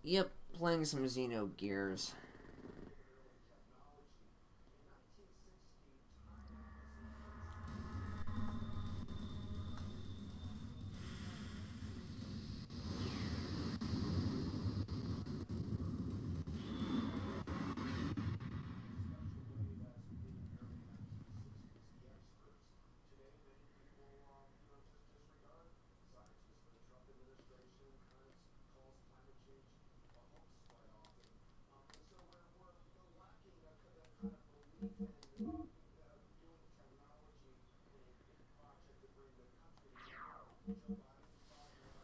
Yep, playing some Xenogears.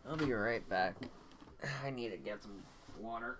I'll be right back. I need to get some water.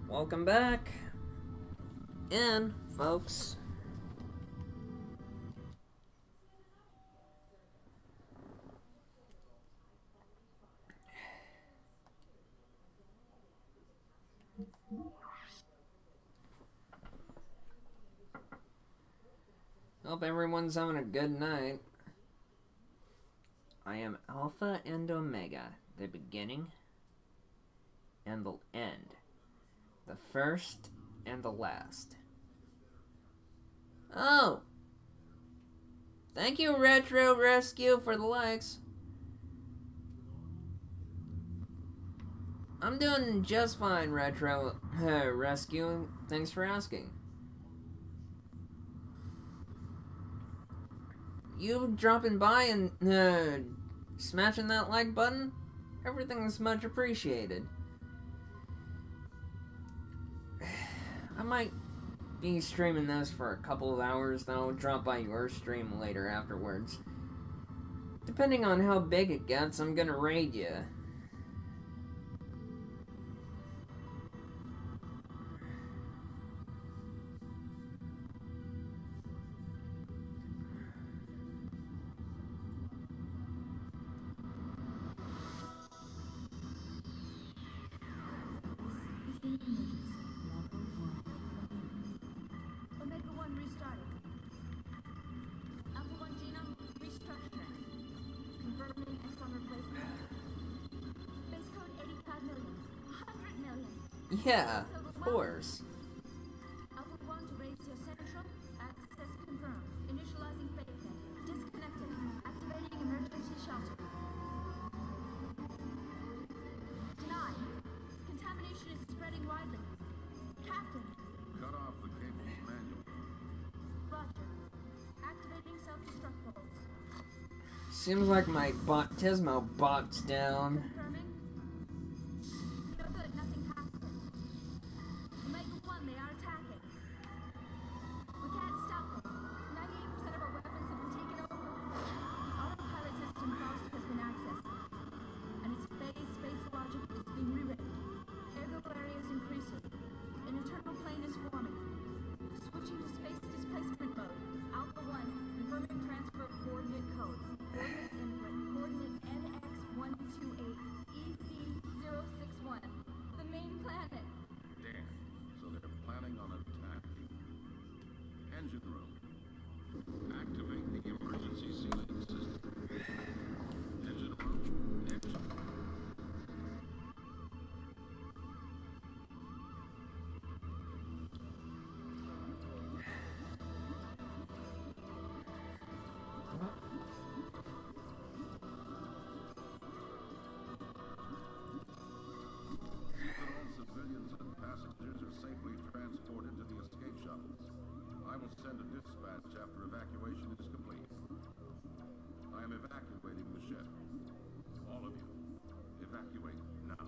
Welcome back, and folks, hope everyone's having a good night. I am Alpha and Omega, the beginning and the end, the first and the last. Oh! Thank you, Retro Rescue, for the likes. I'm doing just fine, Retro Rescue. Thanks for asking. You dropping by and smashing that like button? Everything's much appreciated. I might be streaming this for a couple of hours, then I'll drop by your stream later afterwards. Depending on how big it gets, I'm gonna raid you. Yeah, of course. Alpha 1 to raise your central. Access confirmed. Initializing fake net. Disconnected. Activating emergency shelter. Denied. Contamination is spreading widely. Captain. Cut off the cables manually. Roger. Activating self-destruct bolts. Seems like my Tismo bot's down. Confirming. No good, nothing happened. Omega 1, they are attacking. We can't stop them. 98% of our weapons have been taken over. The autopilot system Faust has been accessed. And its space logic is being rewritten. Ergo area is increasing. An internal plane is forming. Switching to space displacement mode. Alpha 1, confirming transfer of coordinate codes. Coordinate input. Coordinate NX128. will send a dispatch after evacuation is complete. I am evacuating the ship. All of you, evacuate now.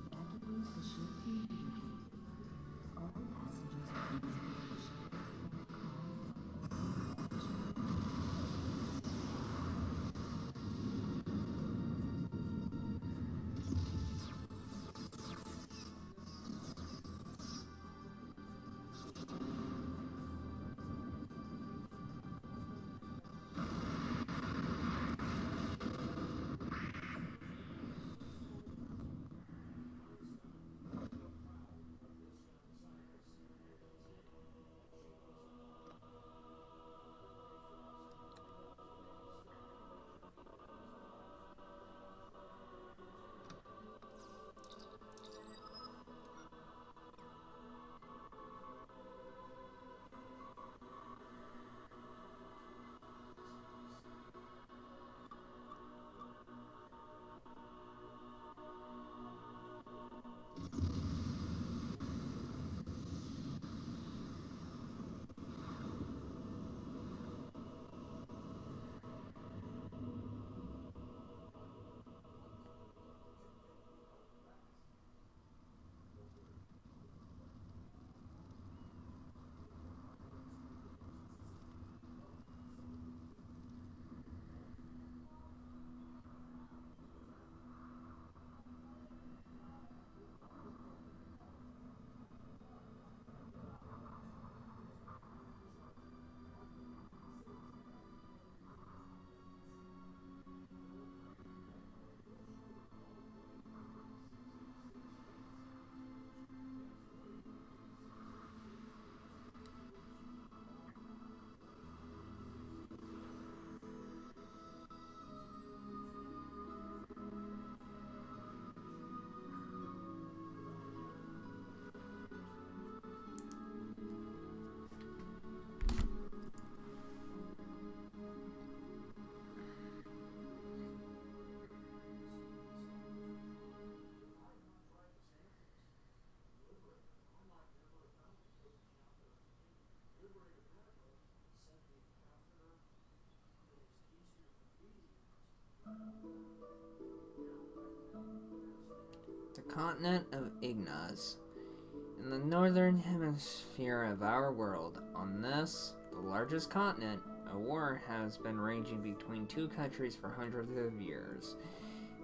Evacuate the ship immediately. All passengers please board the ship before The continent of Ignas. In the northern hemisphere of our world, on this, the largest continent, a war has been raging between two countries for hundreds of years.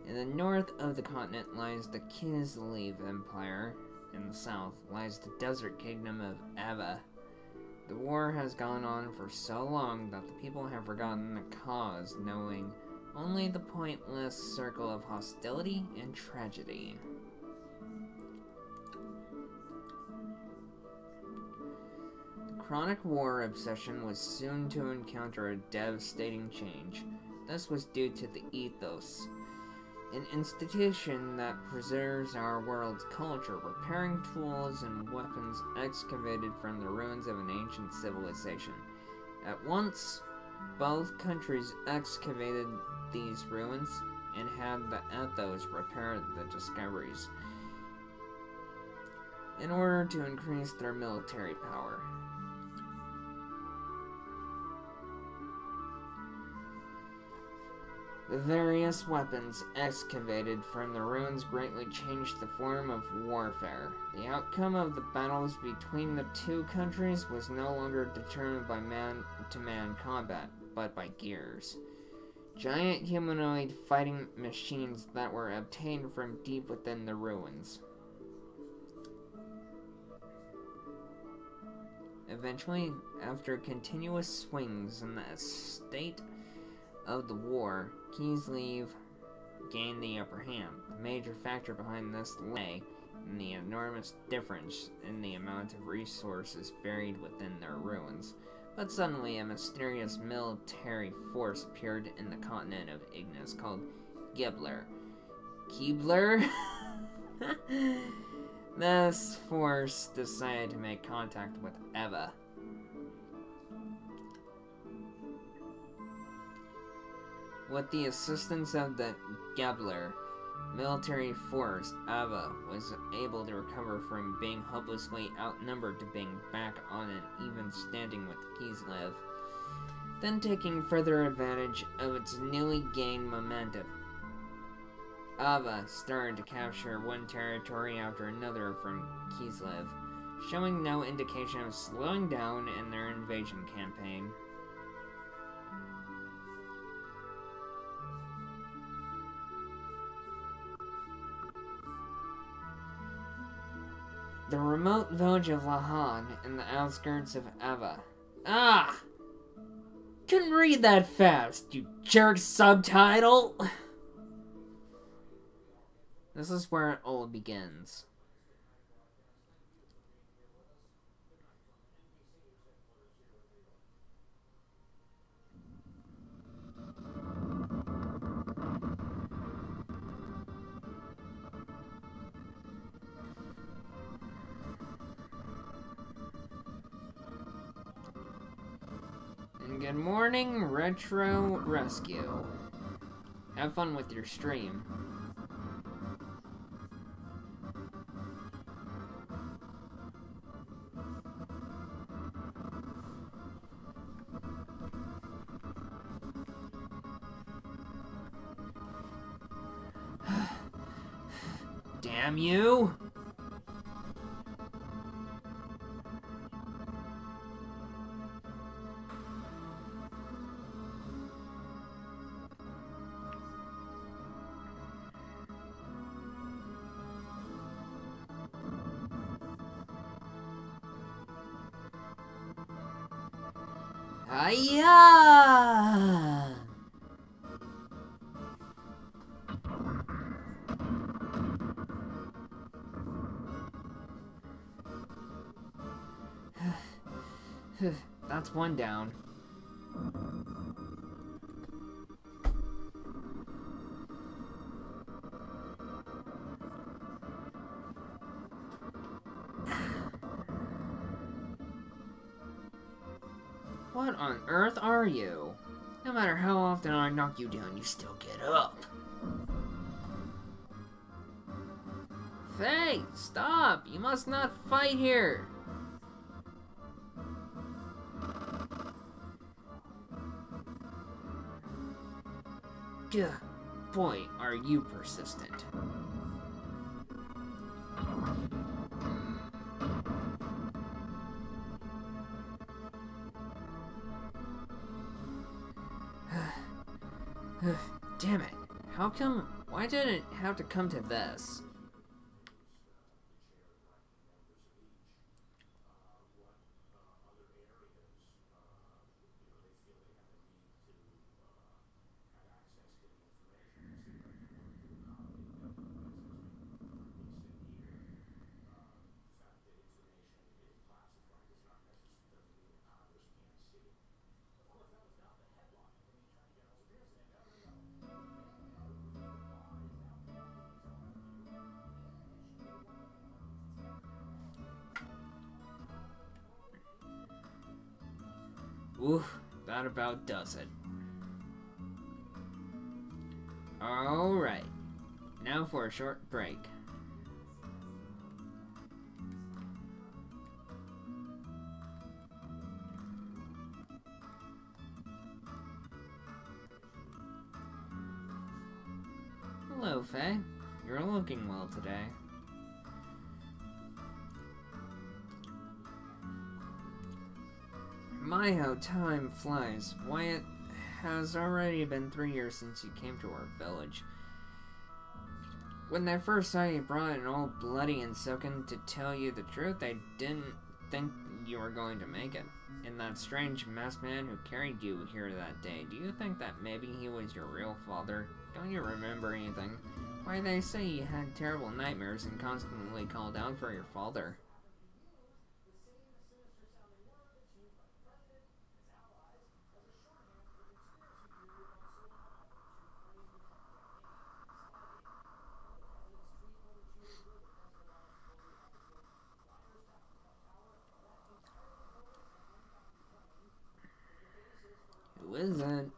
In the north of the continent lies the Kislev Empire. In the south lies the desert kingdom of Eva. The war has gone on for so long that the people have forgotten the cause, knowing only the pointless circle of hostility and tragedy. The chronic war obsession was soon to encounter a devastating change. This was due to the ethos, an institution that preserves our world's culture, repairing tools and weapons excavated from the ruins of an ancient civilization. At once, both countries excavated these ruins and had the ethos repair the discoveries in order to increase their military power. The various weapons excavated from the ruins greatly changed the form of warfare. The outcome of the battles between the two countries was no longer determined by man-to-man combat, but by gears. Giant humanoid fighting machines that were obtained from deep within the ruins. Eventually, after continuous swings in the state of the war, Kislev gained the upper hand. The major factor behind this lay in the enormous difference in the amount of resources buried within their ruins. But suddenly, a mysterious military force appeared in the continent of Ignis called Gebler. Keebler? This force decided to make contact with Eva. With the assistance of the Gebler, military force, Ava was able to recover from being hopelessly outnumbered to being back on an even standing with Kislev, then taking further advantage of its newly gained momentum. Ava started to capture one territory after another from Kislev, showing no indication of slowing down in their invasion campaign. The remote village of Lahan in the outskirts of Ava. Ah! Couldn't read that fast, you jerk subtitle! This is where it all begins. And good morning, Retro Rescue. Have fun with your stream. Damn you! Hiya! That's one down. What on earth are you? No matter how often I knock you down, you still get up. Faye, stop! You must not fight here! Gah, boy, are you persistent. Damn it. How come? Why did it have to come to this? Oof, that about does it. Alright, now for a short break. Hello, Faye. You're looking well today. My, how time flies. Why, it has already been 3 years since you came to our village. When I first saw you brought an old bloody and soaken, to tell you the truth, I didn't think you were going to make it. And that strange masked man who carried you here that day, do you think that maybe he was your real father? Don't you remember anything? Why, they say you had terrible nightmares and constantly called out for your father. Who is it?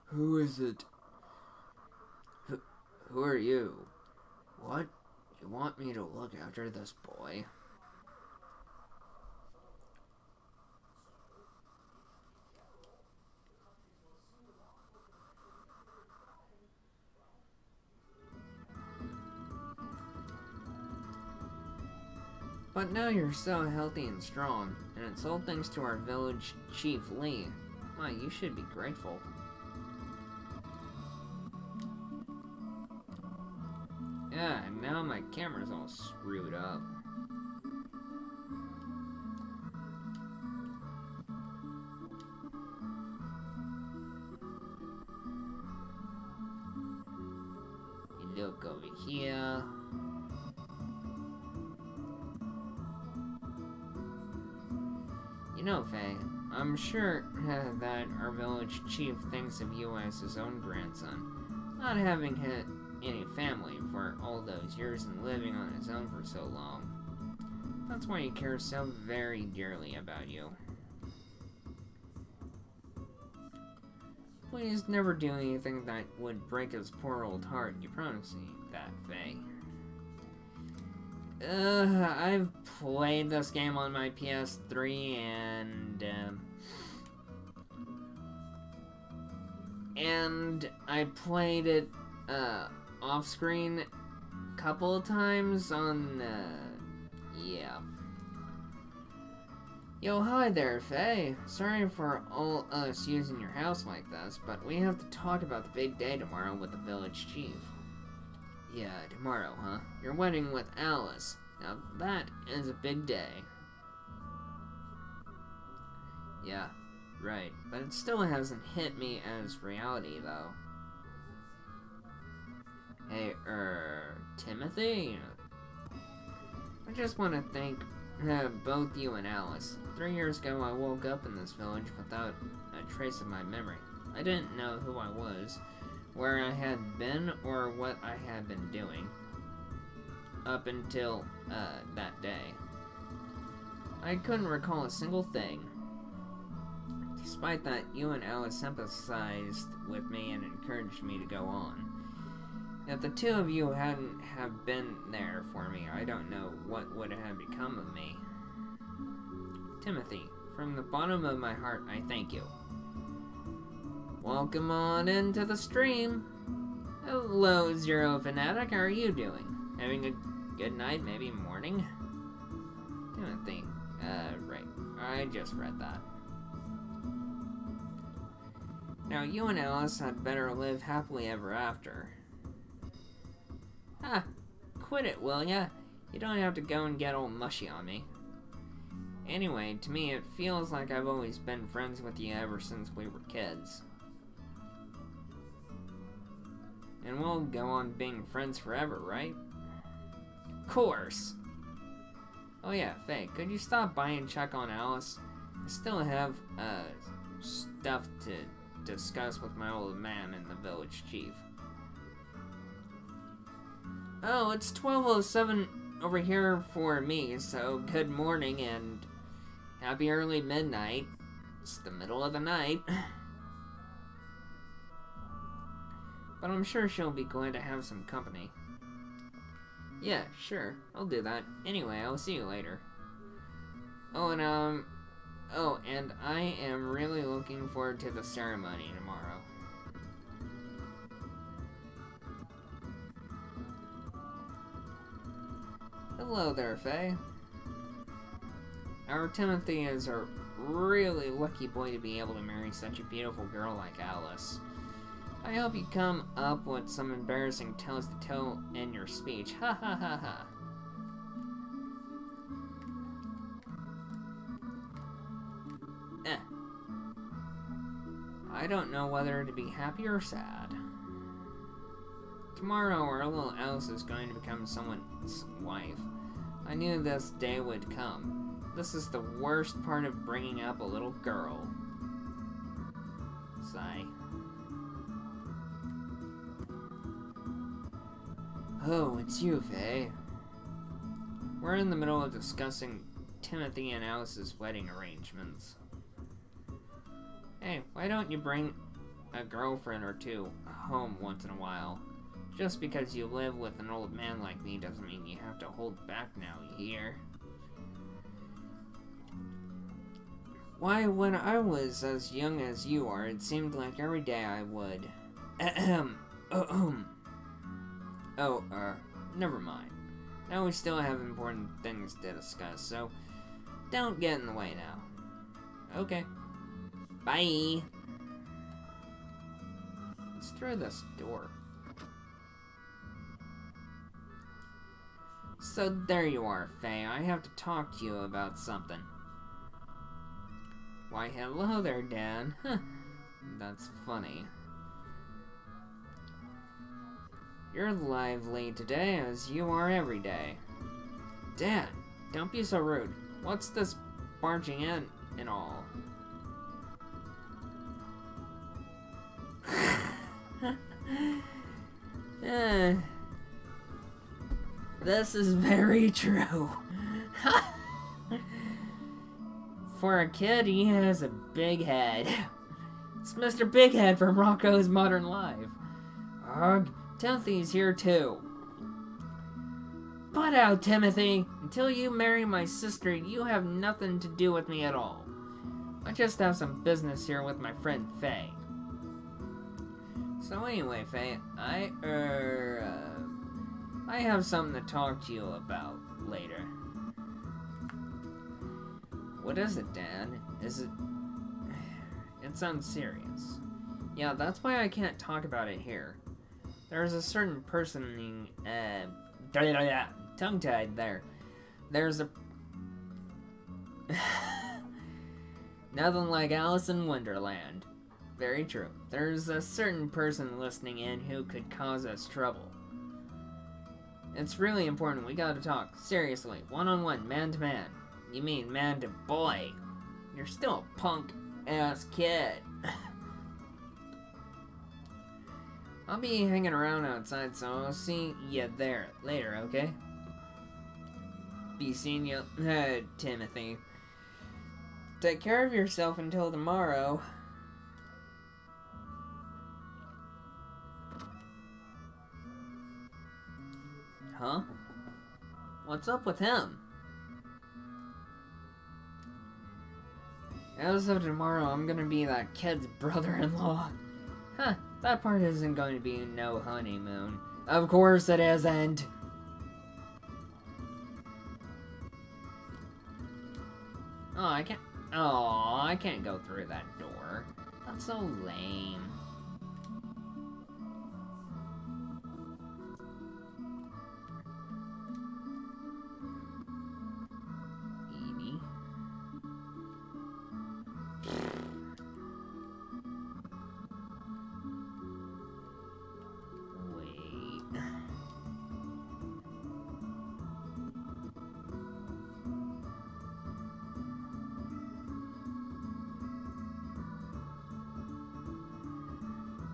Who is it? Who are you? What? You want me to look after this boy? But now you're so healthy and strong, and it's all thanks to our village chief Lee. My, you should be grateful. Yeah, and now my camera's all screwed up. You look over here. You know, Faye, I'm sure that our village chief thinks of you as his own grandson, not having had any family for all those years and living on his own for so long. That's why he cares so very dearly about you. Please never do anything that would break his poor old heart. You promise me that, Faye. I've played this game on my PS3 and I played it off screen a couple of times on yeah. Yo, hi there, Faye. Sorry for all us using your house like this, but we have to talk about the big day tomorrow with the village chief. Yeah, tomorrow, huh? Your wedding with Alice. Now that is a big day. Yeah, right. But it still hasn't hit me as reality, though. Hey, Timothy? I just want to thank both you and Alice. 3 years ago, I woke up in this village without a trace of my memory. I didn't know who I was, where I had been, or what I had been doing up until that day. I couldn't recall a single thing. Despite that, you and Alice sympathized with me and encouraged me to go on. If the two of you hadn't have been there for me, I don't know what would have become of me. Timothy, from the bottom of my heart, I thank you. Welcome on into the stream. Hello, Zero Fanatic. How are you doing? Having a good night, maybe morning? Timothy. Right. I just read that. Now, you and Alice had better live happily ever after. Ah, quit it, will ya? You don't have to go and get all mushy on me. Anyway, to me, it feels like I've always been friends with you ever since we were kids. And we'll go on being friends forever, right? Of course! Oh yeah, Faye, could you stop by and check on Alice? I still have, stuff to discuss with my old man and the village chief. Oh, it's 12:07 over here for me, so good morning and happy early midnight. It's the middle of the night. But I'm sure she'll be glad to have some company. Yeah, sure, I'll do that. Anyway, I'll see you later. Oh, and I am really looking forward to the ceremony tomorrow. Hello there, Faye. Our Timothy is a really lucky boy to be able to marry such a beautiful girl like Alice. I hope you come up with some embarrassing tales to tell in your speech. Ha ha ha ha. I don't know whether to be happy or sad. Tomorrow, our little Alice is going to become someone's wife. I knew this day would come. This is the worst part of bringing up a little girl. Sigh. Oh, it's you, Faye. We're in the middle of discussing Timothy and Alice's wedding arrangements. Hey, why don't you bring a girlfriend or two home once in a while? Just because you live with an old man like me doesn't mean you have to hold back now, you hear? Why, when I was as young as you are, it seemed like every day I would. Oh, never mind. Now we still have important things to discuss, so don't get in the way now. Okay. Bye. Let's throw this door. So there you are, Faye. I have to talk to you about something. Why, hello there, Dan. That's funny. You're lively today, as you are every day. Dan, don't be so rude. What's this barging in and all? This is very true. For a kid, he has a big head. It's Mr. Big Head from Rocco's Modern Life. Ugh, Timothy's here too. Butt out, Timothy! Until you marry my sister, you have nothing to do with me at all. I just have some business here with my friend Faye. So anyway, Faye, I have something to talk to you about later. What is it, Dan? Is it... It sounds serious. Yeah, that's why I can't talk about it here. There's a certain person tongue-tied there. There's a... Nothing like Alice in Wonderland. Very true. There's a certain person listening in who could cause us trouble. It's really important. We gotta talk. Seriously. One-on-one. Man-to-man. You mean man-to-boy. You're still a punk-ass kid. I'll be hanging around outside, so I'll see you there later, okay? Be seeing you, Timothy. Take care of yourself until tomorrow. Huh? What's up with him? As of tomorrow, I'm gonna be that kid's brother-in-law. Huh, that part isn't going to be no honeymoon. Of course it isn't! Oh, I can't go through that door. That's so lame. Edie. Wait.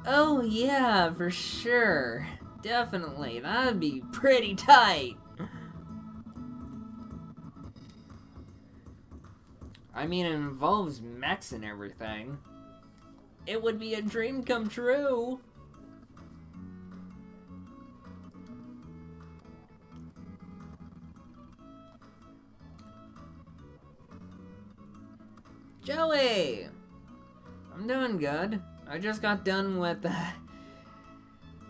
Oh yeah, for sure. Definitely. That'd be pretty tight. I mean, it involves mechs and everything. It would be a dream come true. Joey! I'm doing good. I just got done with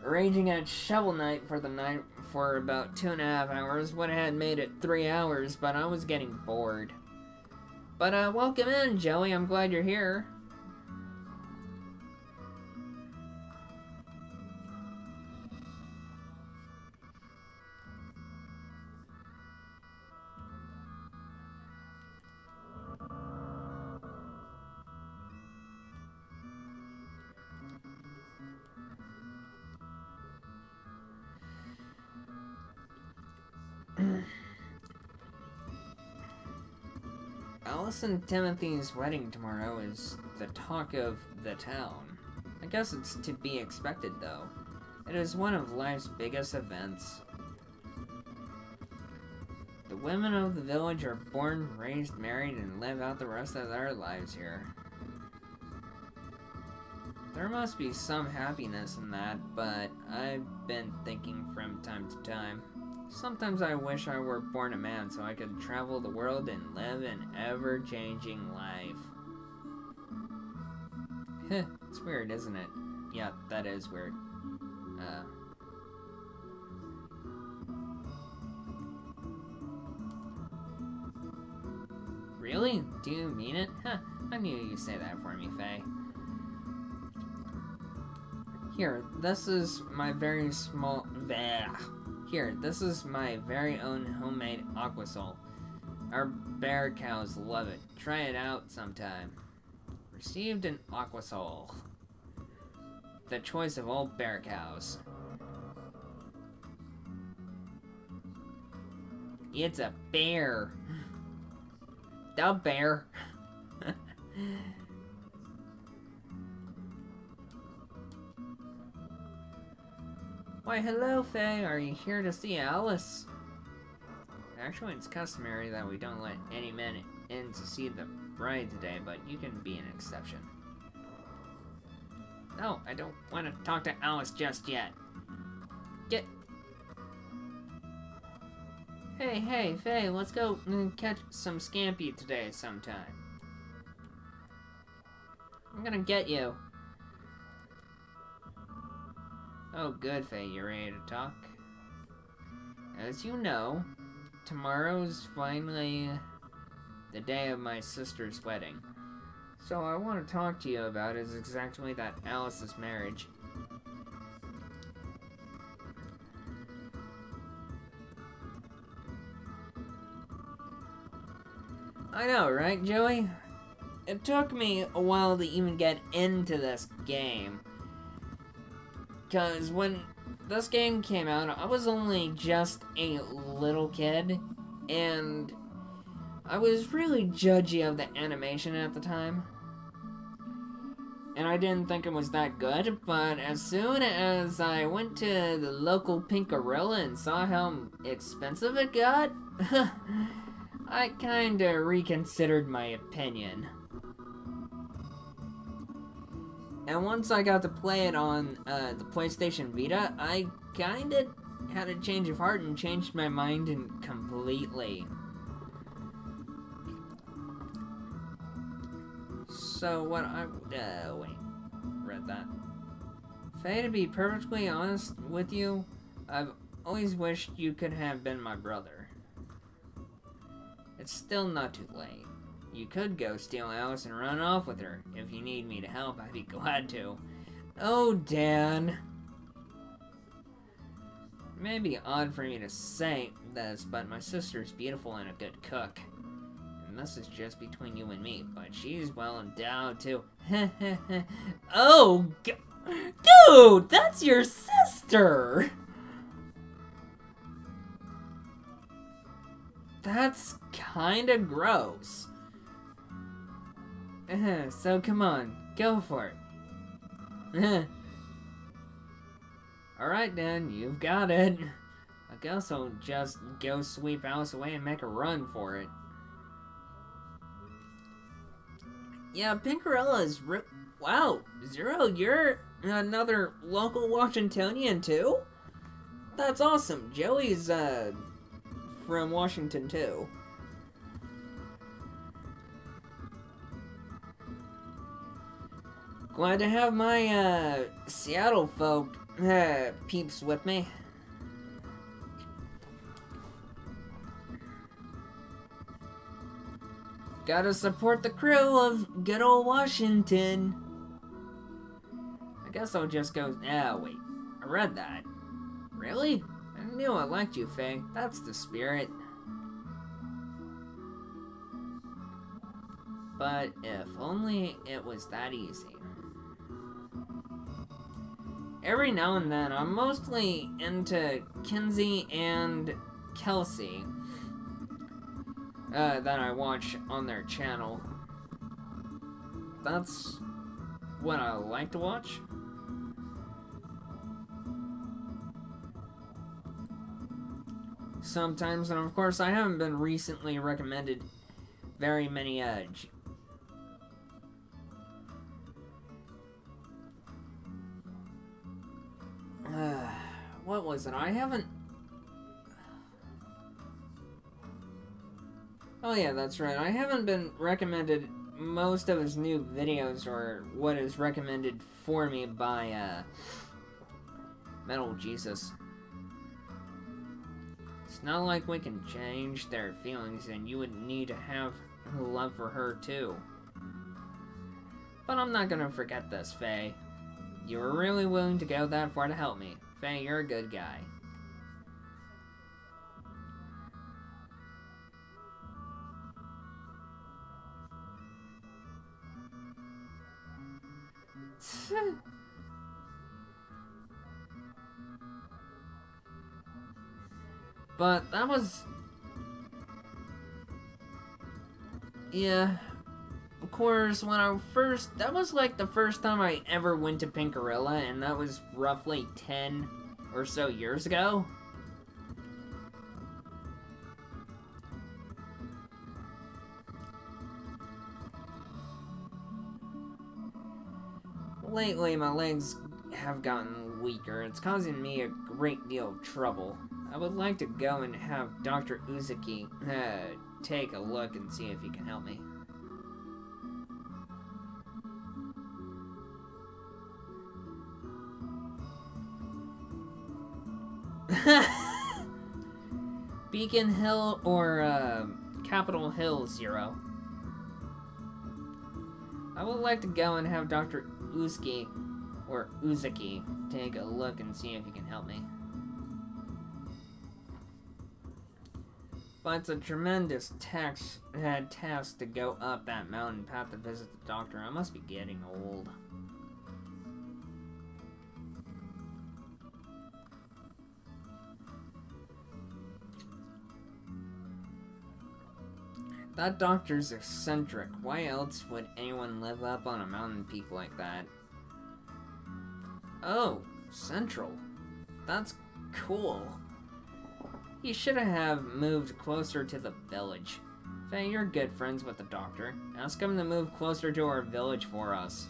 arranging at Shovel Knight for the night for about 2.5 hours. Would have had made it 3 hours, but I was getting bored. But welcome in, Joey. I'm glad you're here. Alice and Timothy's wedding tomorrow is the talk of the town. I guess it's to be expected, though. It is one of life's biggest events. The women of the village are born, raised, married, and live out the rest of their lives here. There must be some happiness in that, but I've been thinking from time to time. Sometimes I wish I were born a man so I could travel the world and live an ever-changing life. Heh, it's weird, isn't it? Yeah, that is weird. Really? Do you mean it? Huh, I knew you'd say that for me, Faye. Here, this is my very small... Here, this is my very own homemade aquasol. Our bear cows love it. Try it out sometime. Received an aquasol. The choice of all bear cows. It's a bear. The bear. Why, hello, Faye. Are you here to see Alice? Actually, it's customary that we don't let any men in to see the bride today, but you can be an exception. No, I don't want to talk to Alice just yet. Get... Hey, Faye, let's go catch some scampi today sometime. I'm gonna get you. Oh, good, Faye, you ready to talk? As you know, tomorrow's finally the day of my sister's wedding. So I want to talk to you about is exactly that Alice's marriage. I know, right, Joey? It took me a while to even get into this game. Because when this game came out, I was only just a little kid, and I was really judgy of the animation at the time. And I didn't think it was that good, but as soon as I went to the local Pinkarilla and saw how expensive it got, I kinda reconsidered my opinion. And once I got to play it on the PlayStation Vita, I kinda had a change of heart and changed my mind completely. So what I... wait. Read that. Faye, to be perfectly honest with you, I've always wished you could have been my brother. It's still not too late. You could go steal Alice and run off with her. If you need me to help, I'd be glad to. Oh, Dan. It may be odd for me to say this, but my sister's beautiful and a good cook. And this is just between you and me, but she's well endowed too. Oh, dude, that's your sister! That's kinda gross. So come on, go for it. Alright then, you've got it. I guess I'll just go sweep Alice away and make a run for it. Yeah, Pinkarilla is wow, Zero, you're another local Washingtonian too? That's awesome. Joey's from Washington too. Glad to have my Seattle folk peeps with me. Gotta support the crew of good old Washington. I guess I'll just go... Ah, wait. I read that. Really? I knew I liked you, Faye. That's the spirit. But if only it was that easy. Every now and then, I'm mostly into Kinsey and Kelsey that I watch on their channel. That's what I like to watch. Sometimes, and of course, I haven't been recently recommended very many what was it? I haven't... Oh yeah, that's right. I haven't been recommended most of his new videos, or what is recommended for me by, Metal Jesus. It's not like we can change their feelings, and you would need to have love for her, too. But I'm not gonna forget this, Faye. You were really willing to go that far to help me. Faye, you're a good guy. But that was... Yeah. Of course, when I first... That was like the first time I ever went to Pinkarilla, and that was roughly 10 or so years ago. Lately, my legs have gotten weaker. It's causing me a great deal of trouble. I would like to go and have Dr. Uzuki take a look and see if he can help me. Beacon Hill or Capitol Hill 0. I would like to go and have Dr. Uzuki take a look and see if he can help me. But it's a tremendous task to go up that mountain path to visit the doctor. I must be getting old. That doctor's eccentric. Why else would anyone live up on a mountain peak like that? Oh, Central. That's cool. He should have moved closer to the village. Faye, you're good friends with the doctor. Ask him to move closer to our village for us.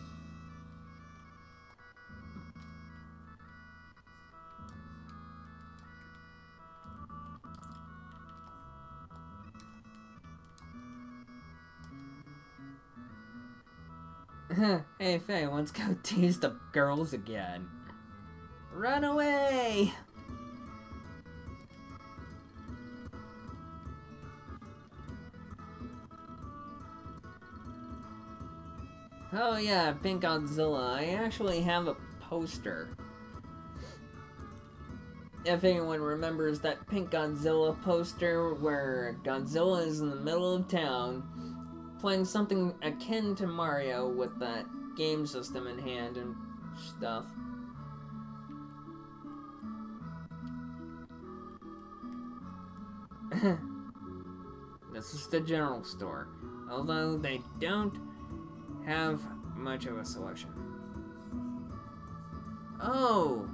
Hey Faye, let's go tease the girls again. Run away! Oh yeah, Pink Godzilla. I actually have a poster. If anyone remembers that Pink Godzilla poster where Godzilla is in the middle of town playing something akin to Mario with that game system in hand and stuff. This is the general store, although they don't have much of a selection. Oh!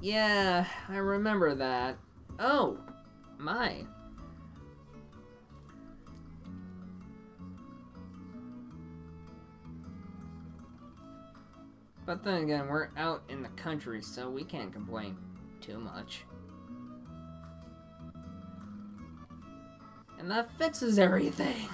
Yeah, I remember that. Oh, my. But then again, we're out in the country, so we can't complain too much. And that fixes everything!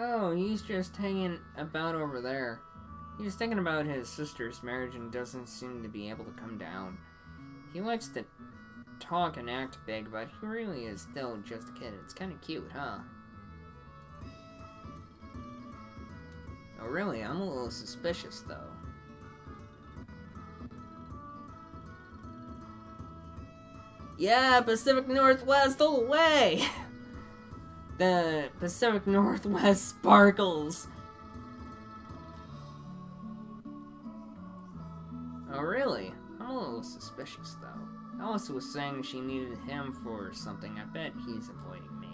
Oh, he's just hanging about over there. He's thinking about his sister's marriage and doesn't seem to be able to come down. He likes to talk and act big, but he really is still just a kid. It's kind of cute, huh? Oh, really? I'm a little suspicious, though. Yeah, Pacific Northwest all the way! The Pacific Northwest sparkles. Oh, really? I'm a little suspicious, though. Alice was saying she needed him for something. I bet he's avoiding me.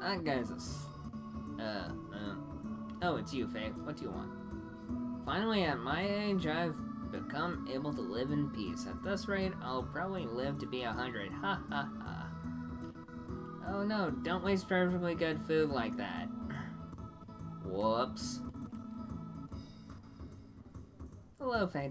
That guy's a... Oh, it's you, Faye. What do you want? Finally, at my age, I've become able to live in peace. At this rate, I'll probably live to be 100. Ha ha ha. Oh no, don't waste perfectly good food like that. Whoops. Hello, Faye.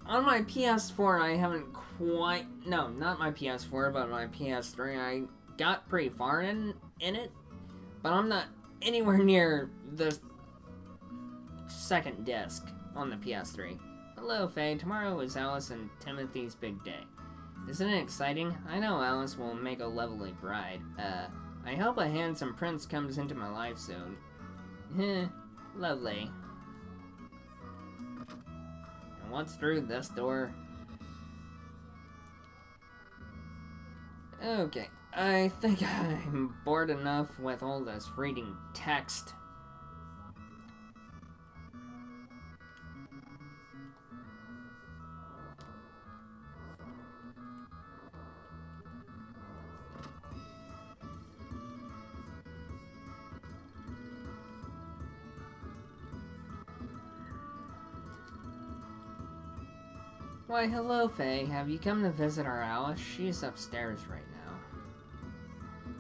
On my PS4, I haven't quite, no, not my PS4, but my PS3, I got pretty far in it, but I'm not anywhere near the second disc on the PS3. Hello, Faye. Tomorrow is Alice and Timothy's big day. Isn't it exciting? I know Alice will make a lovely bride. I hope a handsome prince comes into my life soon. Heh, lovely. And what's through this door? Okay, I think I'm bored enough with all this reading text. Why, hello, Faye. Have you come to visit our Alice? She's upstairs right now.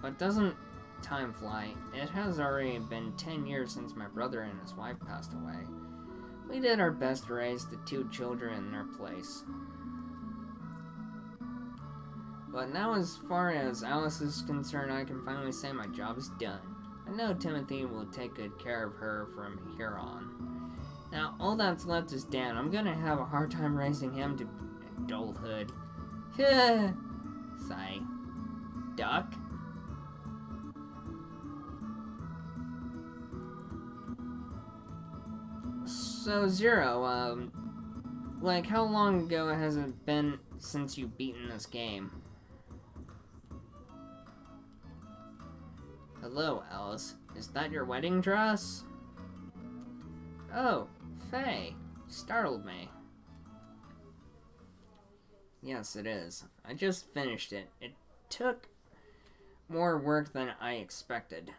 But doesn't time fly? It has already been 10 years since my brother and his wife passed away. We did our best to raise the 2 children in their place. But now, as far as Alice is concerned, I can finally say my job is done. I know Timothy will take good care of her from here on. Now, all that's left is Dan. I'm gonna have a hard time raising him to adulthood. Sigh. Duck? So, Zero, like, how long ago has it been since you've beaten this game? Hello, Alice. Is that your wedding dress? Oh, Faye. Startled me. Yes, it is. I just finished it. It took more work than I expected.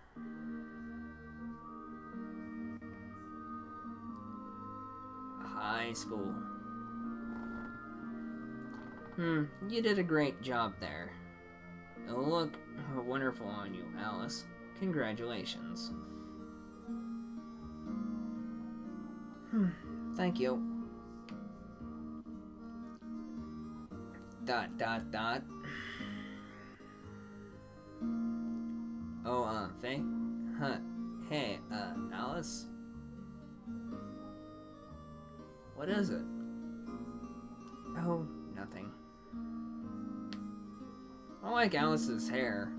High school. You did a great job there. It'll look wonderful on you, Alice. Congratulations. Thank you. ... Oh, Faye? Huh. Hey, Alice? What is it? Oh, nothing. I like Alice's hair.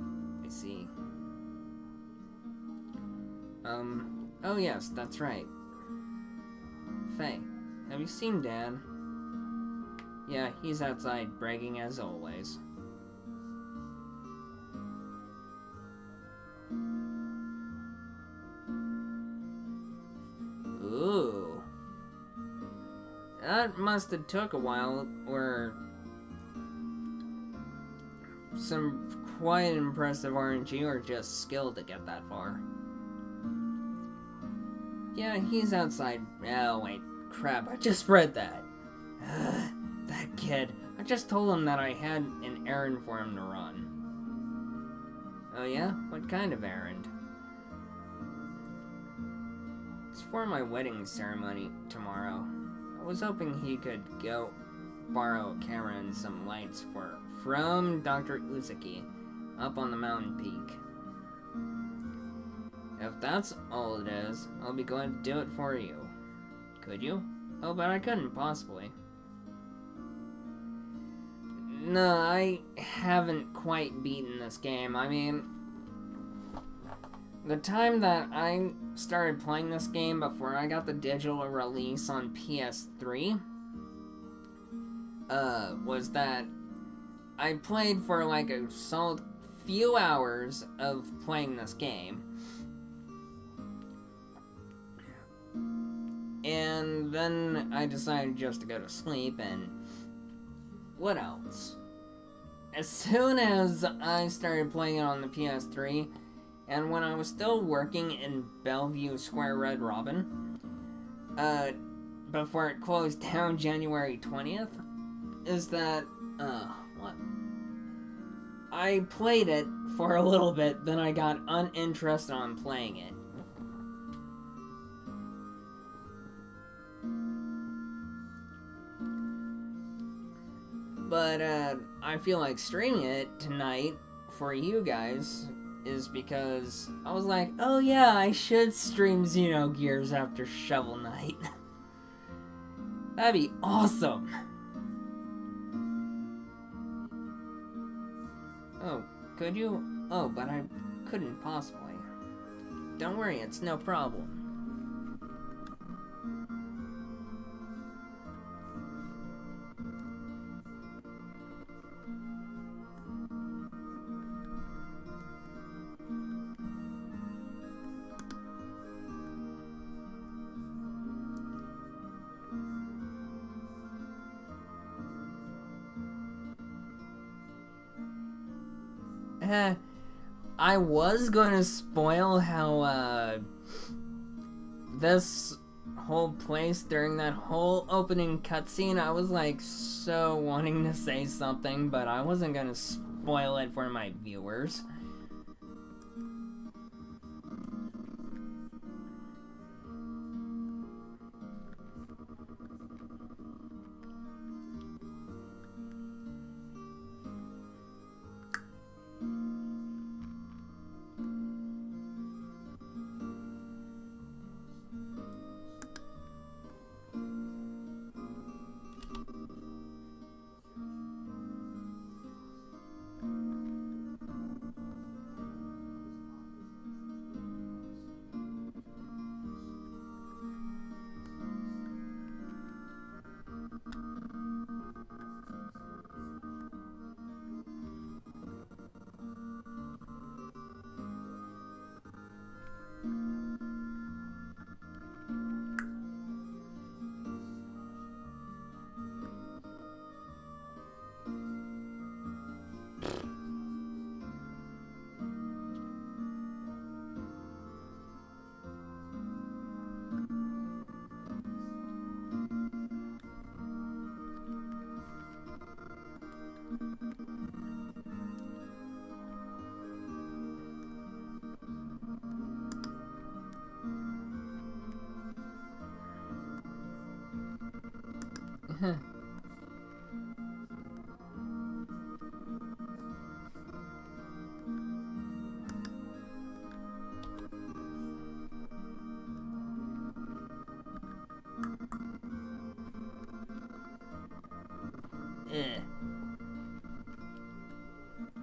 I see. Oh yes, that's right. Faye, have you seen Dad? Yeah, he's outside bragging as always. Ooh. That must have took a while, or some quite impressive RNG, or just skill to get that far. Yeah, he's outside. Oh, wait. Crap, I just read that. That kid. I just told him that I had an errand for him to run. Oh, yeah? What kind of errand? It's for my wedding ceremony tomorrow. I was hoping he could go borrow a camera and some lights from Dr. Uzuki up on the mountain peak. If that's all it is, I'll be glad to do it for you. Could you? Oh, but I couldn't possibly. No, I haven't quite beaten this game. I mean, the time that I started playing this game before I got the digital release on PS3, was that I played for like a solid few hours of playing this game. And then I decided just to go to sleep, and what else? As soon as I started playing it on the PS3, and when I was still working in Bellevue Square Red Robin, before it closed down January 20th, is that, what? I played it for a little bit, then I got uninterested on playing it. But, I feel like streaming it tonight for you guys is because I was like, oh yeah, I should stream Xenogears after Shovel Knight. That'd be awesome! Oh, could you? Oh, but I couldn't possibly. Don't worry, it's no problem. I was gonna spoil how, this whole place during that whole opening cutscene, I was like so wanting to say something, but I wasn't gonna spoil it for my viewers.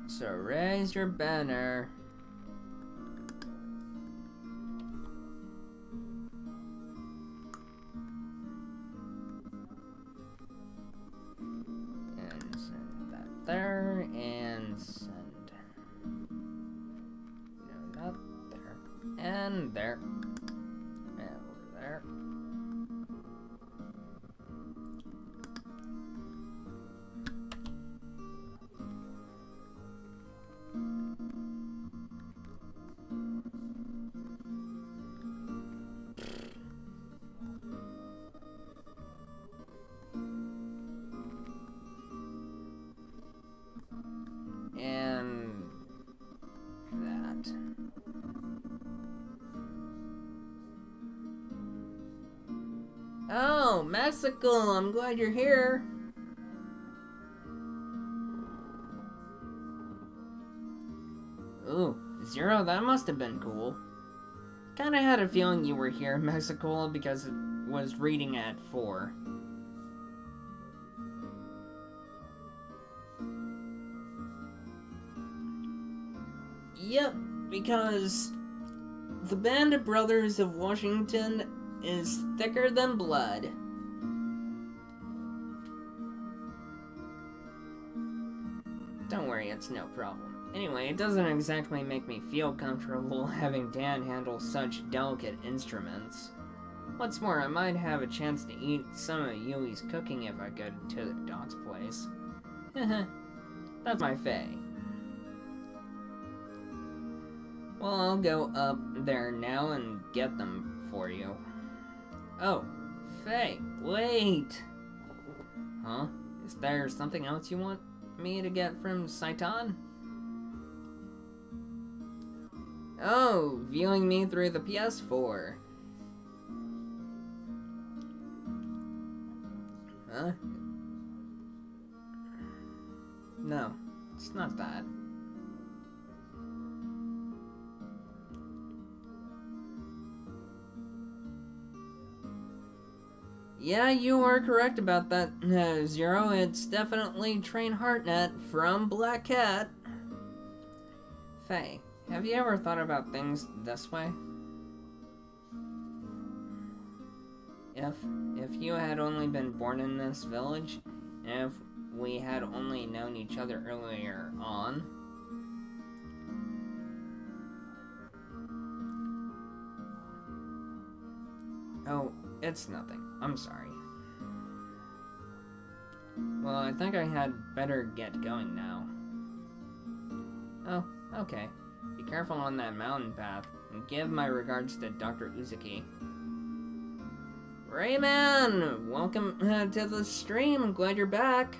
So raise your banner. And send that there, and send... No, not there. And there. And over there. And that. Oh, Mexico, I'm glad you're here. Ooh, Zero, that must have been cool. Kinda had a feeling you were here, Mexico, because it was reading at 4. Yep, because the Band of Brothers of Washington is thicker than blood. worry, it's no problem. Anyway, it doesn't exactly make me feel comfortable having Dan handle such delicate instruments. What's more, I might have a chance to eat some of Yuli's cooking if I go to the doc's place. That's my Faye. Well, I'll go up there now and get them for you. Oh, Faye, wait! Huh? Is there something else you want me to get from Saitan? Oh, viewing me through the PS4. Huh? No, it's not that. Yeah, you are correct about that, Zero. It's definitely Train Heartnet from Black Cat. Faye, have you ever thought about things this way? If you had only been born in this village, and if we had only known each other earlier on, oh, it's nothing. I'm sorry. Well, I think I had better get going now. Oh, okay. Be careful on that mountain path, and give my regards to Dr. Uzuki. Rayman! Welcome to the stream. Glad you're back.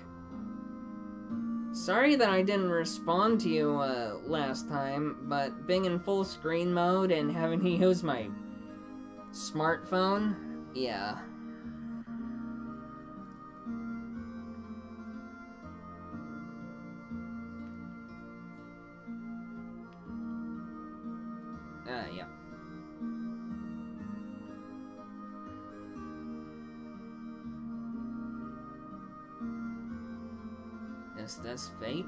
Sorry that I didn't respond to you last time, but being in full screen mode and having to use my smartphone, yeah. Yeah. Is this fate?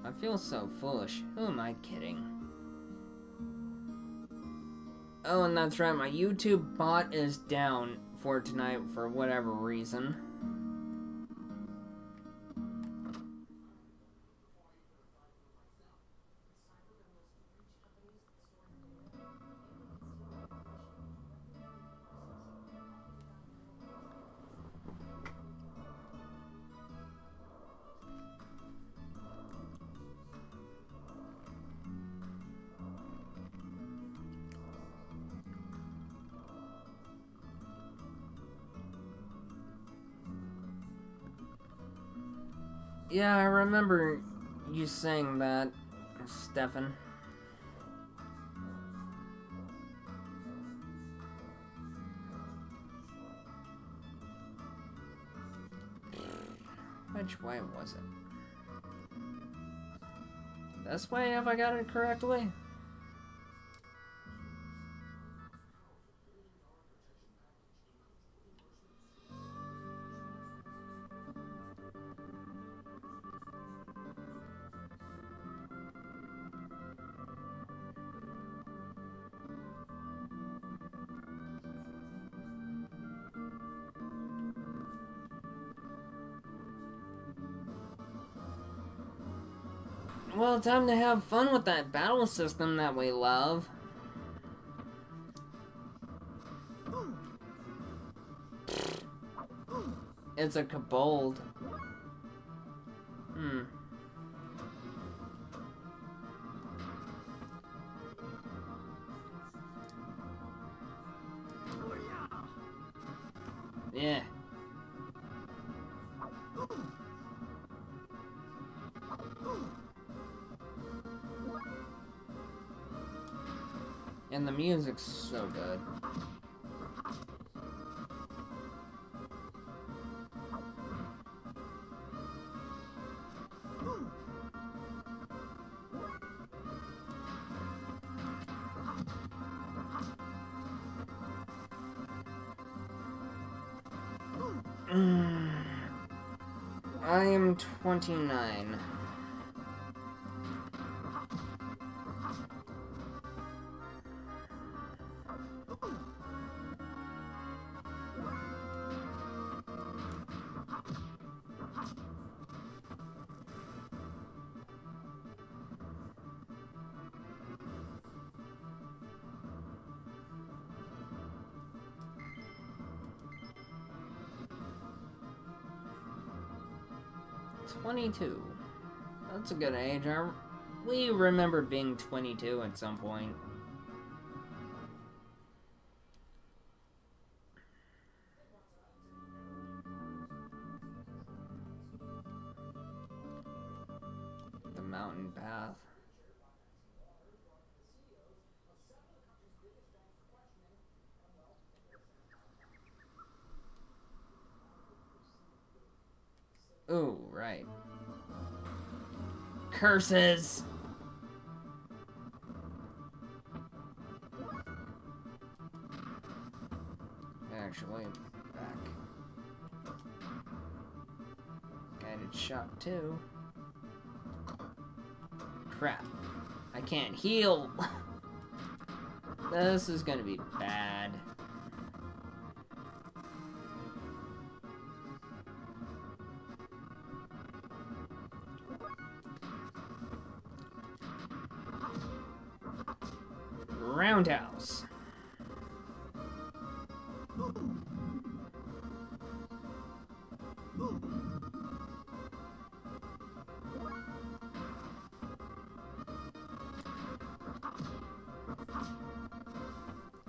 I feel so foolish. Who am I kidding? Oh, and that's right, my YouTube bot is down for tonight for whatever reason. Yeah, I remember you saying that, Stefan. Which way was it? This way, if I got it correctly? Well, time to have fun with that battle system that we love. It's a kobold. Yeah. And the music's so good. I am 29. 22. That's a good age. We remember being 22 at some point. The mountain path. Ooh, right. Curses! Actually, back. Guided shot too. Crap. I can't heal! This is gonna be bad. Roundhouse.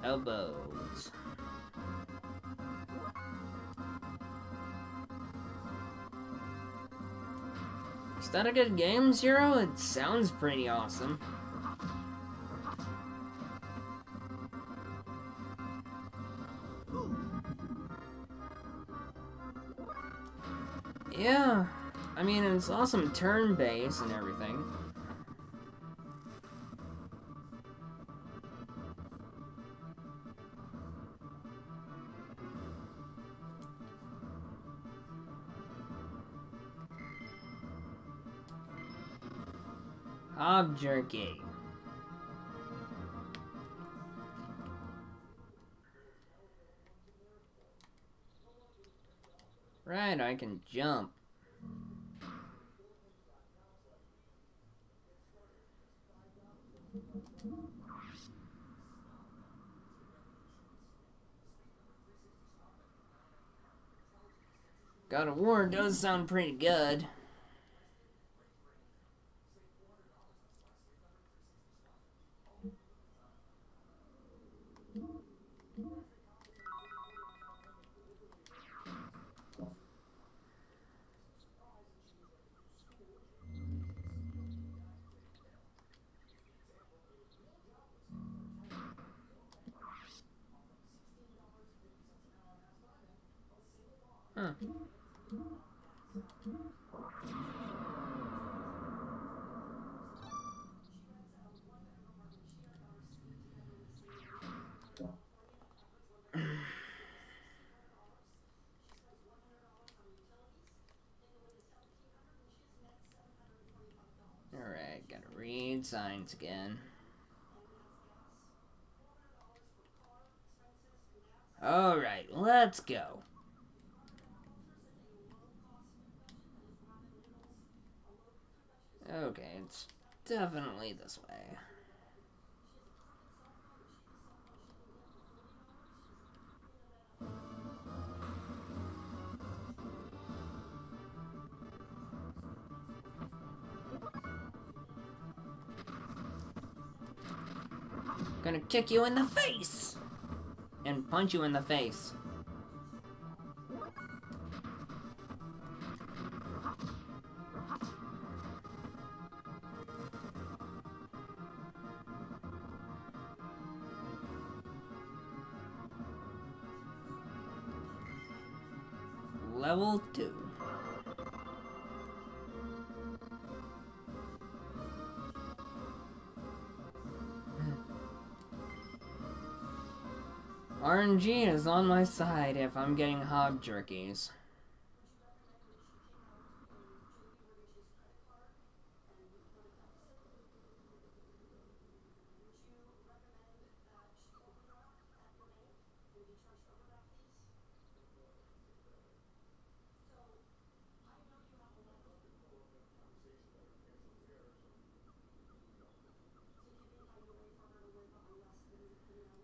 Elbows. Is that a good game, Zero? It sounds pretty awesome. Yeah, I mean, it's awesome turn-based and everything. Hog jerky. Right, I can jump. God of War does sound pretty good. Huh. Alright, gotta read signs again. Alright, let's go. Okay, it's definitely this way. Gonna kick you in the face! And punch you in the face. Level 2. RNG is on my side if I'm getting hog jerkies.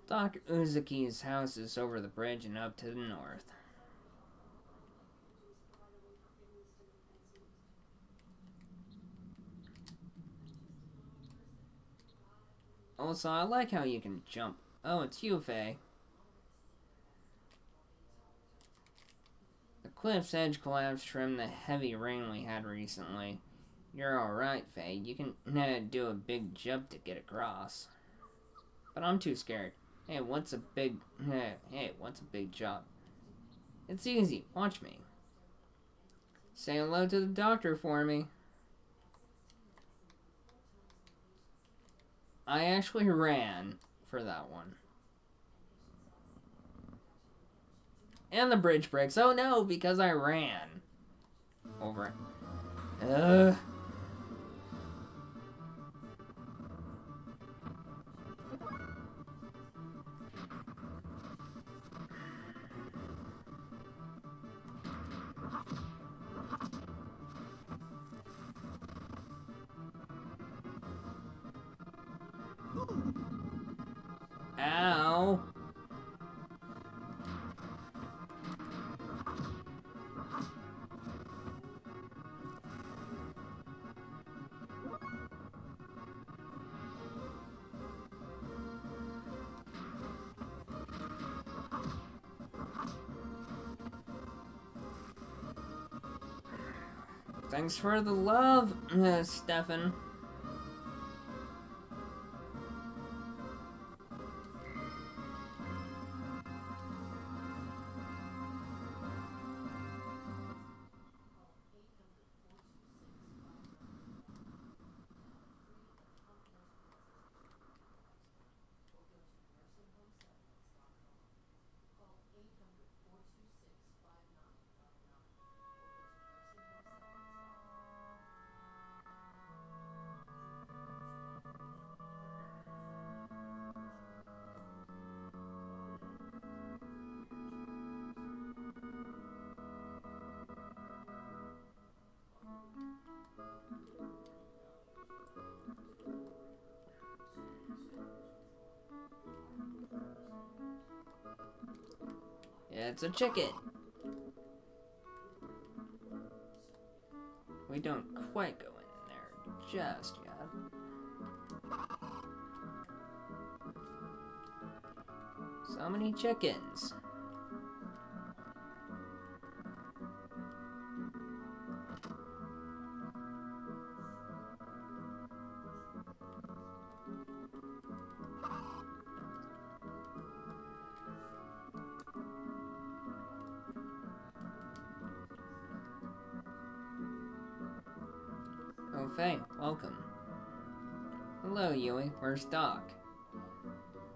Doc Uzuki's house is over the bridge and up to the north. Also, I like how you can jump. Oh, it's you, Faye. The cliff's edge collapsed from the heavy rain we had recently. You're alright, Faye. You can do a big jump to get across. But I'm too scared. Hey, what's a big jump? It's easy. Watch me. Say hello to the doctor for me. I actually ran for that one. And the bridge breaks. Oh no, because I ran over it. Ow. Thanks for the love, Stefan. It's a chicken. We don't quite go in there just yet. So many chickens. Oh, Faye, welcome. Hello, Yui. Where's Doc?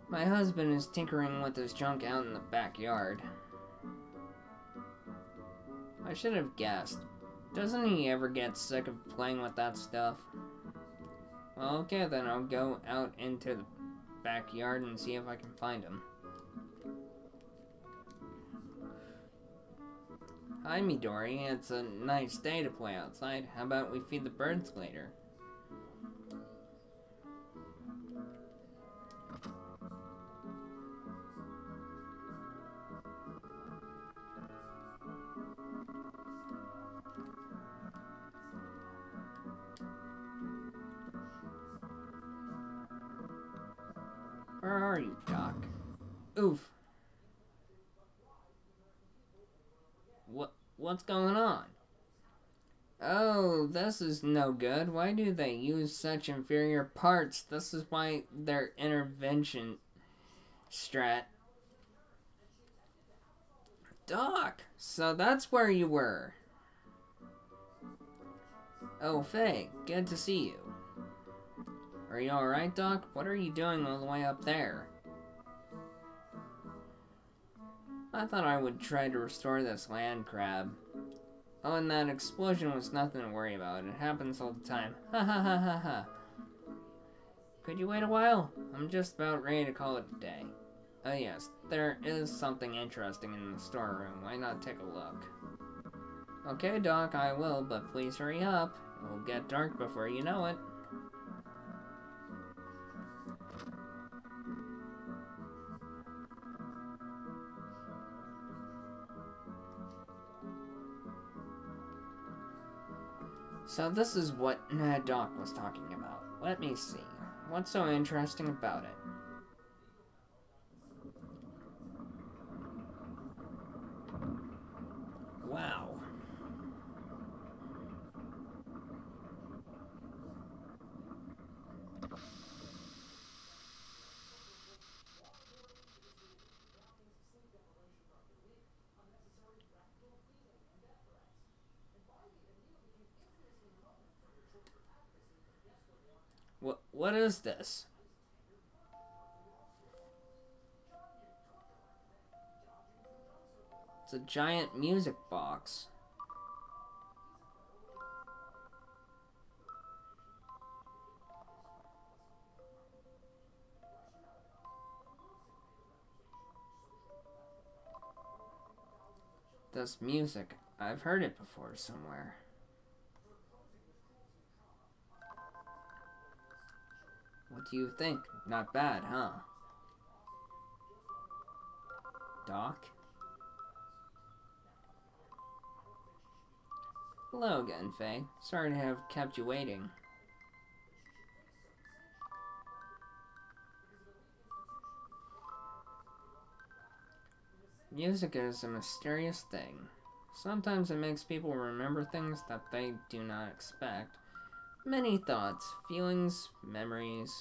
My husband is tinkering with his junk out in the backyard. I should have guessed. Doesn't he ever get sick of playing with that stuff? Well, okay, then I'll go out into the backyard and see if I can find him. Hi, Midori. It's a nice day to play outside. How about we feed the birds later? Where are you, Doc? Oof. What's going on? Oh, this is no good. Why do they use such inferior parts? This is why their intervention strat. Doc, so that's where you were. Oh, Faye, good to see you. Are you alright, Doc? What are you doing all the way up there? I thought I would try to restore this land crab. Oh, and that explosion was nothing to worry about. It happens all the time. Ha ha ha ha ha. Could you wait a while? I'm just about ready to call it a day. Oh yes, there is something interesting in the storeroom. Why not take a look? Okay, Doc, I will, but please hurry up. It will get dark before you know it. So this is what Doc was talking about. Let me see. What's so interesting about it? Wow. What is this? It's a giant music box. This music, I've heard it before somewhere. What do you think? Not bad, huh? Doc? Hello again, Faye. Sorry to have kept you waiting. Music is a mysterious thing. Sometimes it makes people remember things that they do not expect. Many thoughts, feelings, memories,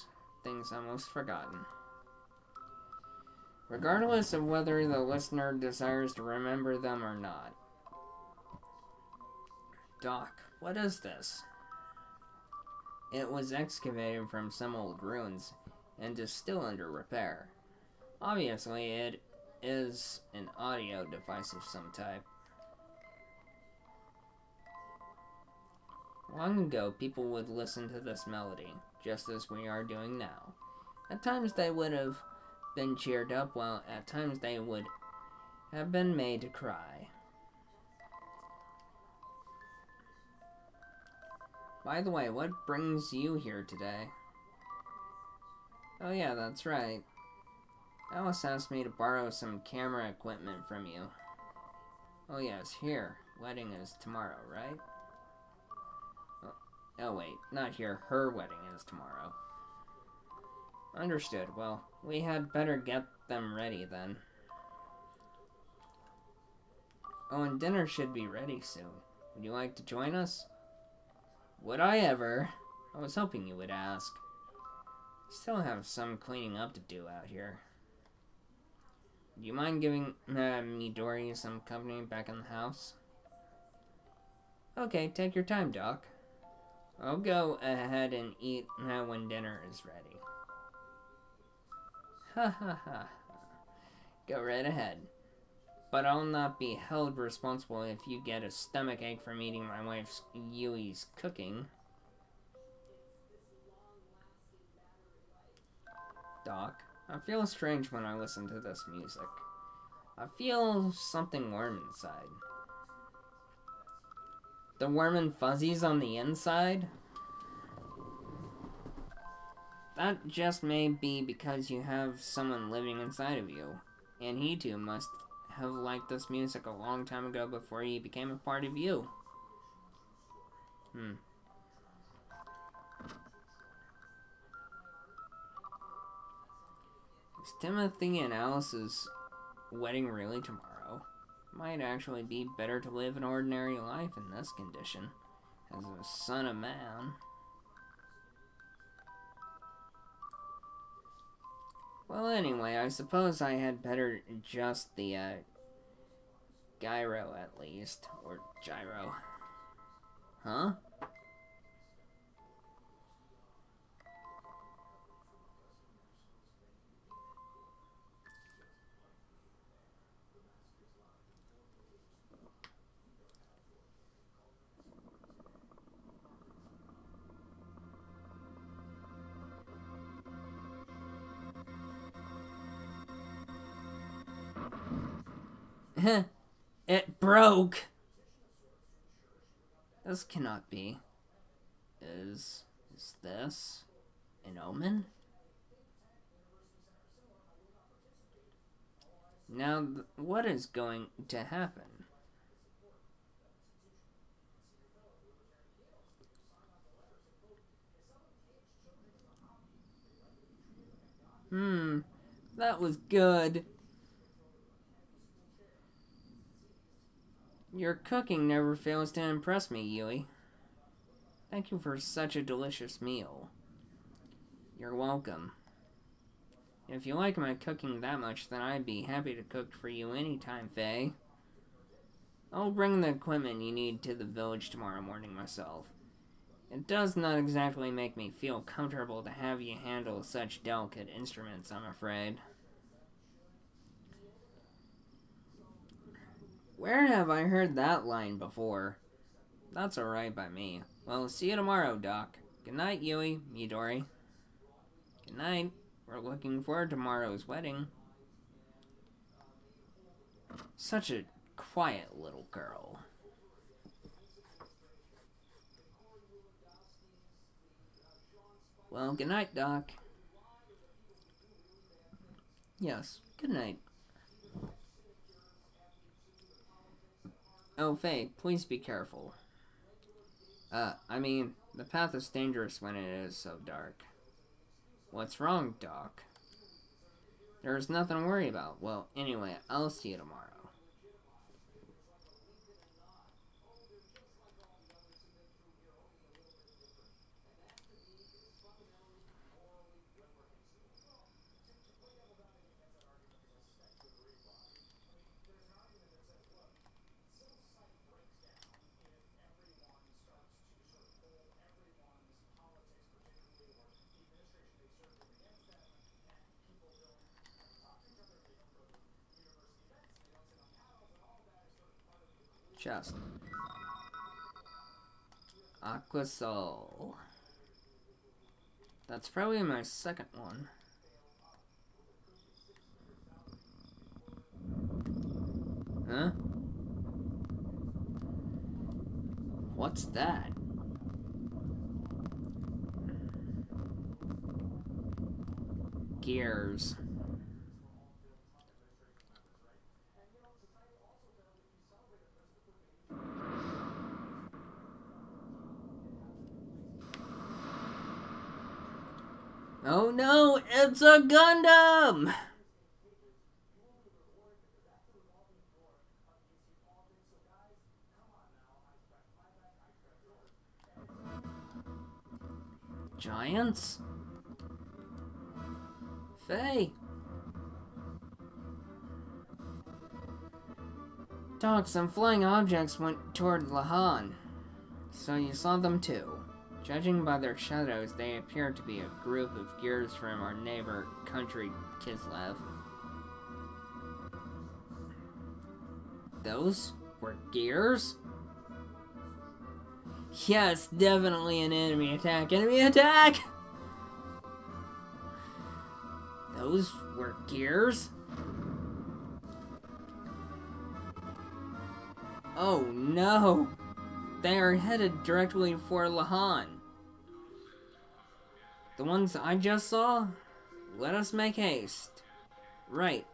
things almost forgotten. Regardless of whether the listener desires to remember them or not. Doc, what is this? It was excavated from some old ruins and is still under repair. Obviously, it is an audio device of some type. Long ago, people would listen to this melody, just as we are doing now. At times they would have been cheered up, while at times they would have been made to cry. By the way, what brings you here today? Oh yeah, that's right. Alice asked me to borrow some camera equipment from you. Oh yes, here. Wedding is tomorrow, right? Oh wait, not here. Her wedding is tomorrow. Understood. Well, we had better get them ready then. Oh, and dinner should be ready soon. Would you like to join us? Would I ever? I was hoping you would ask. Still have some cleaning up to do out here. Do you mind giving Midori some company back in the house? Okay, take your time, Doc. I'll go ahead and eat when dinner is ready. Ha ha ha. Go right ahead. But I'll not be held responsible if you get a stomachache from eating my wife's Yui's cooking. Doc, I feel strange when I listen to this music. I feel something warm inside. The warm and fuzzies on the inside? That just may be because you have someone living inside of you, and he too must have liked this music a long time ago before he became a part of you. Is Timothy and Alice's wedding really tomorrow? Might actually be better to live an ordinary life in this condition, as a son of man. Well, anyway, I suppose I had better adjust the, gyro at least. Or gyro. Huh? It broke! This cannot be. Is this an omen? Now, what is going to happen? That was good. Your cooking never fails to impress me, Yui. Thank you for such a delicious meal. You're welcome. If you like my cooking that much, then I'd be happy to cook for you anytime, Faye. I'll bring the equipment you need to the village tomorrow morning myself. It does not exactly make me feel comfortable to have you handle such delicate instruments, I'm afraid. Where have I heard that line before? That's alright by me. Well, see you tomorrow, Doc. Good night, Yui, Midori. Good night. We're looking forward to tomorrow's wedding. Such a quiet little girl. Well, good night, Doc. Yes, good night. Oh, Faye, please be careful. I mean, the path is dangerous when it is so dark. What's wrong, Doc? There's nothing to worry about. Well, anyway, I'll see you tomorrow. Chest. Aquasol. That's probably my second one. Huh? What's that? Gears. Oh no, it's a Gundam! Giants? Faye! Doc, some flying objects went toward Lahan. So you saw them too. Judging by their shadows, they appear to be a group of gears from our neighbor country, Kislev. Those were gears? Yes, definitely an enemy attack. Enemy attack! Those were gears? Oh no! They are headed directly for Lahan. The ones I just saw? Let us make haste. Right.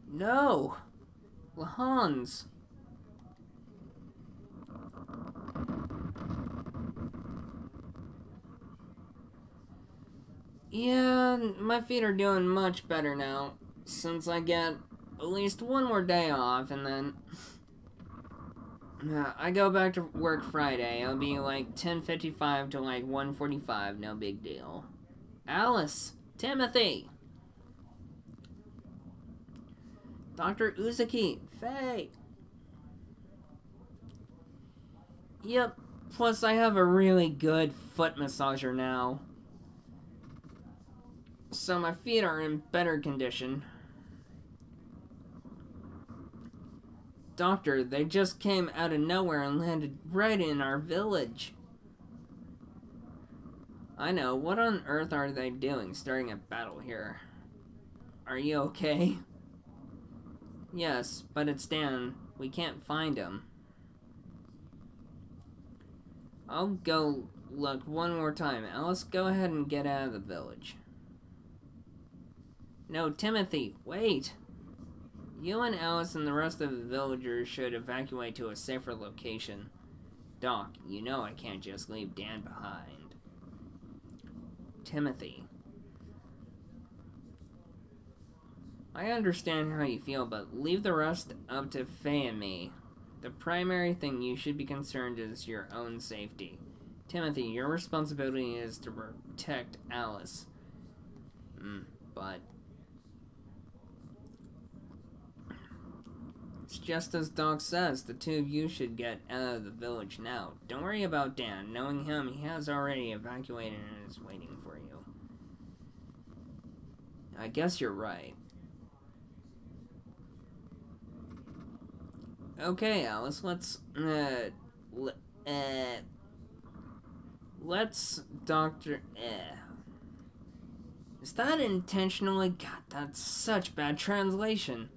No! Lahans! Yeah, my feet are doing much better now, since I get at least one more day off, and then I go back to work Friday. It'll be like 10:55 to like 1:45, no big deal. Alice! Timothy! Dr. Uzuki, Faye. Yep, plus I have a really good foot massager now. So my feet are in better condition. Doctor, they just came out of nowhere and landed right in our village. I know, what on earth are they doing starting a battle here? Are you okay? Yes, but it's Dan. We can't find him. I'll go look one more time. Alice, go ahead and get out of the village. No, Timothy, wait! You and Alice and the rest of the villagers should evacuate to a safer location. Doc, you know I can't just leave Dan behind. Timothy. I understand how you feel, but leave the rest up to Faye and me. The primary thing you should be concerned is your own safety. Timothy, your responsibility is to protect Alice. But it's just as Doc says, the two of you should get out of the village now. Don't worry about Dan. Knowing him, he has already evacuated and is waiting for you. I guess you're right. Okay, Alice, let's Doctor, Is that intentionally? God, that's such bad translation.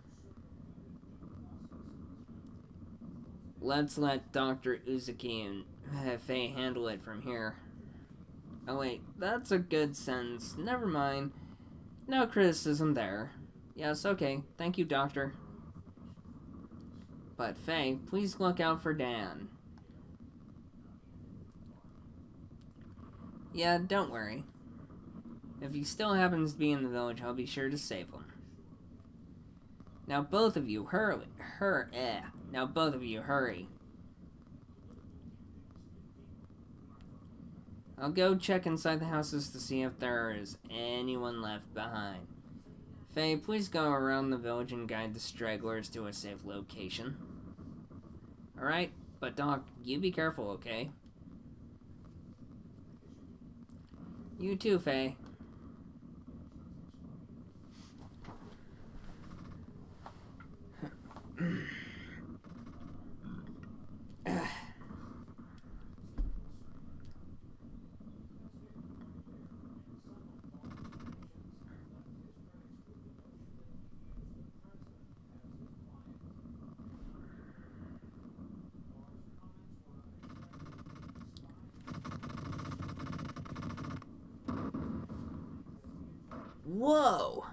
Let's let Dr. Uzuki and Faye handle it from here. Oh wait, that's a good sentence. Never mind. No criticism there. Yes, okay. Thank you, Doctor. But Faye, please look out for Dan. Yeah, don't worry. If he still happens to be in the village, I'll be sure to save him. Now both of you, Now both of you, hurry. I'll go check inside the houses to see if there is anyone left behind. Faye, please go around the village and guide the stragglers to a safe location. Alright, but Doc, you be careful, okay? You too, Faye. Whoa!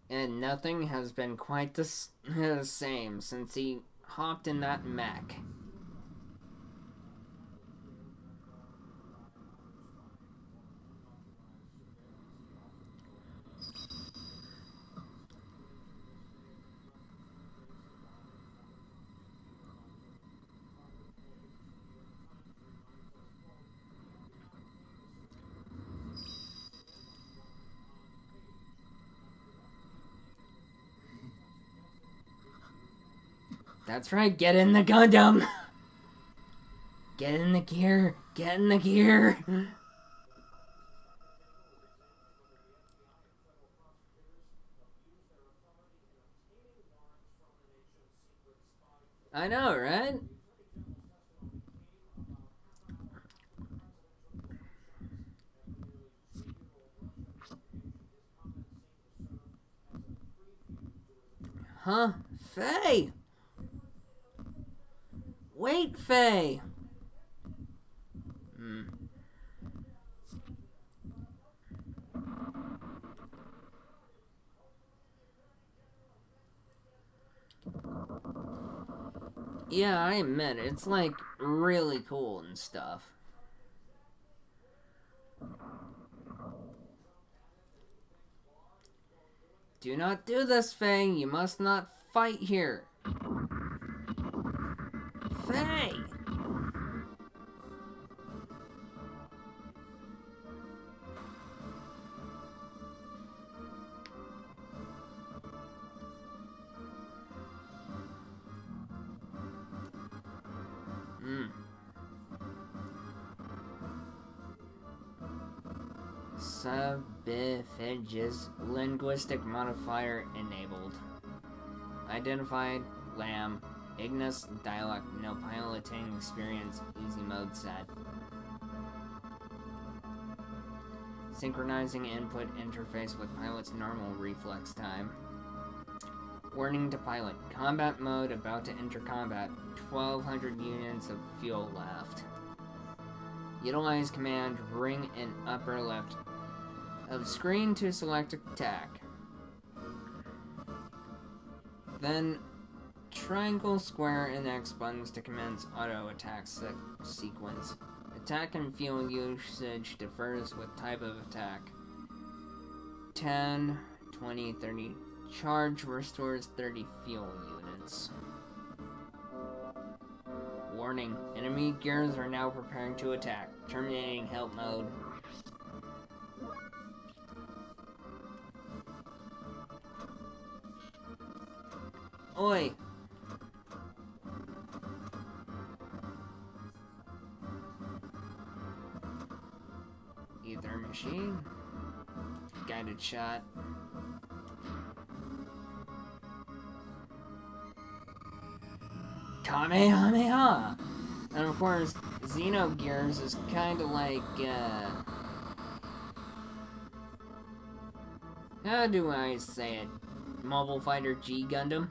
And nothing has been quite the same since he hopped in that mech. That's right, get in the Gundam! Get in the gear! Get in the gear! I know, right? Huh? Faye! Wait, Faye! Yeah, I admit, it's like really cool and stuff. Do not do this, Faye. You must not fight here. Faye! Subbifages linguistic modifier enabled. Identified lamb. Ignis dialect no piloting experience easy mode set. Synchronizing input interface with pilot's normal reflex time. Warning to pilot. Combat mode about to enter combat. 1200 units of fuel left. Utilize command ring and upper left of screen to select attack. Then triangle, square, and X buttons to commence auto attack sequence. Attack and fuel usage differs with type of attack. 10, 20, 30. Charge restores 30 fuel units. Warning, enemy gears are now preparing to attack. Terminating help mode. Oi! Ether machine. Guided shot. Kamehameha! And of course, Xenogears is kind of like, how do I say it? Mobile Fighter G Gundam?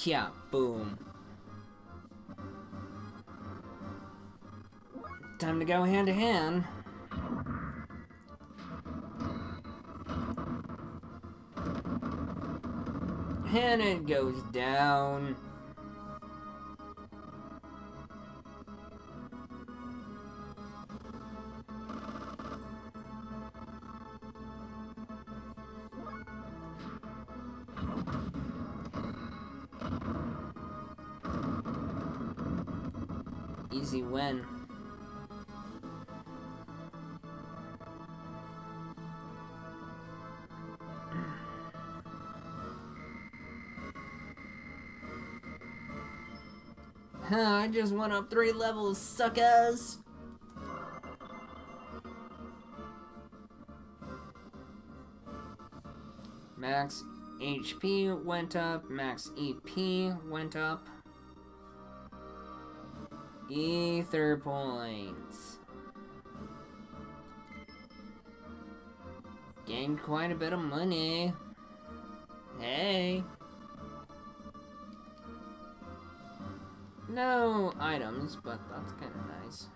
Yeah, boom. Time to go hand to hand. And it goes down. Easy win. I just went up 3 levels, suckers! Max HP went up, max EP went up. Ether points. Gained quite a bit of money. Hey. No items, but that's kind of nice.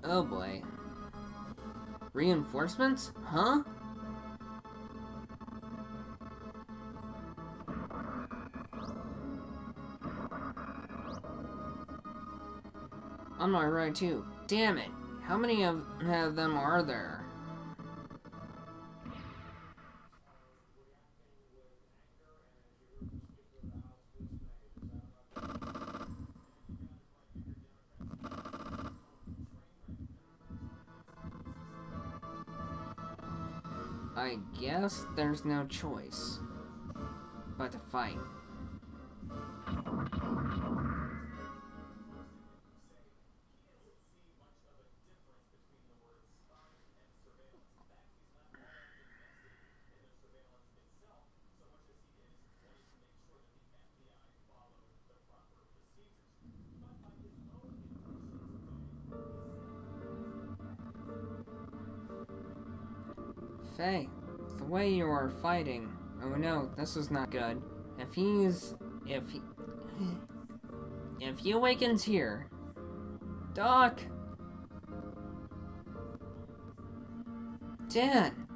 Oh boy. Reinforcements? Huh? I'm not right too. Damn it. How many of them are there? I guess there's no choice but to fight. Faye, the way you are fighting. Oh no, this is not good. If he awakens here. Doc! Dan!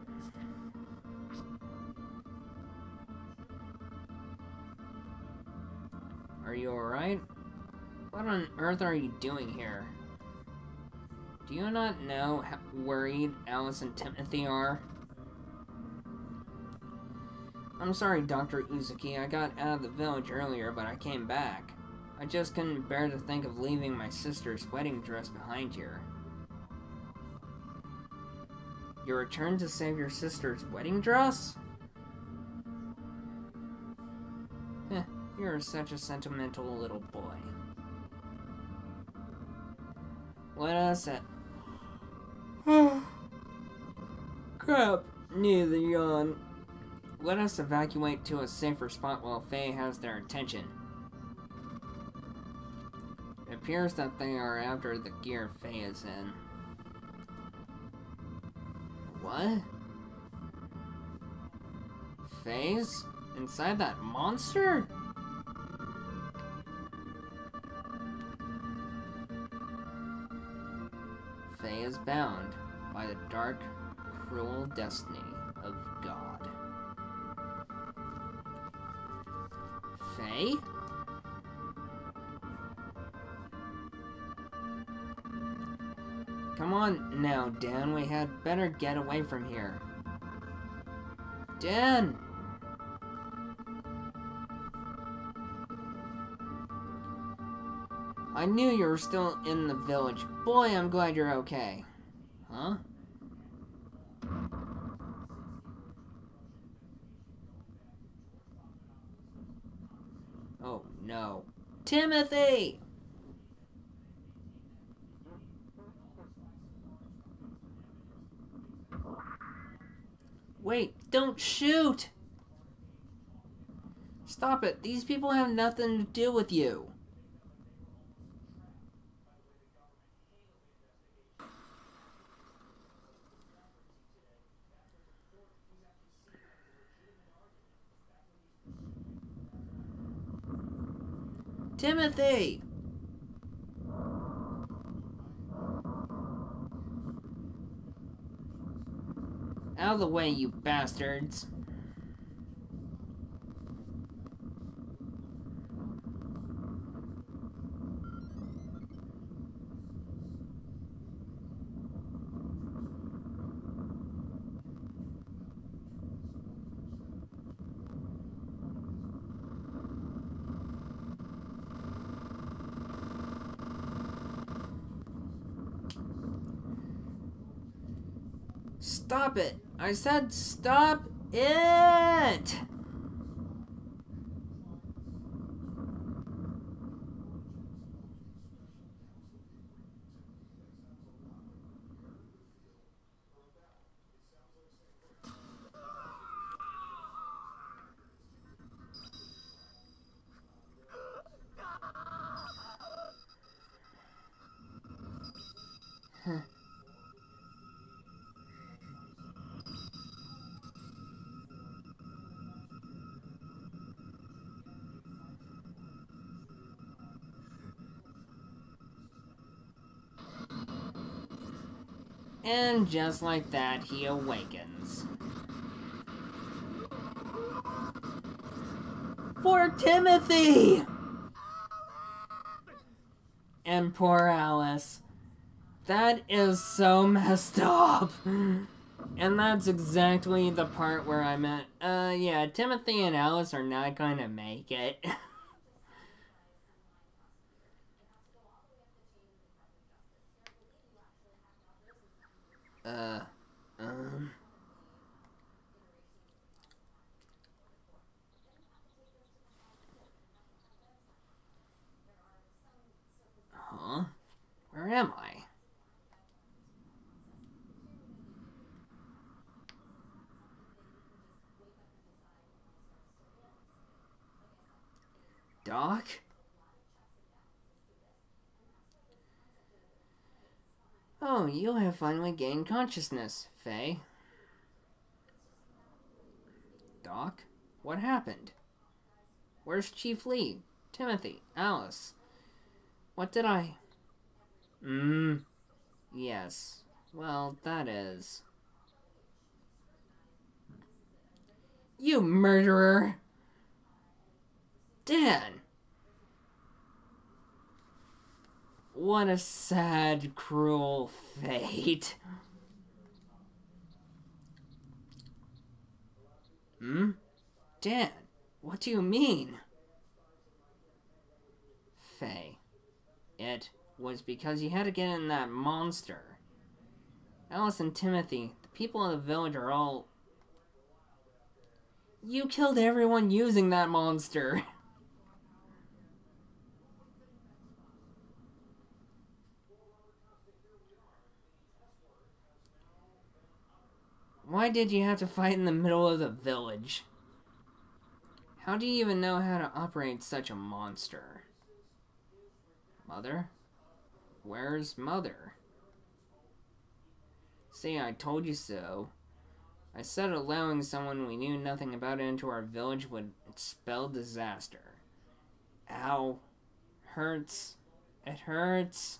Are you alright? What on earth are you doing here? Do you not know how worried Alice and Timothy are? I'm sorry, Dr. Uzuki. I got out of the village earlier, but I came back. I just couldn't bear to think of leaving my sister's wedding dress behind here. You returned to save your sister's wedding dress? Heh, you're such a sentimental little boy. Let us Crap, neither yawn. Let us evacuate to a safer spot while Faye has their attention. It appears that they are after the gear Faye is in. What? Faye's? Inside that monster? Faye is bound by the dark, cruel destiny of God. Faye? Come on now, Dan. We had better get away from here. Dan! I knew you were still in the village. Boy, I'm glad you're okay. Huh? Oh, no. Timothy! Wait, don't shoot! Stop it. These people have nothing to do with you. Timothy! Out of the way, you bastards. Stop it! I said stop it! And just like that, he awakens. For Timothy! And poor Alice. That is so messed up. And that's exactly the part where I meant, yeah, Timothy and Alice are not gonna make it. am I? Doc? Oh, you have finally gained consciousness, Faye. Doc? What happened? Where's Chief Lee? Timothy? Alice? What did I... Yes. Well, that is... You murderer! Dan! What a sad, cruel fate. Dan, what do you mean? Faye, it was because you had to get in that monster. Alice and Timothy, the people in the village are all... You killed everyone using that monster. Why did you have to fight in the middle of the village? How do you even know how to operate such a monster? Mother? Where's Mother? See, I told you so. I said allowing someone we knew nothing about into our village would spell disaster. Ow. Hurts. It hurts.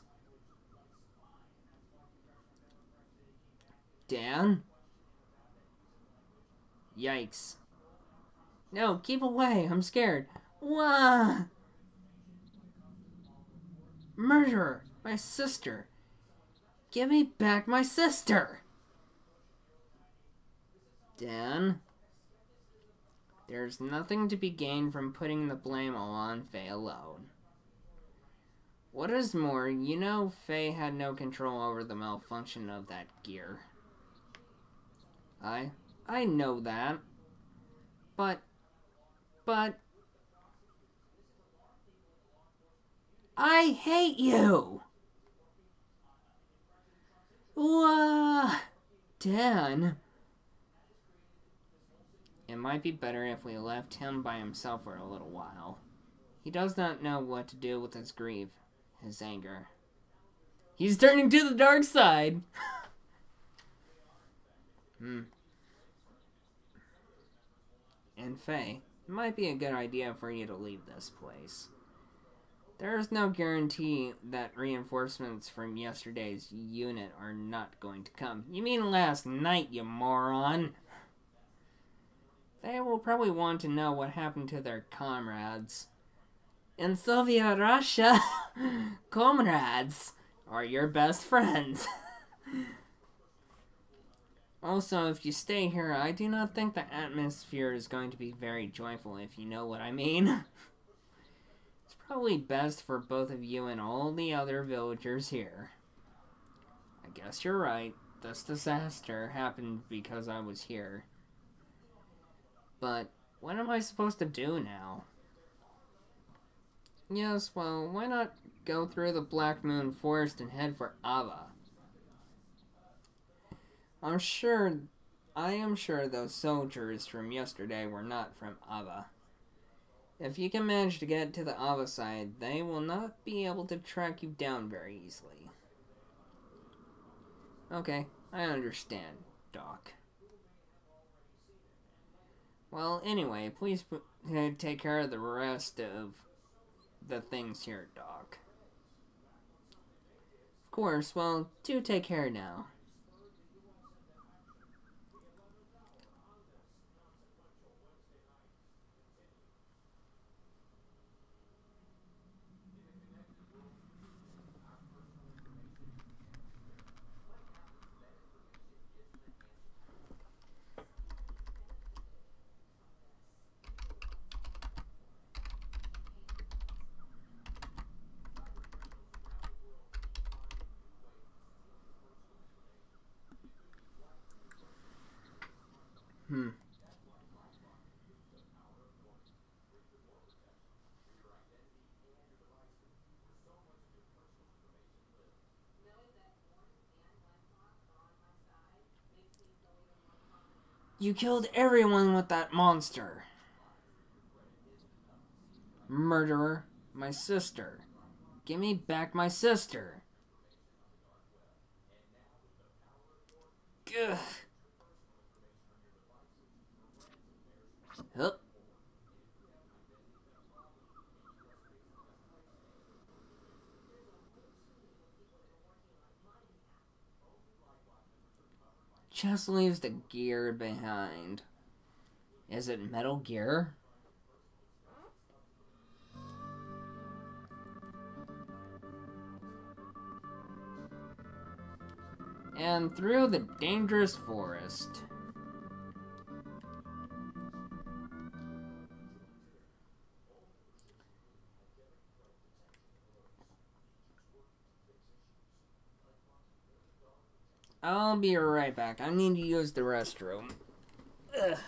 Dan? Yikes. No, keep away. I'm scared. Wah! Murderer! My sister! Give me back my sister! Dan? There's nothing to be gained from putting the blame all on Faye alone. What is more, you know Faye had no control over the malfunction of that gear. I know that. But... I hate you! Dan. It might be better if we left him by himself for a little while. He does not know what to do with his grief, his anger. He's turning to the dark side! And Faye, it might be a good idea for you to leave this place. There is no guarantee that reinforcements from yesterday's unit are not going to come. You mean last night, you moron! They will probably want to know what happened to their comrades. In Soviet Russia, comrades are your best friends. Also, if you stay here, I do not think the atmosphere is going to be very joyful, if you know what I mean. It's probably best for both of you and all the other villagers here. I guess you're right. This disaster happened because I was here. But what am I supposed to do now? Yes, well, why not go through the Black Moon Forest and head for Ava? I am sure those soldiers from yesterday were not from Ava. If you can manage to get to the Ava side, they will not be able to track you down very easily. Okay, I understand, Doc. Well, anyway, please take care of the rest of the things here, Doc. Of course, well, do take care now. You killed everyone with that monster. Murderer, my sister. Give me back my sister. Ugh. Hup. Just leaves the gear behind. Is it Metal Gear? And through the dangerous forest. I'll be right back. I need to use the restroom. Ugh.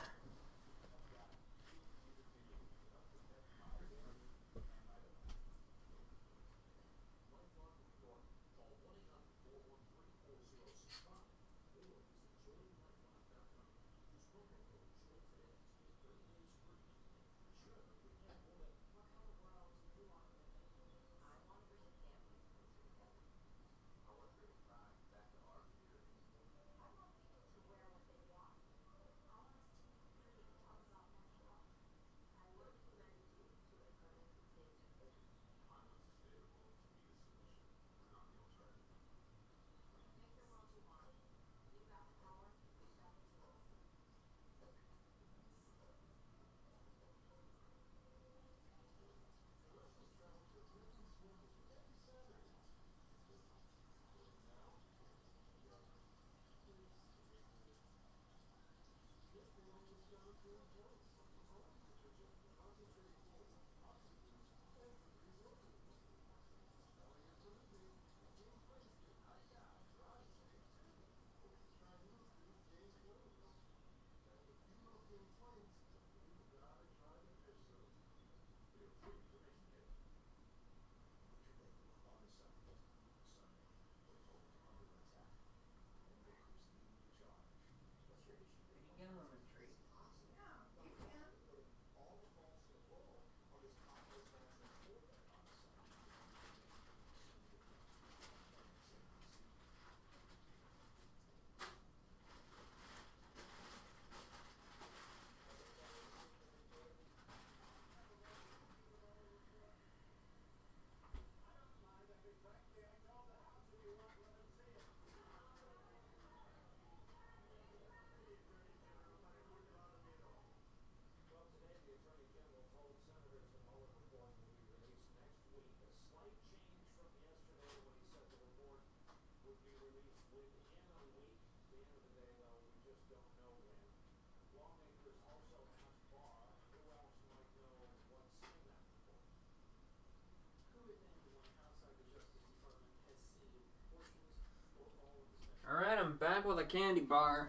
Alright, I'm back with a candy bar.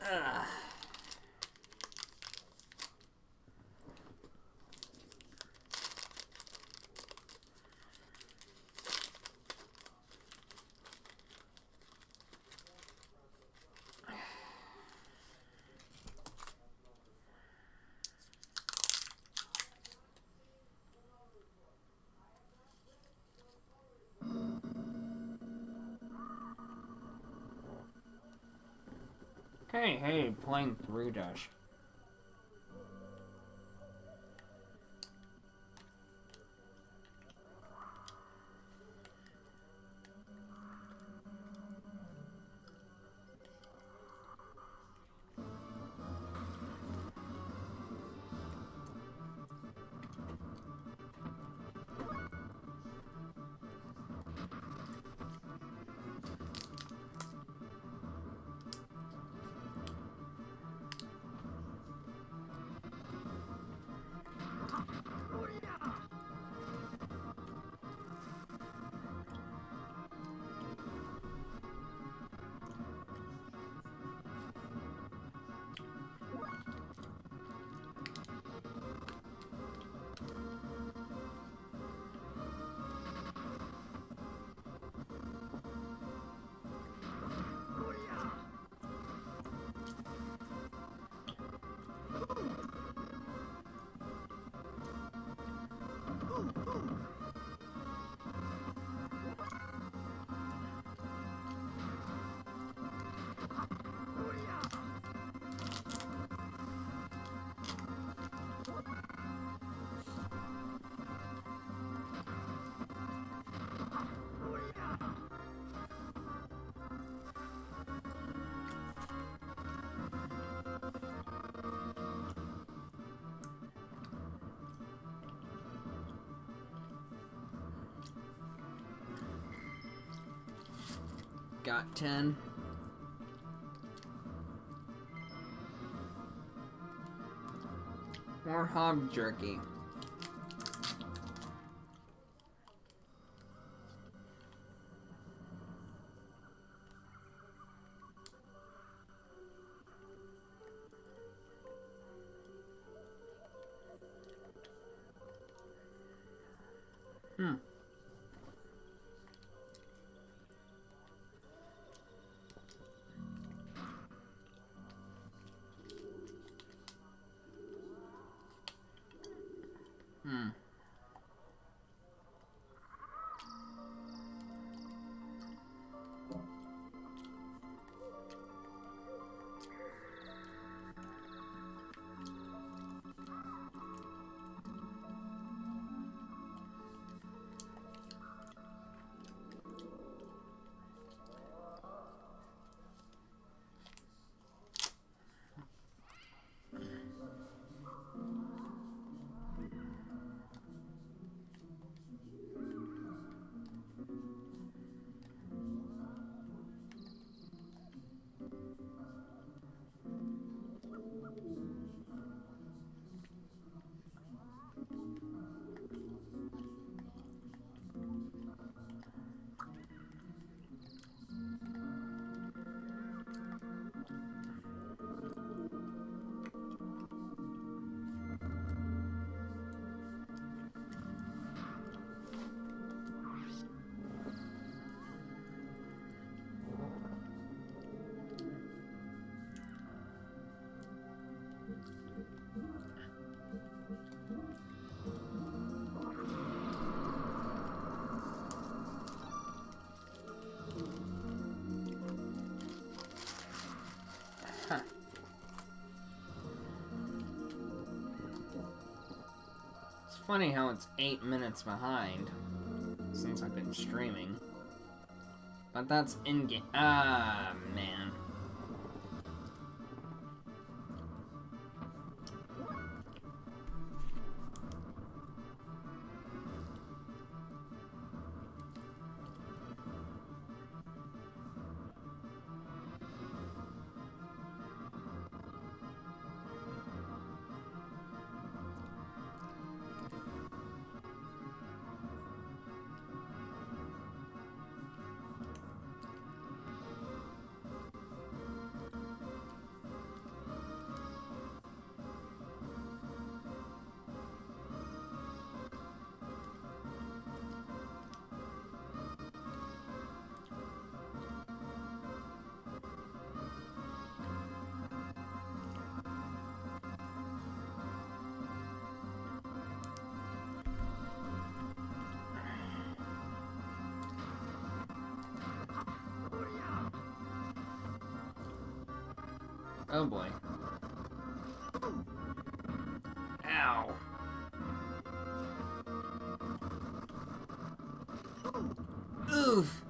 Ugh. Hey, playing through dash. got 10. More hog jerky. Funny how it's 8 minutes behind since I've been streaming. But that's in-game. Ah, man. Oh boy. Ow. Oof.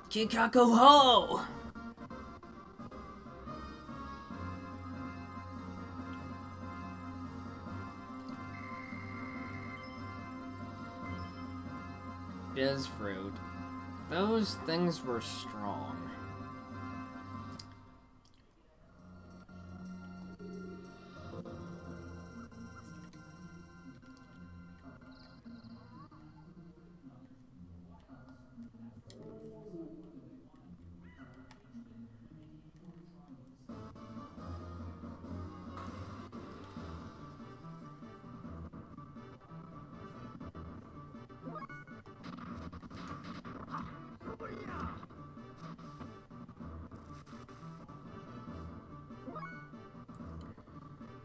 Kikaku ho! Biz fruit. Those things were strong.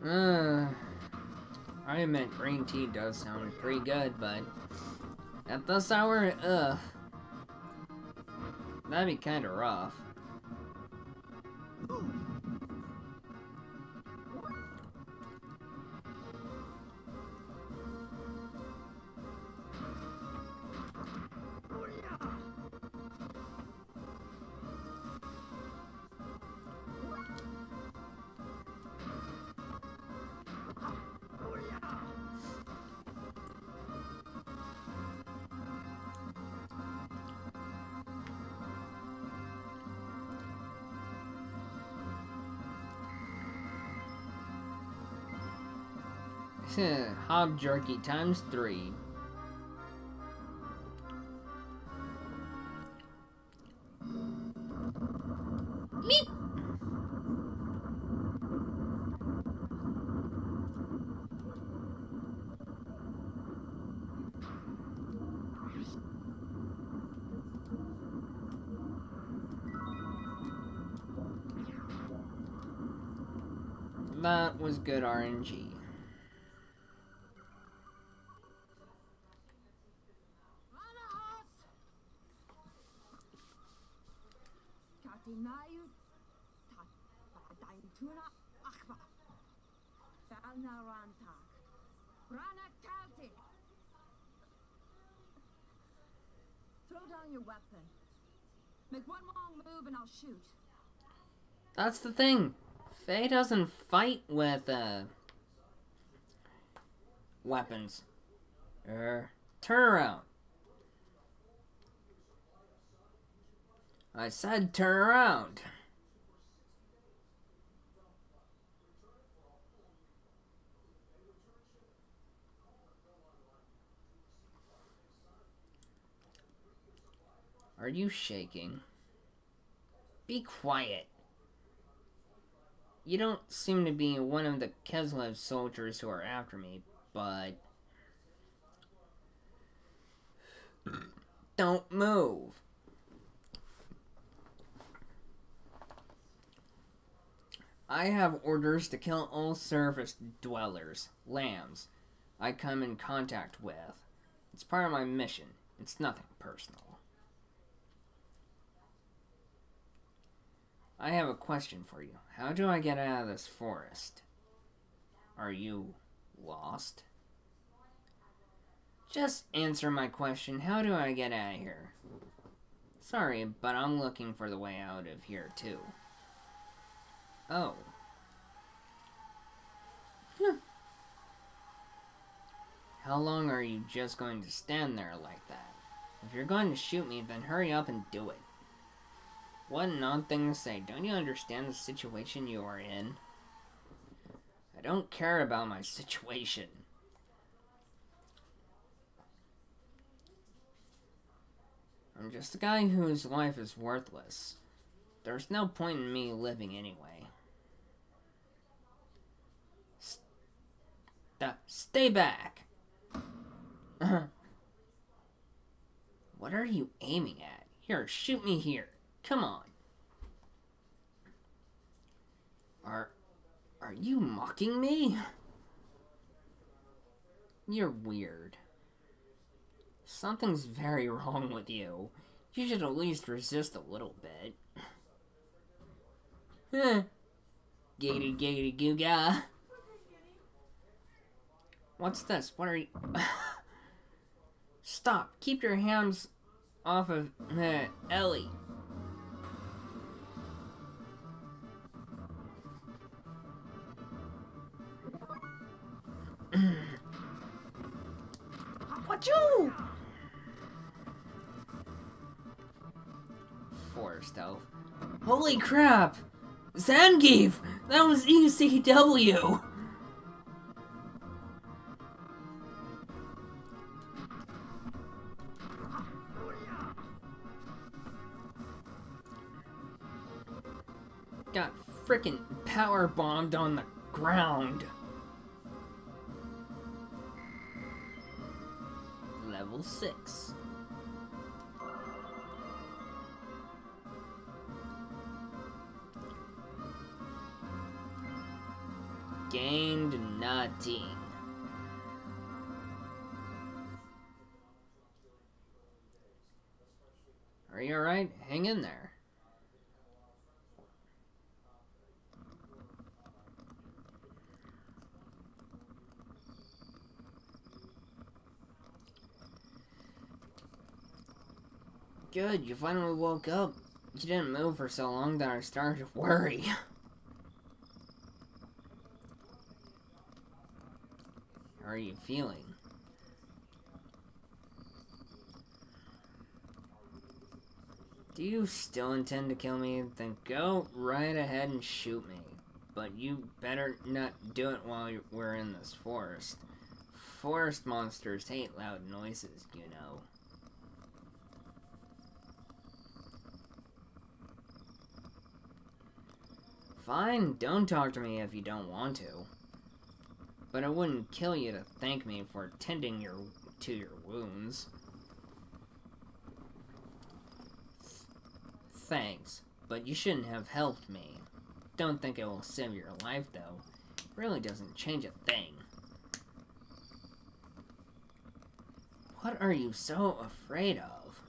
I admit green tea does sound pretty good, but at this hour, that'd be kinda rough. Hog jerky times 3. Meep. That was good RNG. Throw down your weapon. Make one wrong move and I'll shoot. That's the thing. Faye doesn't fight with weapons. Turn around. I said turn around. Are you shaking? Be quiet. You don't seem to be one of the Keslev soldiers who are after me, but... Don't move. I have orders to kill all surface dwellers, lambs, I come in contact with. It's part of my mission. It's nothing personal. I have a question for you. How do I get out of this forest? Are you lost? Just answer my question. How do I get out of here? Sorry, but I'm looking for the way out of here too. Oh. How long are you just going to stand there like that? If you're going to shoot me, then hurry up and do it. What an odd thing to say. Don't you understand the situation you are in? I don't care about my situation. I'm just a guy whose life is worthless. There's no point in me living anyway. Stay back! What are you aiming at? Here, shoot me here. Come on. Are you mocking me? You're weird. Something's very wrong with you. You should at least resist a little bit. Giggity giggity goo ga. What's this? What are you... Stop. Keep your hands off of Ellie. What you? Forest elf. Holy crap! Zangief! That was ECW! Got frickin' power bombed on the ground. Level 6. gained nothing. Are you alright? Hang in there. Good, you finally woke up. You didn't move for so long that I started to worry. How are you feeling? Do you still intend to kill me? Then go right ahead and shoot me. But you better not do it while we're in this forest. Forest monsters hate loud noises, you know. Fine, don't talk to me if you don't want to. But I wouldn't kill you to thank me for tending to your wounds. Thanks, but you shouldn't have helped me. Don't think it will save your life, though. It really doesn't change a thing. What are you so afraid of?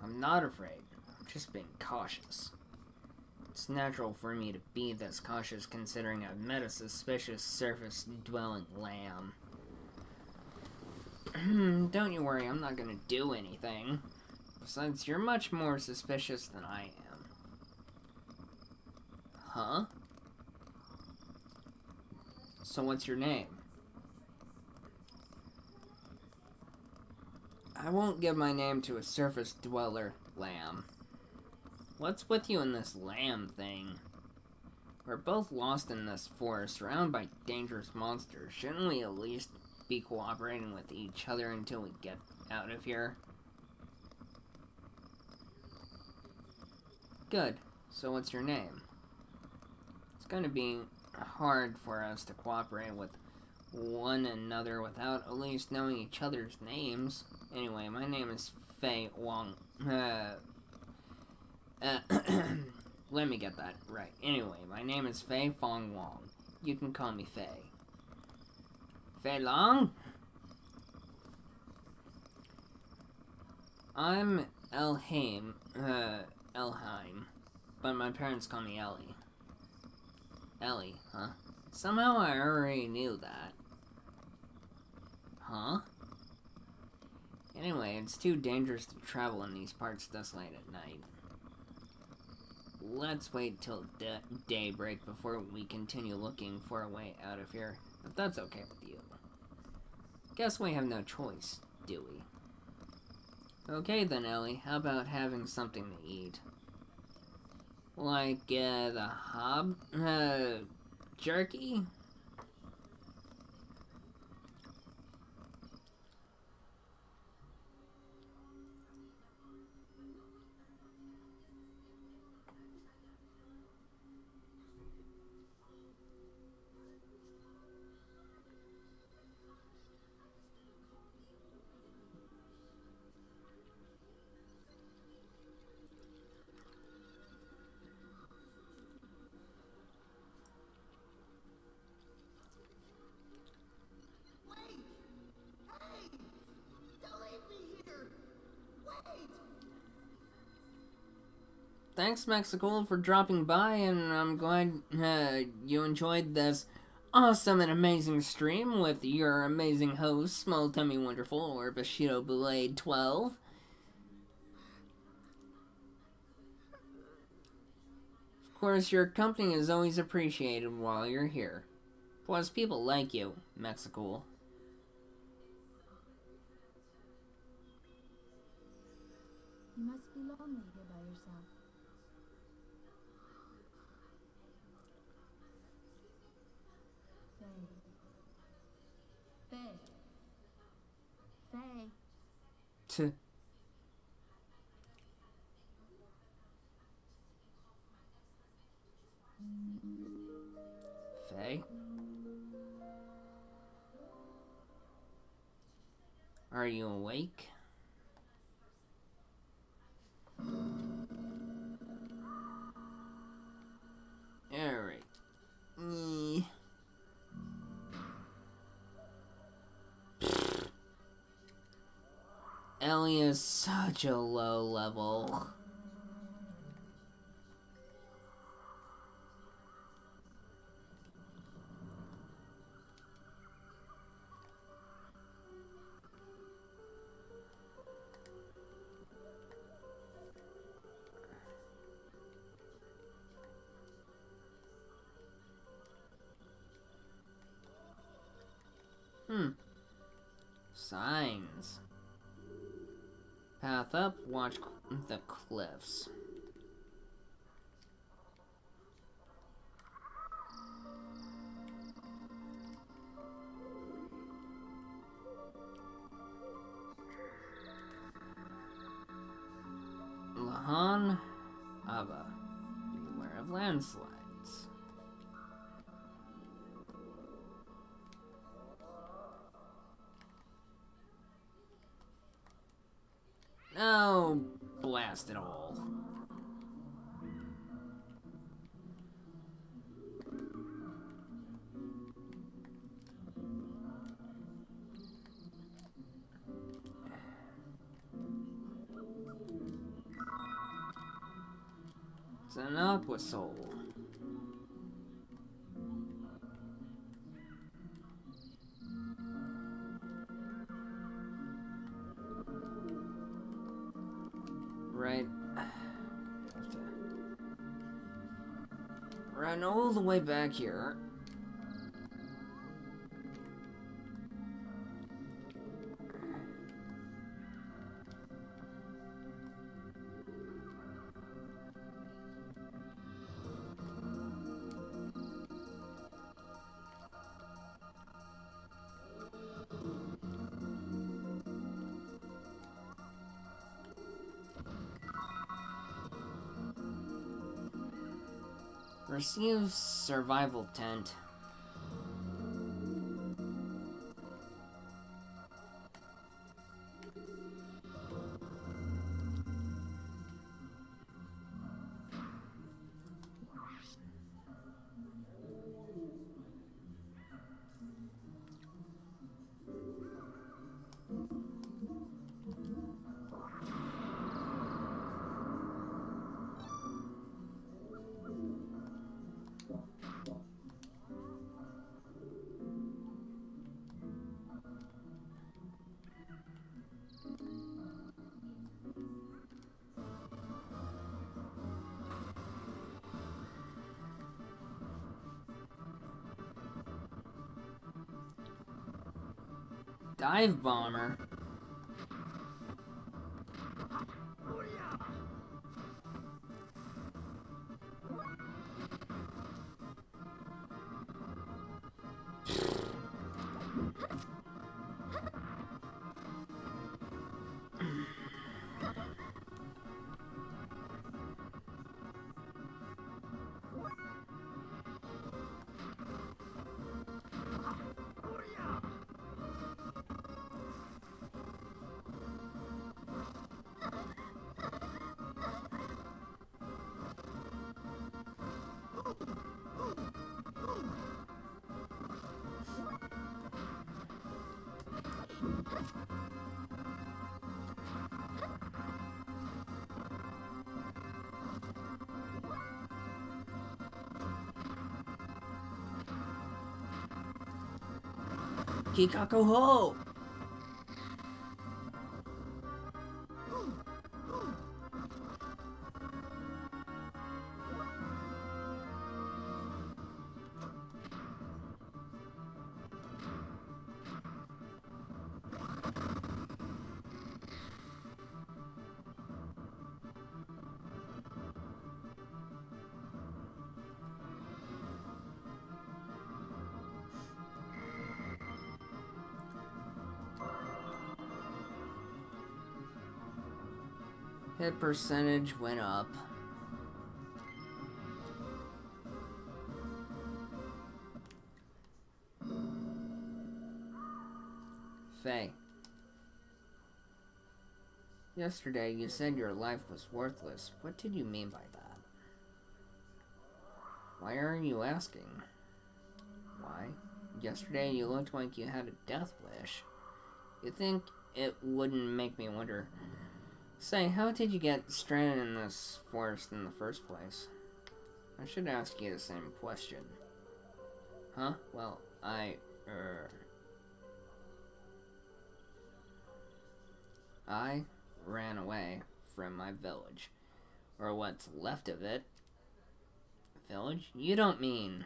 I'm not afraid. I'm just being cautious. It's natural for me to be this cautious considering I've met a suspicious surface-dwelling lamb. Don't you worry, I'm not gonna do anything. Besides, you're much more suspicious than I am. Huh? So what's your name? I won't give my name to a surface-dweller lamb. What's with you and this lamb thing? We're both lost in this forest, surrounded by dangerous monsters. Shouldn't we at least be cooperating with each other until we get out of here? Good. So what's your name? It's going to be hard for us to cooperate with one another without at least knowing each other's names. Anyway, my name is Fei Wong. Let me get that right. Anyway, my name is Fei Fong Wong. You can call me Fei. Fei Long? I'm Elheim, but my parents call me Ellie. Ellie, huh? Somehow I already knew that. Huh? Anyway, it's too dangerous to travel in these parts this late at night. Let's wait till daybreak before we continue looking for a way out of here, if that's okay with you. Guess we have no choice, do we? Okay then, Ellie, how about having something to eat? Like, the jerky? Thanks, Mexico, for dropping by, and I'm glad you enjoyed this awesome and amazing stream with your amazing host, Small Tummy Wonderful, or Bushido Blade 12. Of course, your company is always appreciated while you're here. Plus, people like you, Mexico. You must be lonely here by yourself. Faye. Faye. Faye. Faye? Are you awake? Alright. really is such a low level. Signs. Path up, watch the cliffs. Lahan Abba. Beware of landslides. Oh, blast it all. It's an aqua soul. Right. Have to run all the way back here. Receive survival tent. Dive bomber. Kikako ho! Hit percentage went up. Faye. Yesterday you said your life was worthless. What did you mean by that? Why aren't you asking? Why? Yesterday you looked like you had a death wish. You think it wouldn't make me wonder. Say, how did you get stranded in this forest in the first place? I should ask you the same question. Huh? Well, I ran away from my village. Or what's left of it. Village? You don't mean...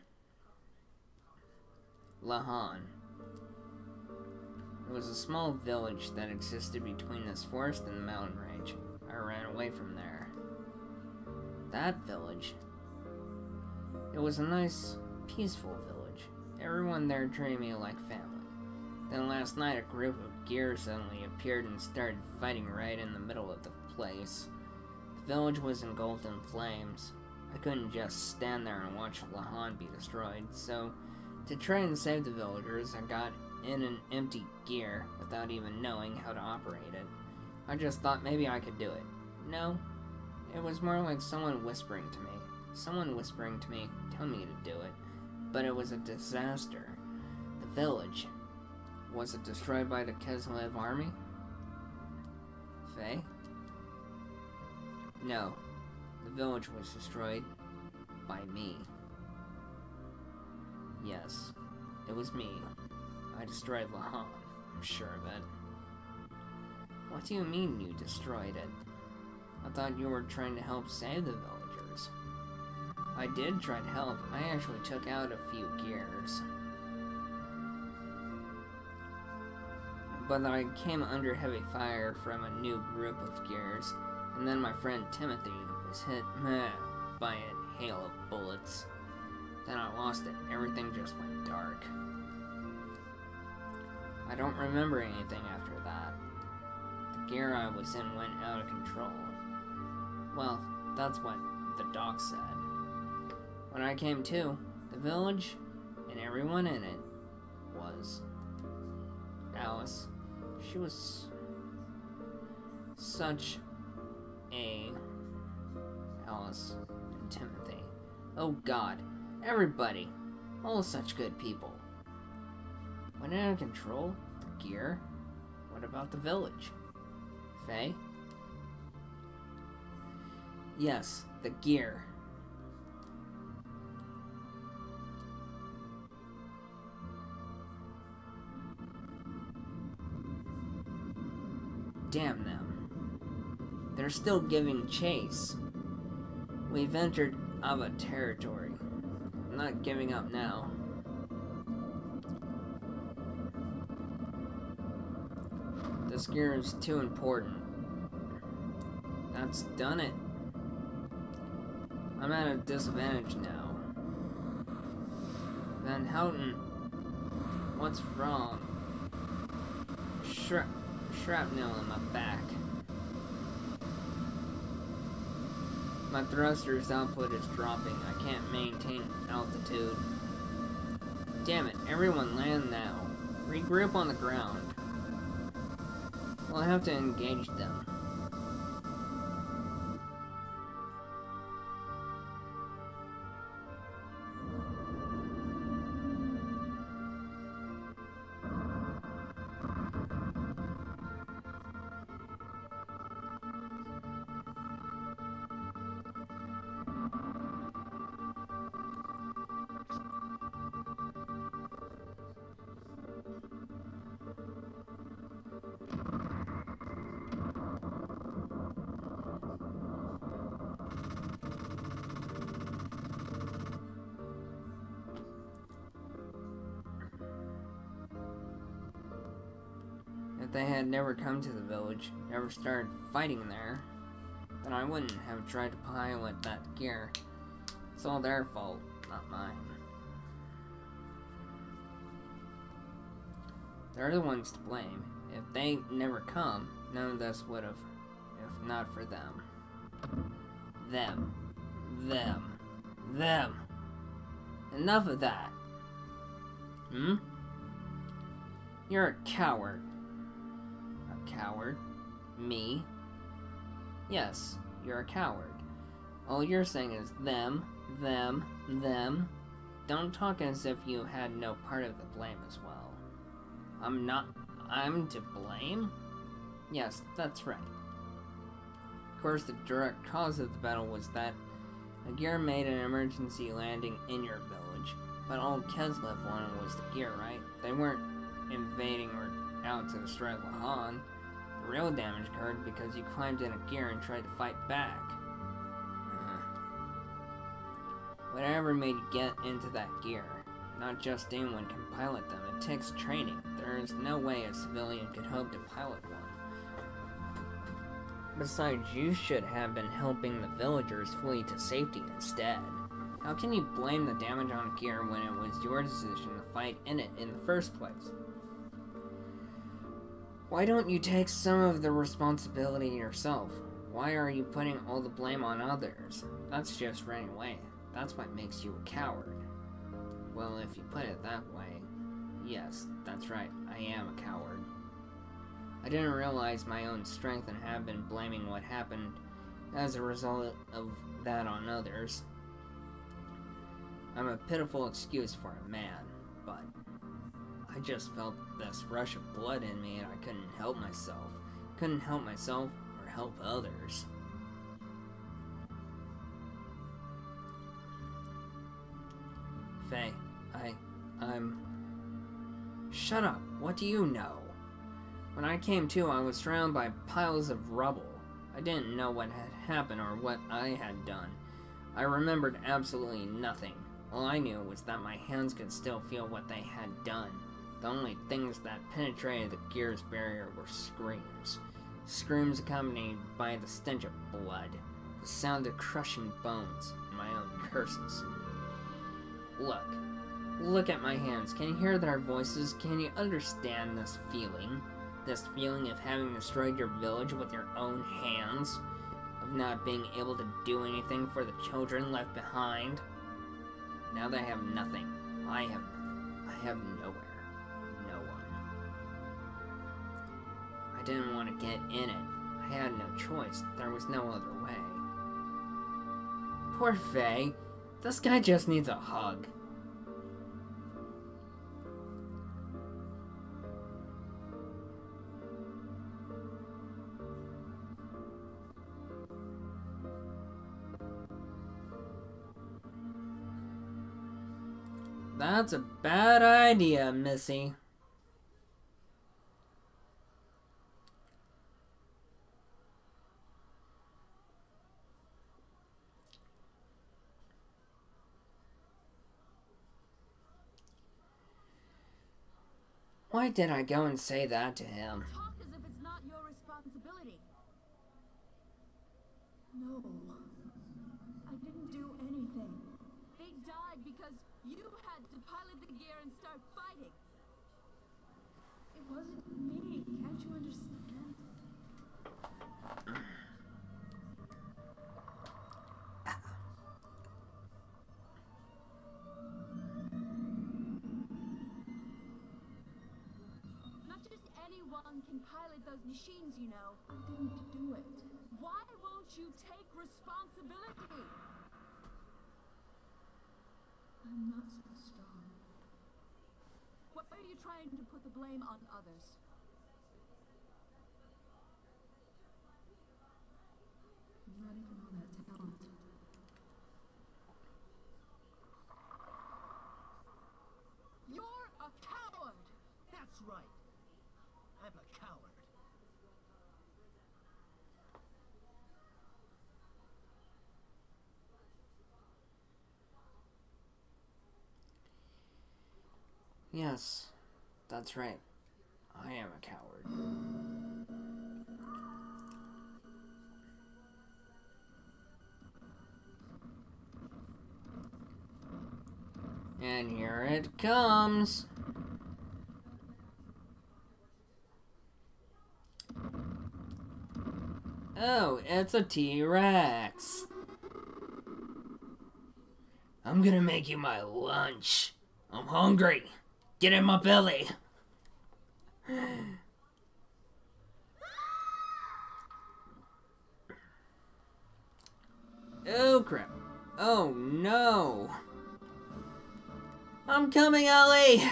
Lahan. It was a small village that existed between this forest and the mountain range. I ran away from there. That village. It was a nice, peaceful village. Everyone there treated me like family. Then last night, a group of gears suddenly appeared and started fighting right in the middle of the place. The village was engulfed in flames. I couldn't just stand there and watch Lahan be destroyed, so to try and save the villagers, I got in an empty gear without even knowing how to operate it. I just thought maybe I could do it. No, it was more like someone whispering to me. Someone whispering to me, tell me to do it. But it was a disaster. The village. Was it destroyed by the Keslev army? Faye? No. The village was destroyed by me. Yes, it was me. I destroyed Lahan. I'm sure of it. What do you mean you destroyed it? I thought you were trying to help save the villagers. I did try to help. I actually took out a few gears. But I came under heavy fire from a new group of gears, and then my friend Timothy was hit by a hail of bullets. Then I lost it. Everything just went dark. I don't remember anything after that. The gear I was in went out of control. Well, that's what the doc said. When I came to, the village and everyone in it was Alice. She was such a Alice and Timothy. Oh God, everybody, all such good people. Went out of control? The gear? What about the village? Faye? Yes, the gear. Damn them. They're still giving chase. We've entered Ava territory. I'm not giving up now. This gear is too important. That's done it. I'm at a disadvantage now. Van Houten, what's wrong? Shrapnel in my back. My thruster's output is dropping. I can't maintain altitude. Damn it, everyone land now. Regroup on the ground. We'll have to engage them. If they had never come to the village, never started fighting there, then I wouldn't have tried to pilot that gear. It's all their fault, not mine. They're the ones to blame. If they never come, none of this would have, if not for them. Them. Enough of that. You're a coward. A coward? Me? Yes, you're a coward. All you're saying is them. Don't talk as if you had no part of the blame as well. I'm to blame? Yes, that's right. Of course, the direct cause of the battle was that a gear made an emergency landing in your village. But all Keslev wanted was the gear, right? They weren't invading or out to destroy Lahan. The real damage occurred because you climbed in a gear and tried to fight back. Whatever made you get into that gear? Not just anyone can pilot them. It takes training. There is no way a civilian could hope to pilot one. Besides, you should have been helping the villagers flee to safety instead. How can you blame the damage on a gear when it was your decision to fight in it in the first place? Why don't you take some of the responsibility yourself? Why are you putting all the blame on others? That's just running away. That's what makes you a coward. Well, if you put it that way, yes, that's right, I am a coward. I didn't realize my own strength and have been blaming what happened as a result of that on others. I'm a pitiful excuse for a man, but I just felt this rush of blood in me and I couldn't help myself. Couldn't help myself or help others. Faye, I'm... Shut up, what do you know? When I came to, I was surrounded by piles of rubble. I didn't know what had happened or what I had done. I remembered absolutely nothing. All I knew was that my hands could still feel what they had done. The only things that penetrated the gear's barrier were screams. Screams accompanied by the stench of blood, the sound of crushing bones, and my own curses. Look at my hands. Can you hear their voices? Can you understand this feeling? This feeling of having destroyed your village with your own hands? Of not being able to do anything for the children left behind? Now they have nothing. I have nothing. I have nowhere. No one. I didn't want to get in it. I had no choice. There was no other way. Poor Faye. This guy just needs a hug. That's a bad idea, Missy. Why did I go and say that to him? Talk as if it's not your responsibility. No, I didn't do anything. They died because you had to pilot the gear and start fighting. It wasn't me. Can't you understand? Not just anyone can pilot those machines, you know. I didn't do it. Why won't you take responsibility? I'm not so strong. Why are you trying to put the blame on others? I'm not even all that talented. You're a coward! That's right. I'm a coward. Yes, that's right. I am a coward. And here it comes. Oh, it's a T-Rex. I'm gonna make you my lunch. I'm hungry. Get in my belly. Oh crap. Oh no. I'm coming, Ellie.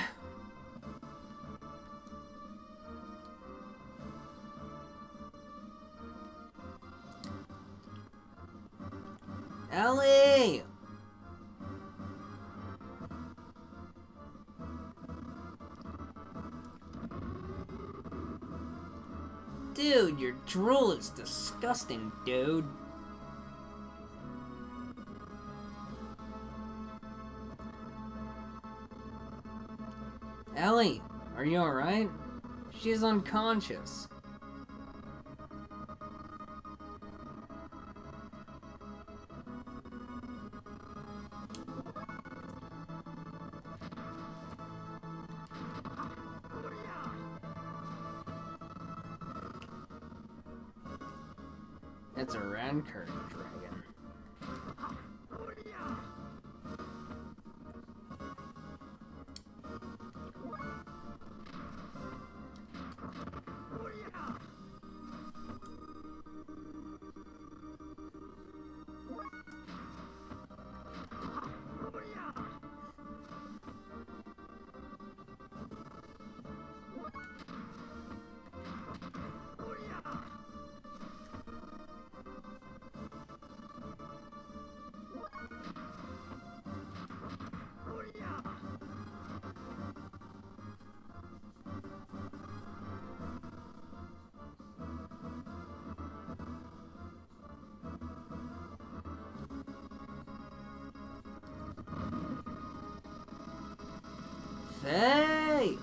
Faye! Dude, your drool is disgusting, dude. Ellie, are you alright? She's unconscious. It's a red curtain dragon. Hey!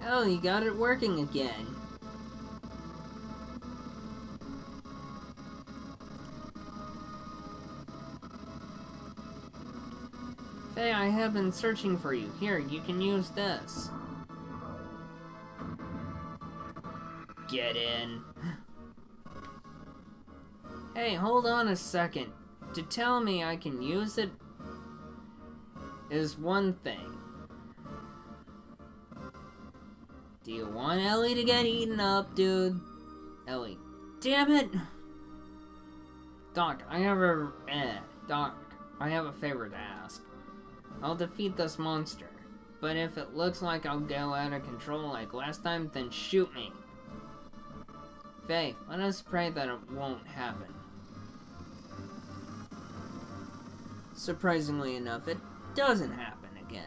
Oh, you got it working again. Faye, I have been searching for you. Here, you can use this. Get in. Hey, hold on a second. To tell me I can use it is one thing. Do you want Ellie to get eaten up, dude? Ellie. Damn it! Doc, I have a favor to ask. I'll defeat this monster, but if it looks like I'll go out of control like last time, then shoot me. Faye, let us pray that it won't happen. Surprisingly enough, it doesn't happen again.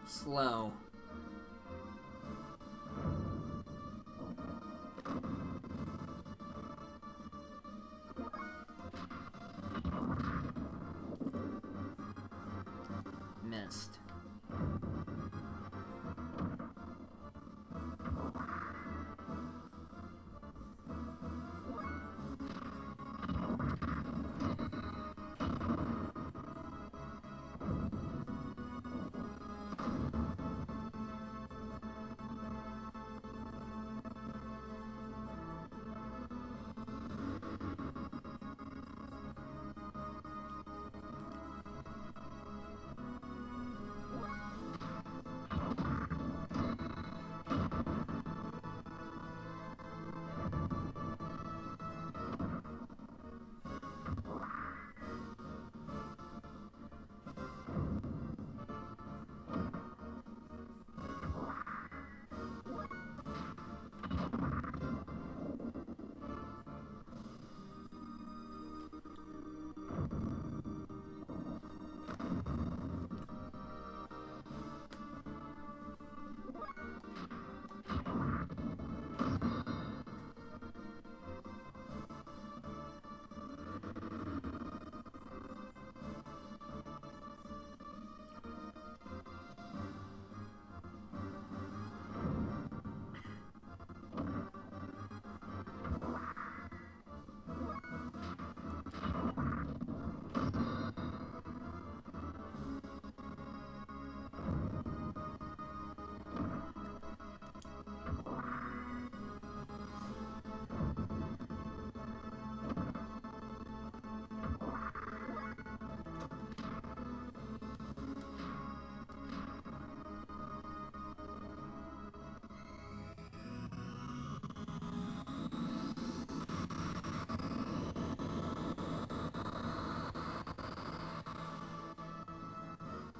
Slow. Missed.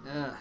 Ugh.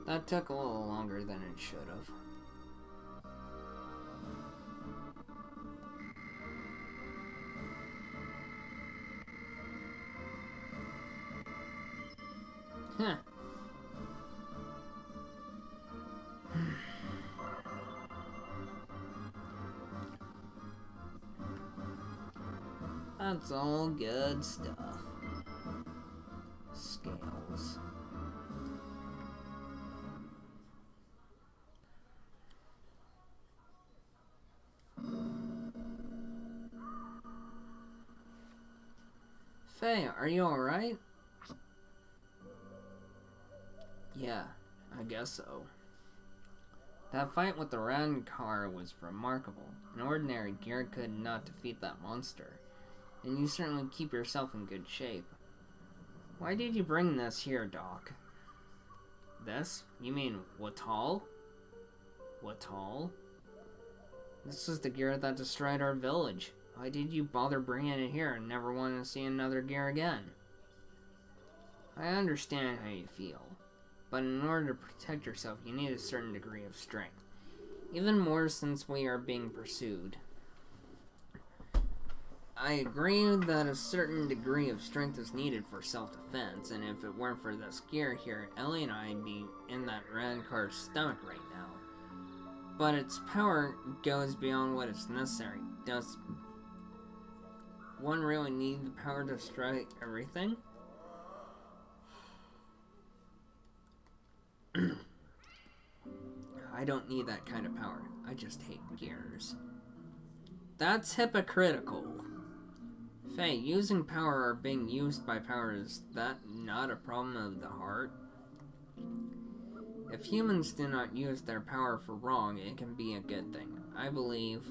That took a little longer than it should have. Huh. That's all good stuff. Scales. Faye, are you alright? Yeah, I guess so. That fight with the round car was remarkable. An ordinary gear could not defeat that monster. And you certainly keep yourself in good shape. Why did you bring this here, Doc? This? You mean Watal? Watal? This is the gear that destroyed our village. Why did you bother bringing it here and never want to see another gear again? I understand how you feel, but in order to protect yourself, you need a certain degree of strength. Even more since we are being pursued. I agree that a certain degree of strength is needed for self-defense, and if it weren't for this gear here, Ellie and I'd be in that red car's stomach right now. But its power goes beyond what is necessary. Does one really need the power to destroy everything? I don't need that kind of power. I just hate gears. That's hypocritical. Faye, using power or being used by power, is that not a problem of the heart? If humans do not use their power for wrong, it can be a good thing. I believe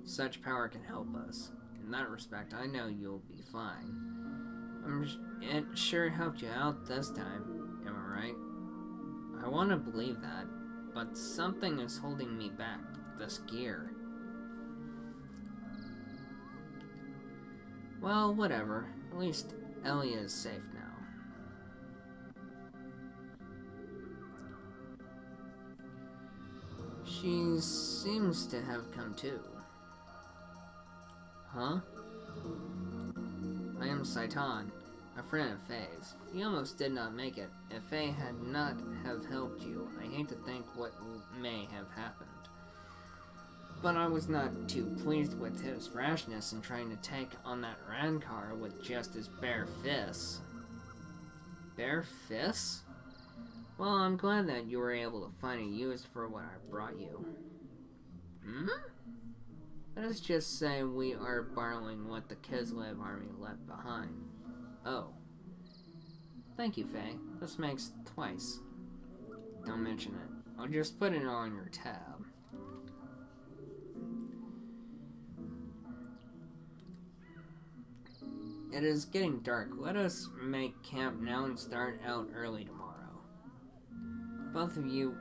such power can help us. In that respect, I know you'll be fine. It sure helped you out this time, am I right? I want to believe that, but something is holding me back. This gear. Well, whatever. At least Ellie is safe now. She seems to have come to. Huh? I am Saitan, a friend of Faye's. You almost did not make it. If Faye had not have helped you, I hate to think what may have happened. But I was not too pleased with his rashness in trying to take on that Rancor with just his bare fists. Bare fists? Well, I'm glad that you were able to find a use for what I brought you. Hmm? Let us just say we are borrowing what the Kislev army left behind. Oh. Thank you, Faye. This makes twice. Don't mention it. I'll just put it on your tab. It is getting dark. Let us make camp now and start out early tomorrow. Both of you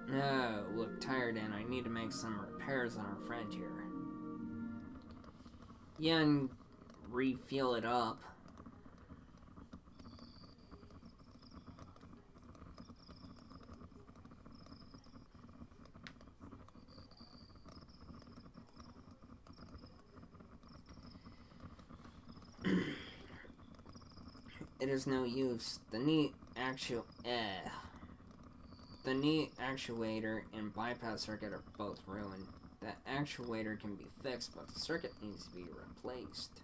look tired, and I need to make some repairs on our friend here. Yeah, and refuel it up. It is no use. The knee actuator and bypass circuit are both ruined. The actuator can be fixed, but the circuit needs to be replaced.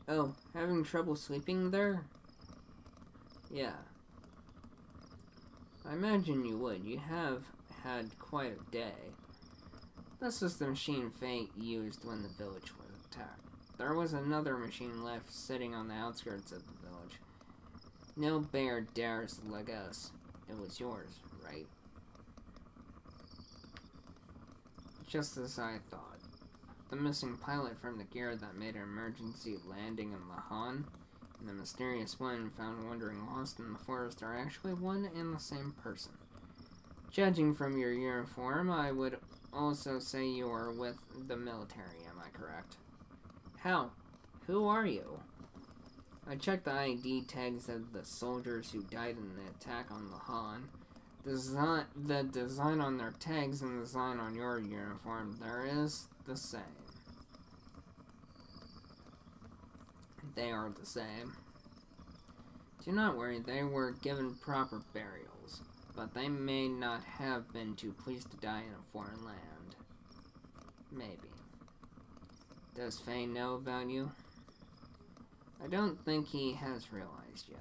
Oh, having trouble sleeping there? Yeah. I imagine you would. You have had quite a day. This is the machine Fate used when the village was attacked. There was another machine left sitting on the outskirts of the village. No bear dares leg us. It was yours, right? Just as I thought. The missing pilot from the gear that made an emergency landing in Lahan and the mysterious one found wandering lost in the forest are actually one and the same person. Judging from your uniform, I would also say you are with the military, am I correct? How? Who are you? I checked the ID tags of the soldiers who died in the attack on Lahan. The design on their tags and the design on your uniform, there is the same. They are the same. Do not worry, they were given proper burials, but they may not have been too pleased to die in a foreign land. Maybe. Does Faye know about you? I don't think he has realized yet.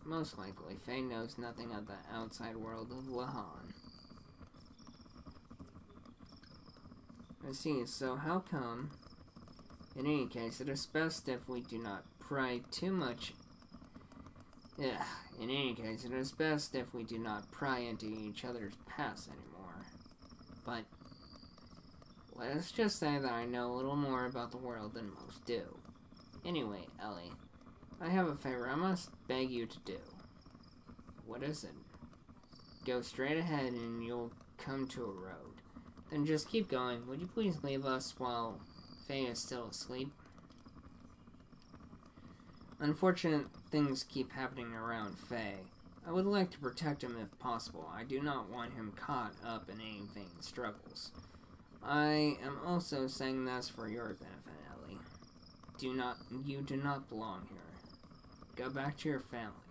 Most likely, Faye knows nothing of the outside world of Lahan. I see, so how come? In any case, it is best if we do not pry too much. In any case, it is best if we do not pry into each other's past anymore. But let's just say that I know a little more about the world than most do. Anyway, Ellie, I have a favor I must beg you to do. What is it? Go straight ahead and you'll come to a road. Then just keep going. Would you please leave us while Faye is still asleep? Unfortunate things keep happening around Faye. I would like to protect him if possible. I do not want him caught up in any vain struggles. I am also saying this for your benefit, Ellie. You do not belong here. Go back to your family.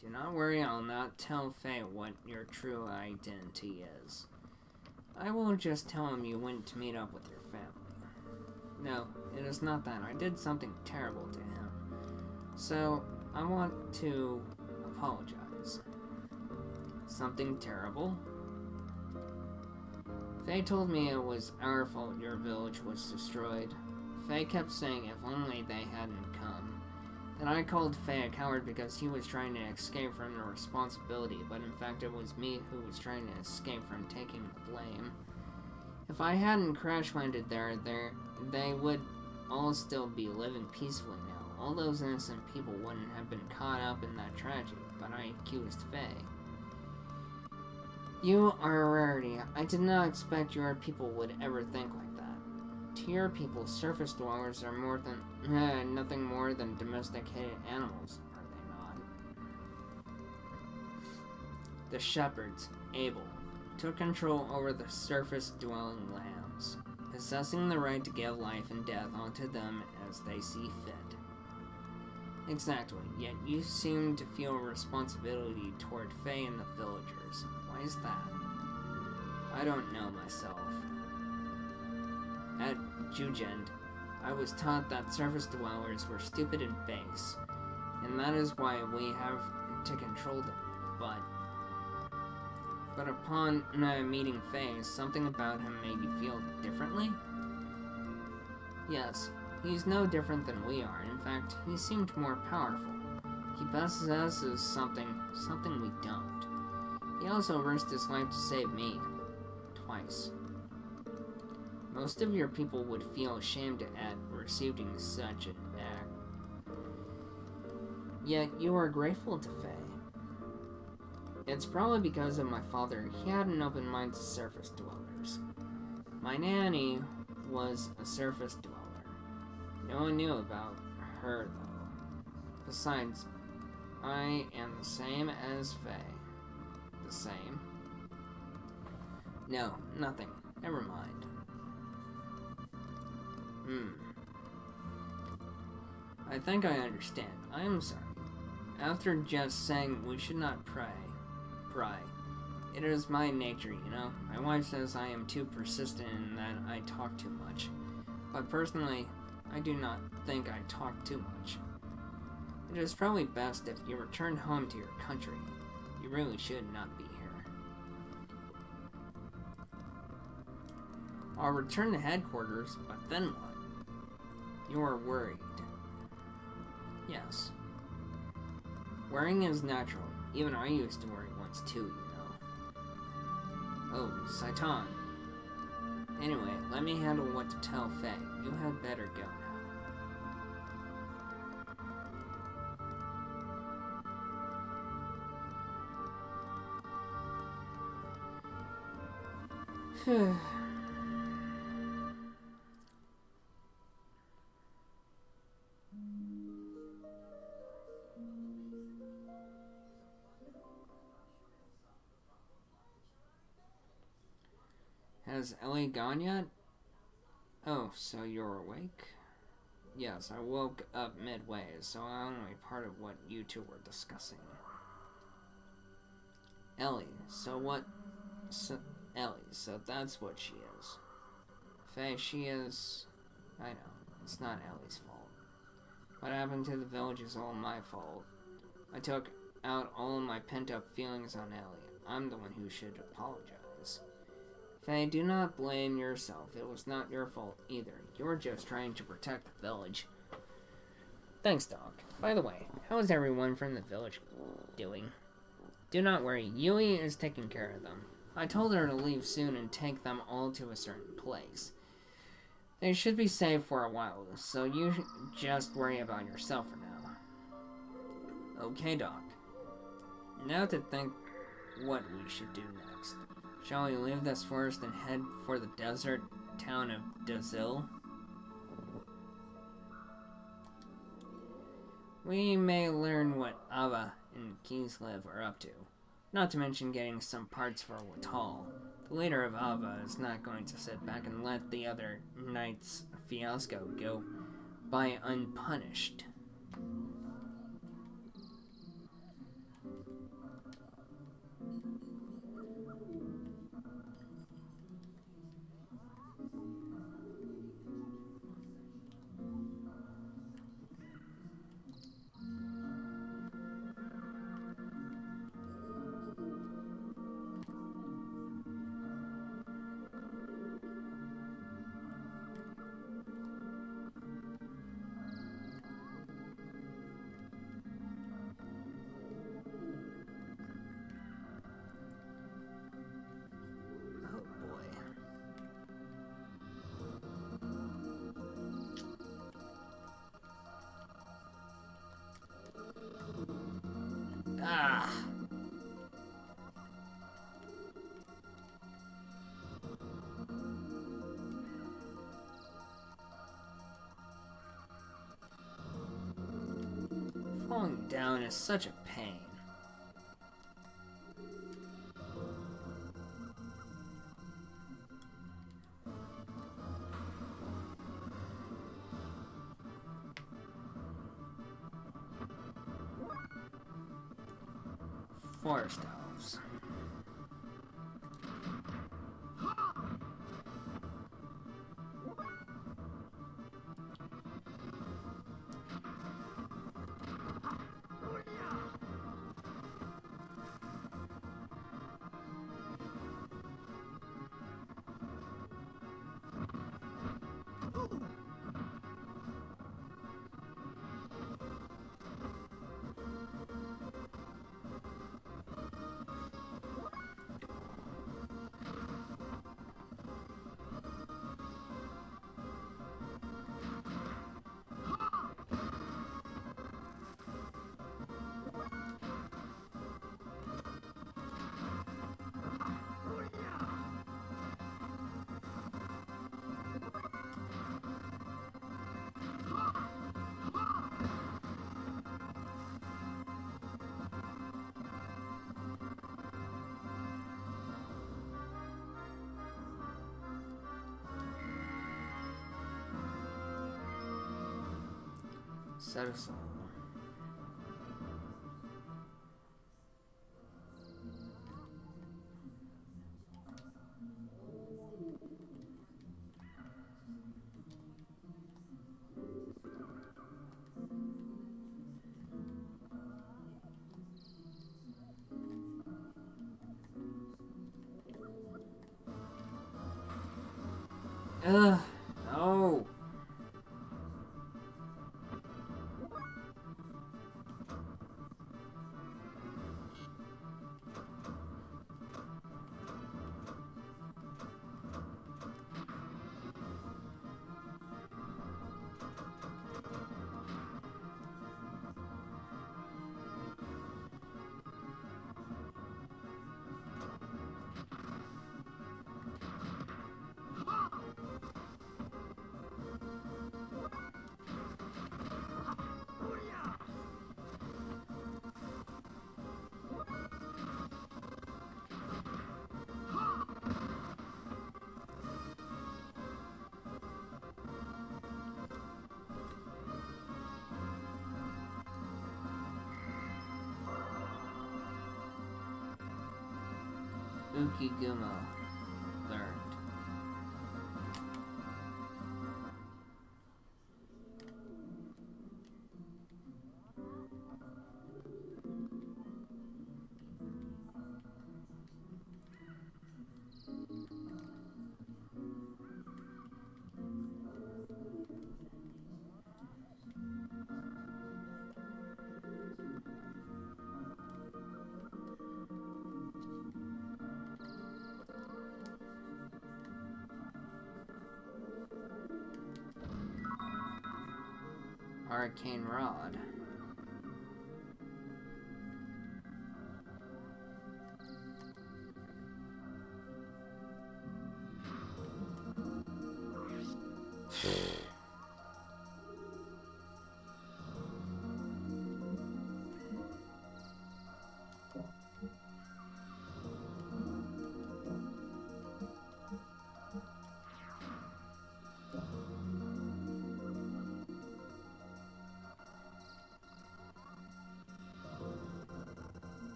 Do not worry, I'll not tell Faye what your true identity is. I will just tell him you went to meet up with your family. No, it is not that. I did something terrible to him. So, I want to apologize. Something terrible? Faye told me it was our fault your village was destroyed. Faye kept saying if only they hadn't come. Then I called Faye a coward because he was trying to escape from the responsibility, but in fact it was me who was trying to escape from taking the blame. If I hadn't crash-landed there, they would all still be living peacefully now. All those innocent people wouldn't have been caught up in that tragedy, but I accused Faye. You are a rarity. I did not expect your people would ever think like that. To your people, surface dwellers are more than nothing more than domesticated animals, are they not? The shepherds, Abel, took control over the surface-dwelling lambs, possessing the right to give life and death onto them as they see fit. Exactly, yet you seem to feel responsibility toward Faye and the villagers. Why is that? I don't know myself. At Jugend, I was taught that surface dwellers were stupid and base, and that is why we have to control them. But upon meeting Faye, something about him made you feel differently? Yes, he's no different than we are. In fact, he seemed more powerful. He possesses something we don't. He also risked his life to save me. Twice. Most of your people would feel ashamed at receiving such an act. Yet you are grateful to Faye. It's probably because of my father. He had an open mind to surface dwellers. My nanny was a surface dweller. No one knew about her, though. Besides, I am the same as Faye. The same? No, nothing. Never mind. I think I understand. I am sorry. After just saying we should not pry. It is my nature, you know. My wife says I am too persistent and that I talk too much. But personally, I do not think I talk too much. It is probably best if you return home to your country. You really should not be here. I'll return to headquarters, but then what? You are worried. Yes. Worrying is natural. Even I used to worry once too, you know. Oh, Saitan. Anyway, let me handle what to tell Faye. You had better go now. Has Ellie gone yet? Oh, so you're awake? Yes, I woke up midway, so I'm only part of what you two were discussing. Ellie, so that's what she is. Faye, she is... I know, it's not Ellie's fault. What happened to the village is all my fault. I took out all of my pent-up feelings on Ellie. I'm the one who should apologize. Faye, do not blame yourself. It was not your fault either. You were just trying to protect the village. Thanks, Doc. By the way, how is everyone from the village doing? Do not worry. Yui is taking care of them. I told her to leave soon and take them all to a certain place. They should be safe for a while, so you just worry about yourself for now. Okay, Doc. Now to think what we should do next. Shall we leave this forest and head for the desert town of Dazil? We may learn what Ava and Kislev are up to. Not to mention getting some parts for Watal. The leader of Ava is not going to sit back and let the other knight's fiasco go by unpunished. Ah. Falling down is such a pain. Forest elves. Set of soul. Ugh, no. Ukigumo learned. Arcane Rod.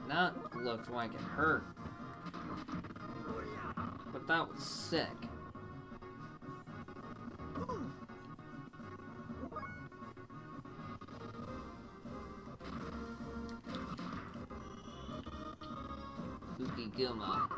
That looked like it hurt. But that was sick. Ukigumo.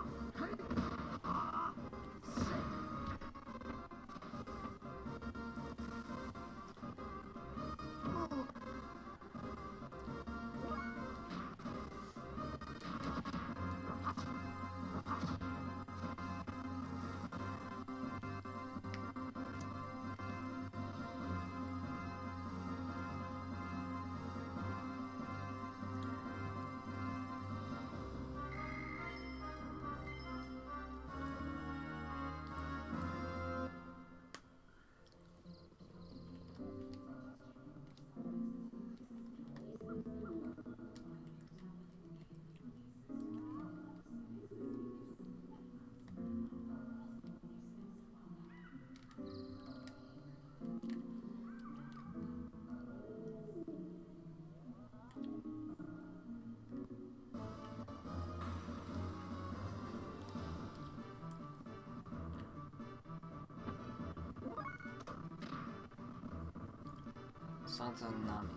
Santa Nami.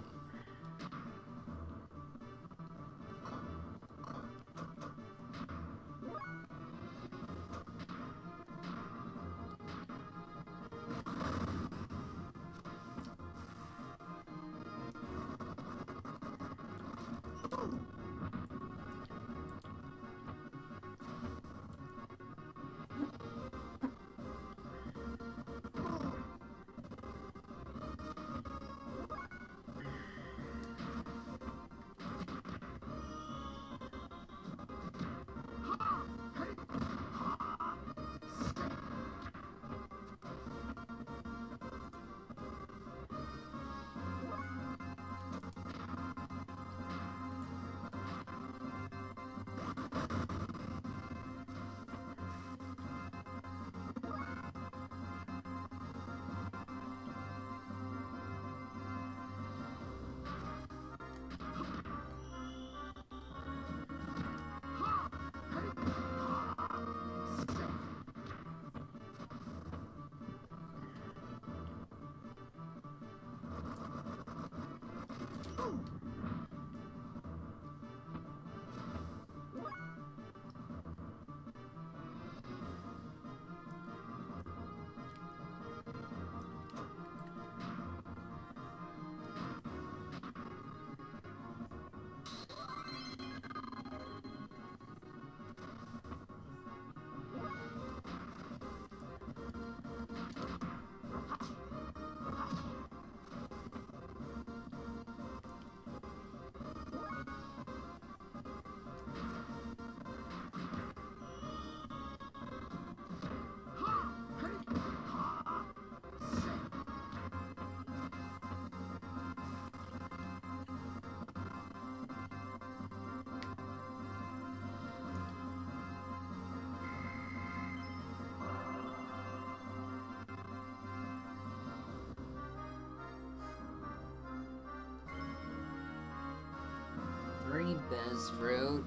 Free Biz Fruit.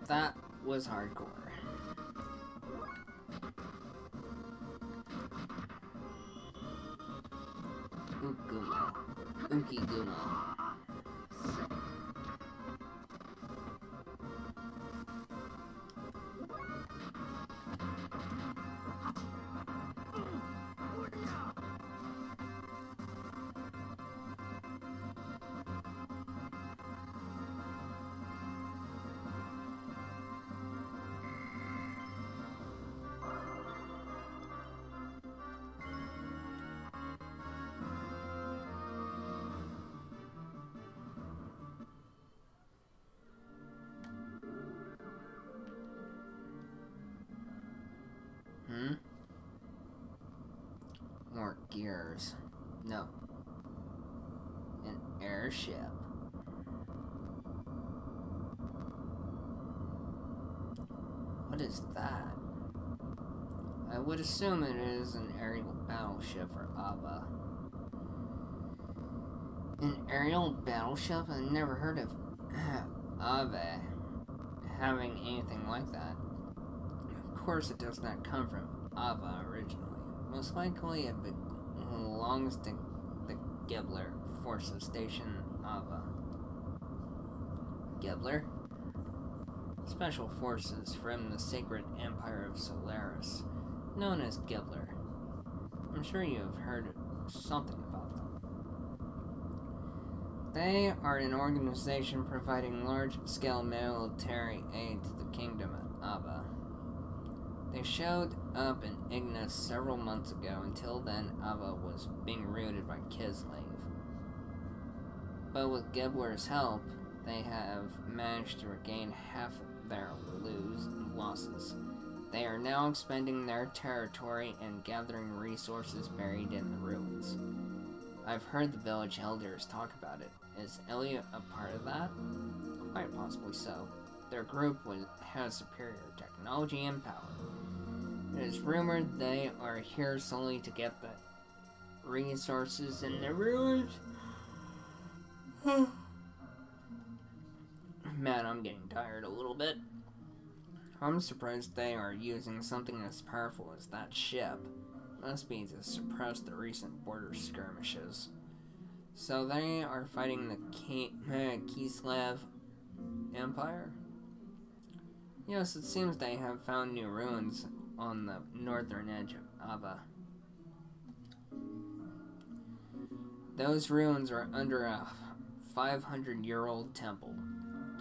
That was hardcore. Ukuma. Ukiguma. More gears. No. An airship. What is that? I would assume it is an aerial battleship for Ava. An aerial battleship? I've never heard of Ava having anything like that. Of course it does not come from Ava originally. Most likely it belongs to the Gebler Forces Station Ava. Gebler? Special forces from the Sacred Empire of Solaris, known as Gebler. I'm sure you have heard something about them. They are an organization providing large-scale military aid to the Kingdom of Ava. They showed up in Ignis several months ago. Until then, Ava was being routed by Kislev. But with Gebler's help, they have managed to regain half of their losses. They are now expanding their territory and gathering resources buried in the ruins. I've heard the village elders talk about it. Is Elliot a part of that? Quite possibly so. Their group has superior technology and power. It is rumored they are here solely to get the resources in the ruins. Man, I'm getting tired a little bit. I'm surprised they are using something as powerful as that ship. Must be to suppress the recent border skirmishes. So they are fighting the Kislev Empire? Yes, it seems they have found new ruins on the northern edge of Ava. Those ruins are under a 500-year-old temple.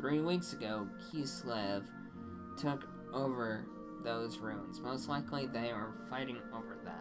3 weeks ago, Kislev took over those ruins. Most likely they are fighting over that.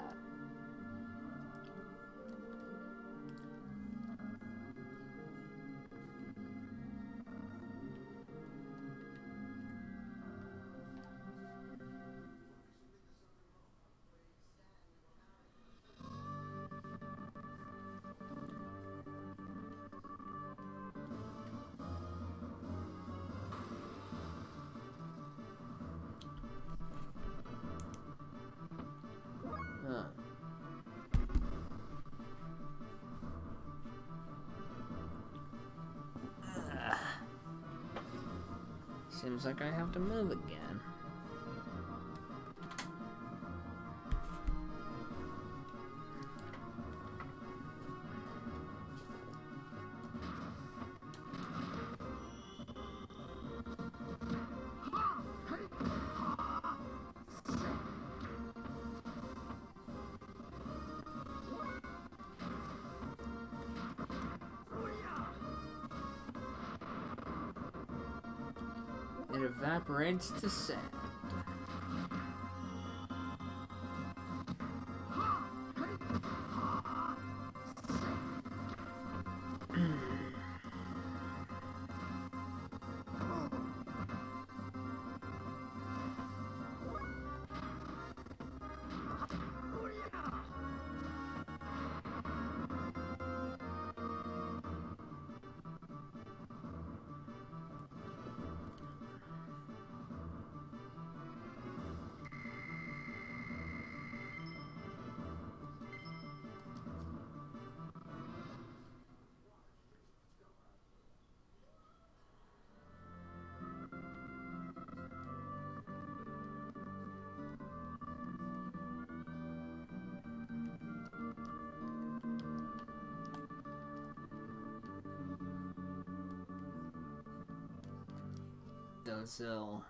Seems like I have to move again. It evaporates to sand. Dozil.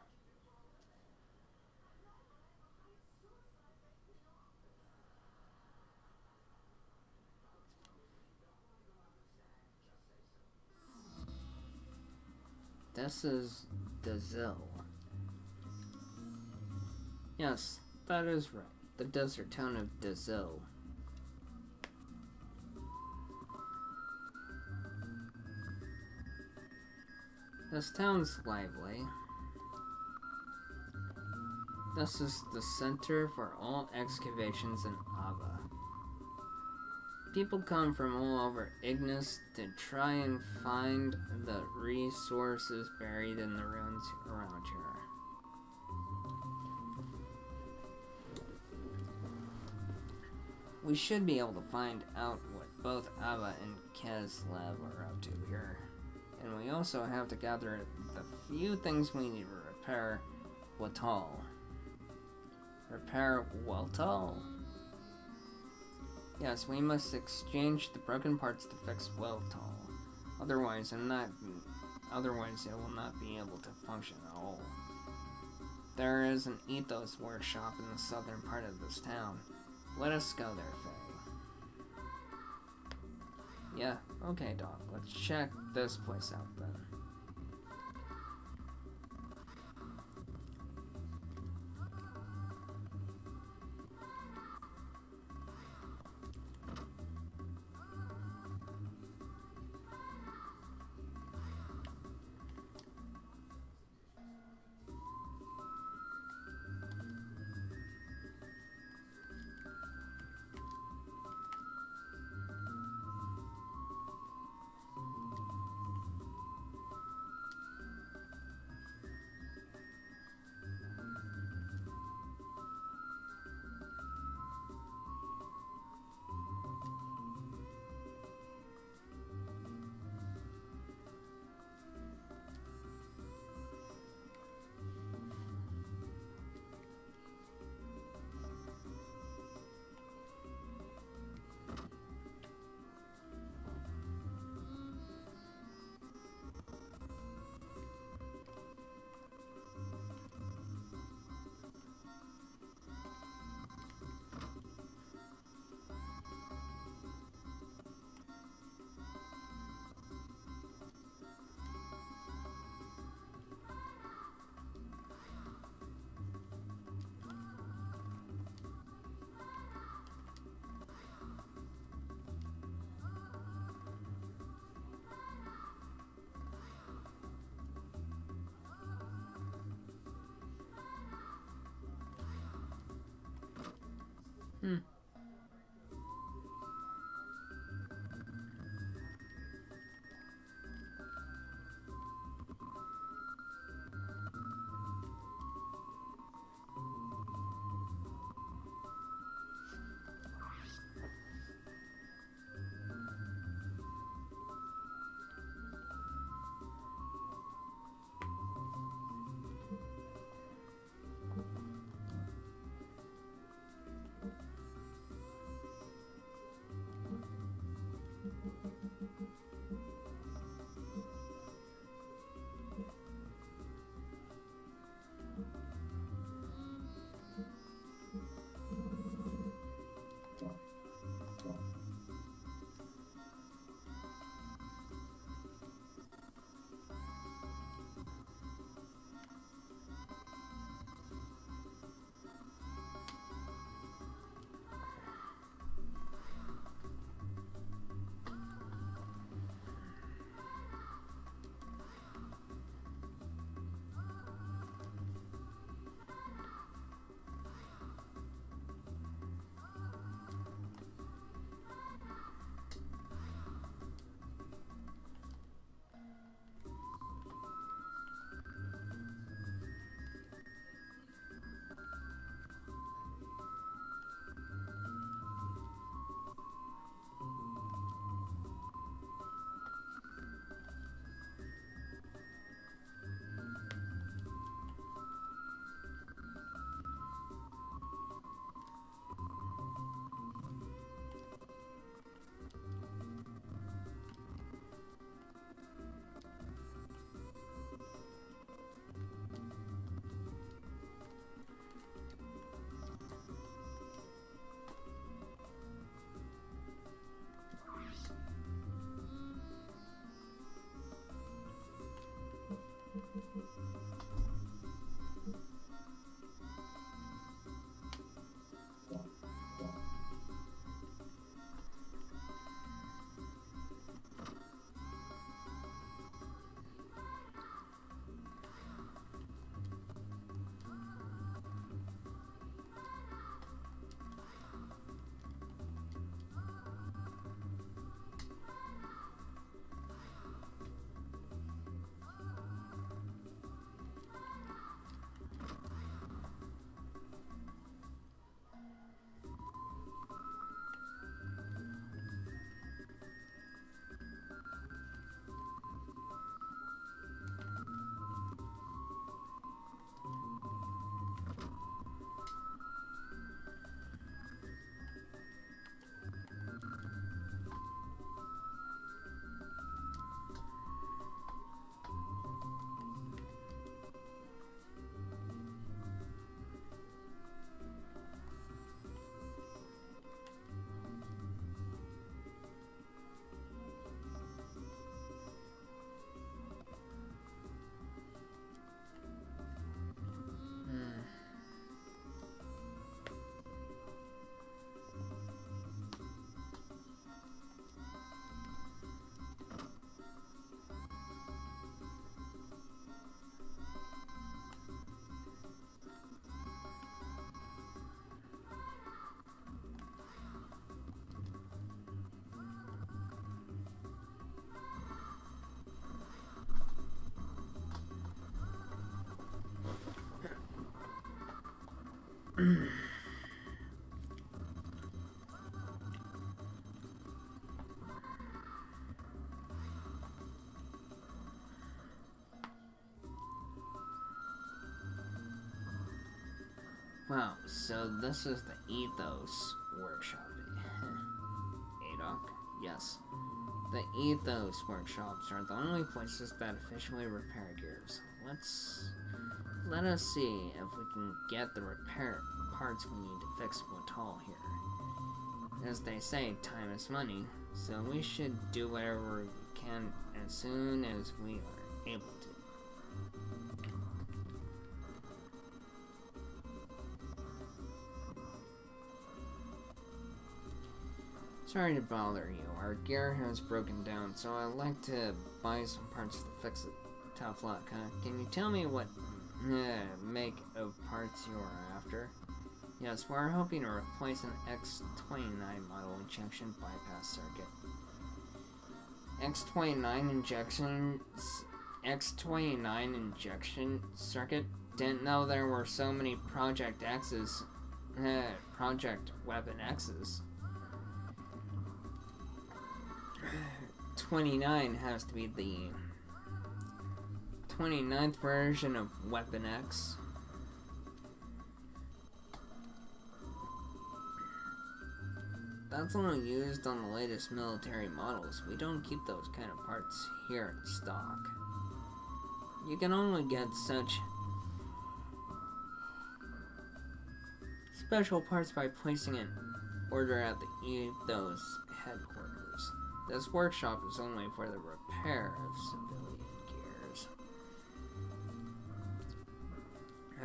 This is Dozil. Yes, that is right. The desert town of Dozil. This town's lively. This is the center for all excavations in Ava. People come from all over Ignis to try and find the resources buried in the ruins around here. We should be able to find out what both Ava and Keslev are up to here. And we also have to gather the few things we need to repair Watal. Repair Watal? Yes, we must exchange the broken parts to fix Watal. Otherwise it will not be able to function at all. There is an ethos workshop in the southern part of this town. Let us go there, Faye. Yeah, okay, Doc. Let's check this place out then. Wow, so this is the Ethos workshop. ADOC? Yes. The Ethos workshops are the only places that officially repair gears. Let us see if we can get the repair parts we need to fix Watal here. As they say, time is money, so we should do whatever we can as soon as we are able to. Sorry to bother you. Our gear has broken down, so I'd like to buy some parts to fix it. Tough luck, huh? Can you tell me what make of parts you are after? Yes, we're hoping to replace an X29 model injection bypass circuit. X29 injection circuit? Didn't know there were so many Project X's. Project Weapon X's. 29 has to be the 29th version of Weapon X. That's only used on the latest military models. We don't keep those kind of parts here in stock. You can only get such special parts by placing an order at the Ethos headquarters. This workshop is only for the repair of civilian gears.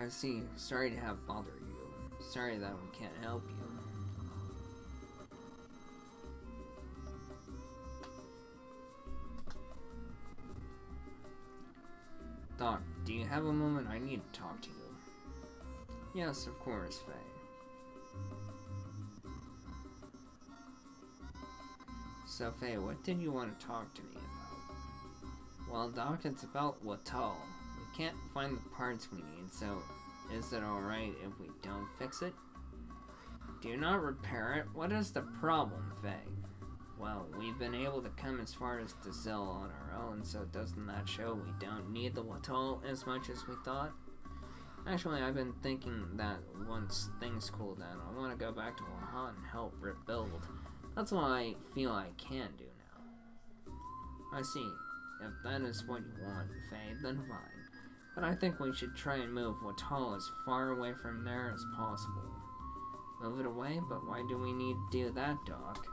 I see. Sorry to have bothered you. Sorry that we can't help you. Doc, do you have a moment? I need to talk to you. Yes, of course, Faye. So, Faye, what did you want to talk to me about? Well, Doc, it's about Watal. We can't find the parts we need, so is it alright if we don't fix it? Do not repair it? What is the problem, Faye? Well, we've been able to come as far as Dazil on our own, so doesn't that show we don't need the Watal as much as we thought? Actually, I've been thinking that once things cool down, I want to go back to Lahan and help rebuild. That's what I feel I can do now. I see. If that is what you want, Faye, then fine. But I think we should try and move Watal as far away from there as possible. Move it away? But why do we need to do that, Doc?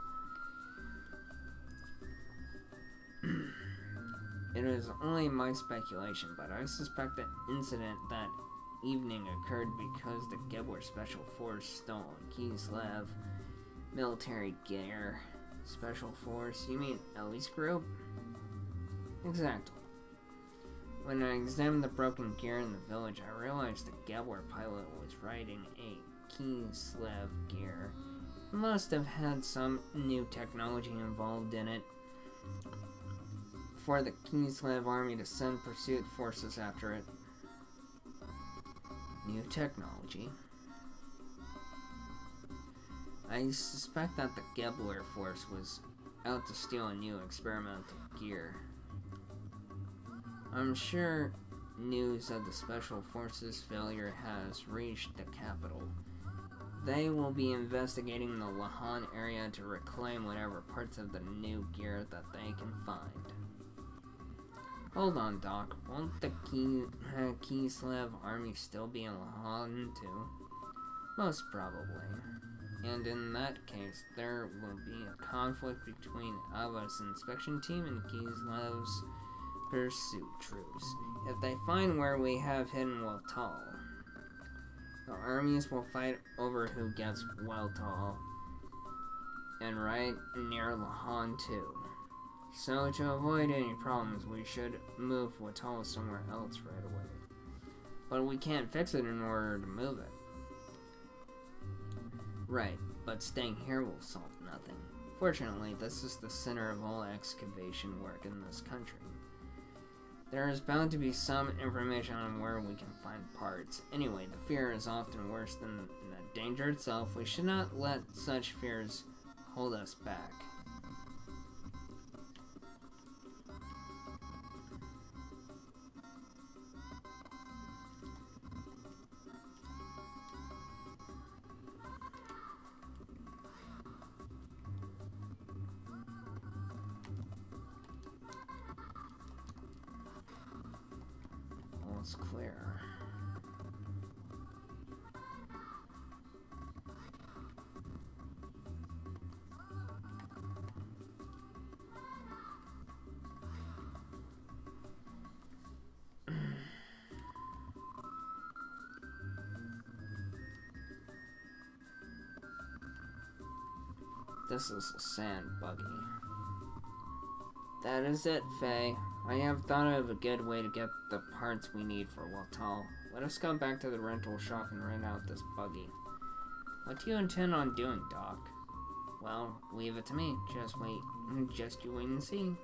It is only my speculation, but I suspect the incident that evening occurred because the Gebler Special Force stole Kislev military gear. Special Force? You mean Ellie's group? Exactly. When I examined the broken gear in the village, I realized the Gebler pilot was riding a Kislev gear. It must have had some new technology involved in it for the Kislev army to send pursuit forces after it. New technology? I suspect that the Gebler force was out to steal a new experimental gear. I'm sure news of the Special Forces' failure has reached the capital. They will be investigating the Lahan area to reclaim whatever parts of the new gear that they can find. Hold on, Doc. Won't the Kislev army still be in Lahan too? Most probably. And in that case, there will be a conflict between Ava's inspection team and Kislev's pursuit troops. If they find where we have hidden Watal, the armies will fight over who gets Watal, and right near Lahan too. So to avoid any problems, we should move Watal somewhere else right away. But we can't fix it in order to move it. Right, but staying here will solve nothing. Fortunately, this is the center of all excavation work in this country. There is bound to be some information on where we can find parts. Anyway, the fear is often worse than the danger itself. We should not let such fears hold us back. It's clear. This is a sand buggy. That is it, Faye. I have thought of a good way to get the parts we need for Watal. Let us go back to the rental shop and rent out this buggy. What do you intend on doing, Doc? Well, leave it to me. Just you wait and see.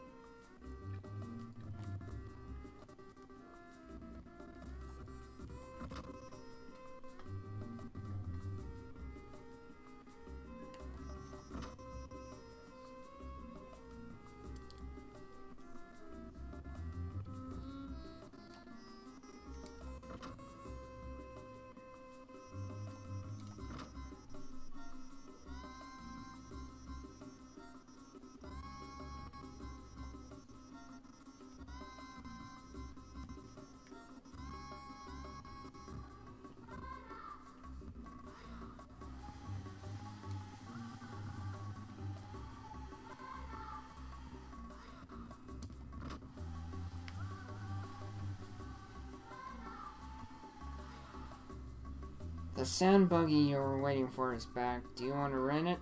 The sand buggy you were waiting for is back. Do you want to rent it?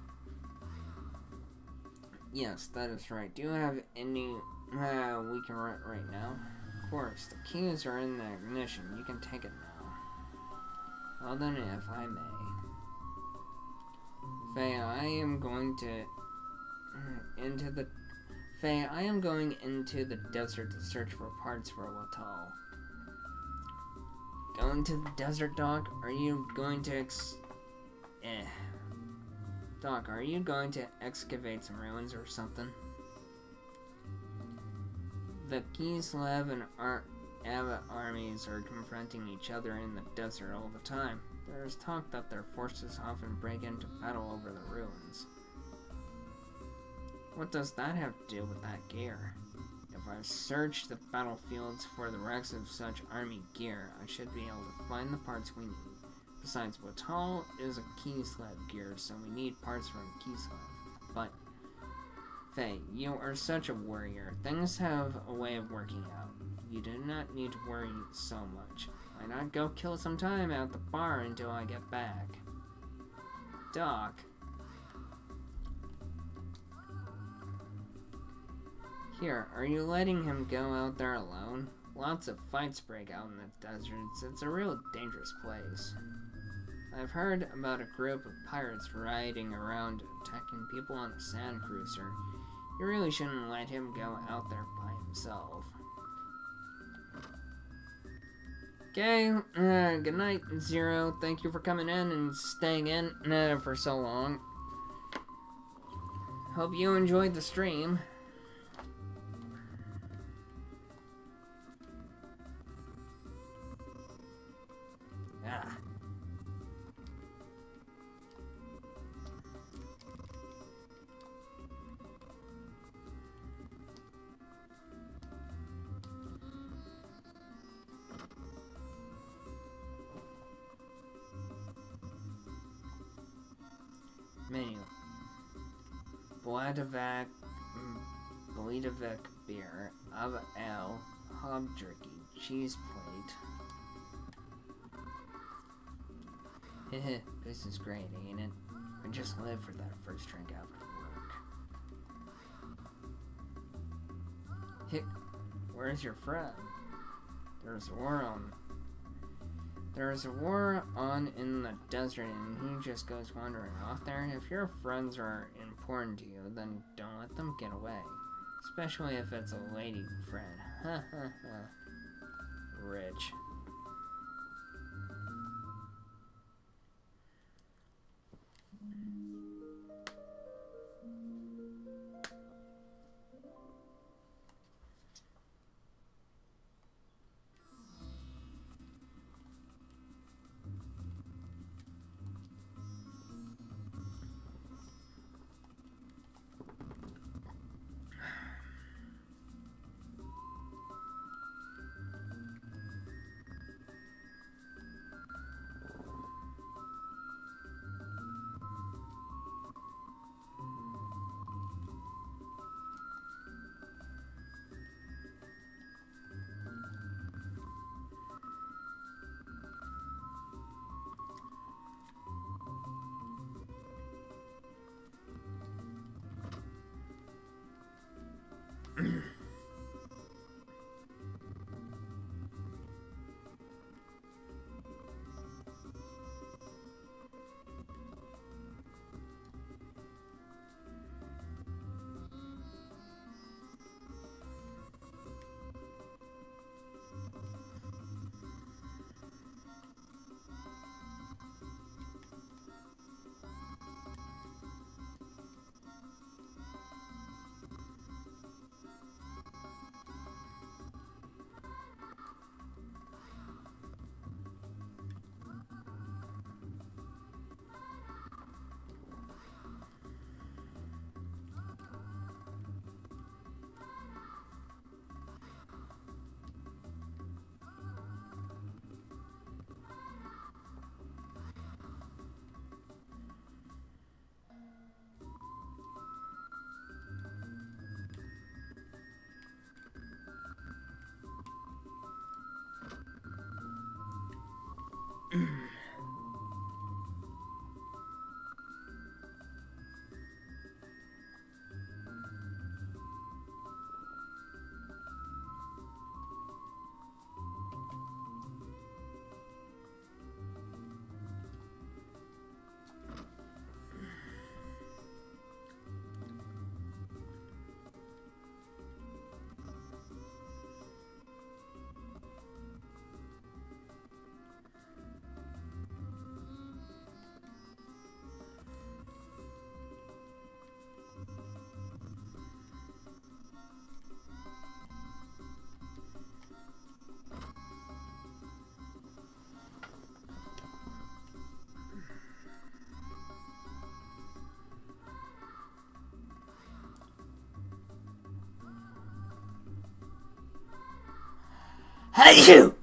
Yes, that is right. Do you have any we can rent right now? Of course. The keys are in the ignition. You can take it now. Well then, if I may. Faye, I am going into the desert to search for parts for Watal. Going to the desert, Doc? Are you going to Doc, are you going to excavate some ruins or something? The Kislev and Ava armies are confronting each other in the desert all the time. There is talk that their forces often break into battle over the ruins. What does that have to do with that gear? If I search the battlefields for the wrecks of such army gear, I should be able to find the parts we need. Besides, Watal is a Kislev gear, so we need parts from Kislev. But, Faye, you are such a warrior. Things have a way of working out. You do not need to worry so much. Why not go kill some time at the bar until I get back? Doc. Here, are you letting him go out there alone? Lots of fights break out in the deserts. It's a real dangerous place. I've heard about a group of pirates riding around attacking people on a sand cruiser. You really shouldn't let him go out there by himself. Okay, good night, Zero. Thank you for coming in and staying in for so long. Hope you enjoyed the stream. Ah. Menu. Bladavic beer, Ava ale, hog jerky, cheese plate. Heh, this is great, ain't it? I just live for that first drink after work. Hick, where's your friend? There's a war on in the desert and he just goes wandering off there. If your friends are important to you, then don't let them get away. Especially if it's a lady friend. Ha ha ha. Rich. Hey, you!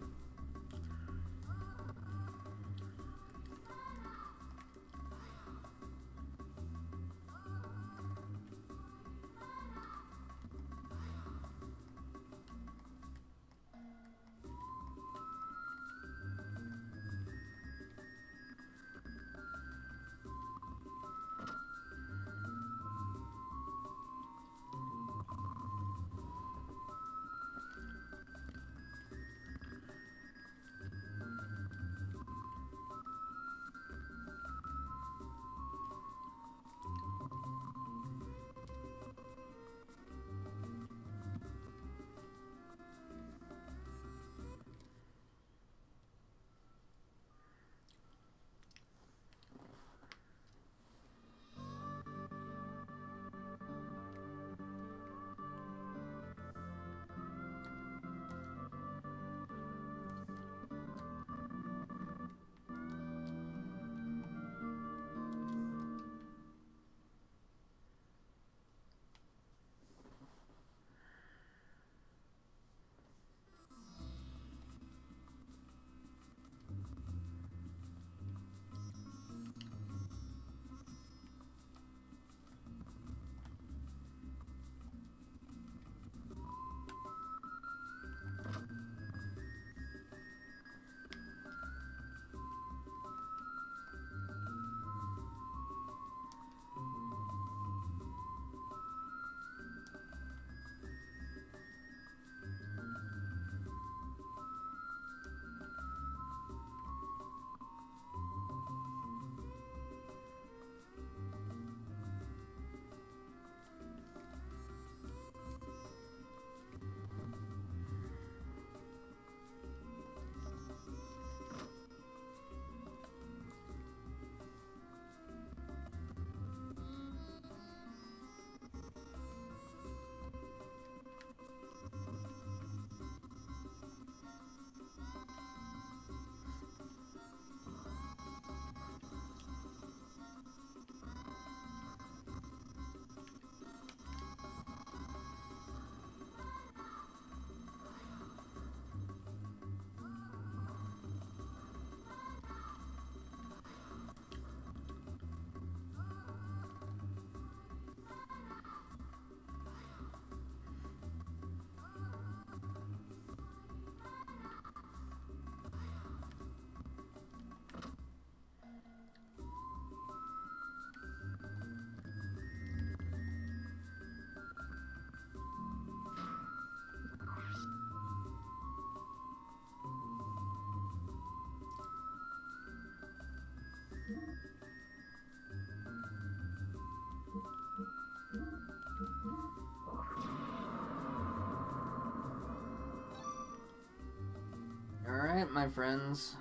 my friends.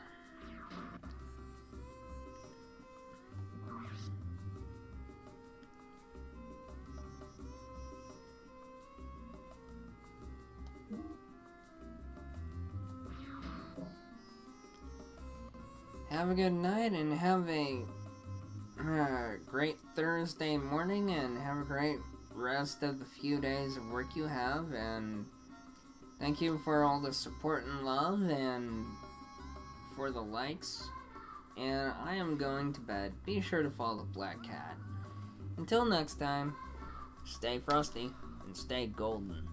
Have a good night and have a great Thursday morning, and have a great rest of the few days of work you have, and thank you for all the support and love and for the likes. And I am going to bed. Be sure to follow Black Cat. Until next time, stay frosty and stay golden.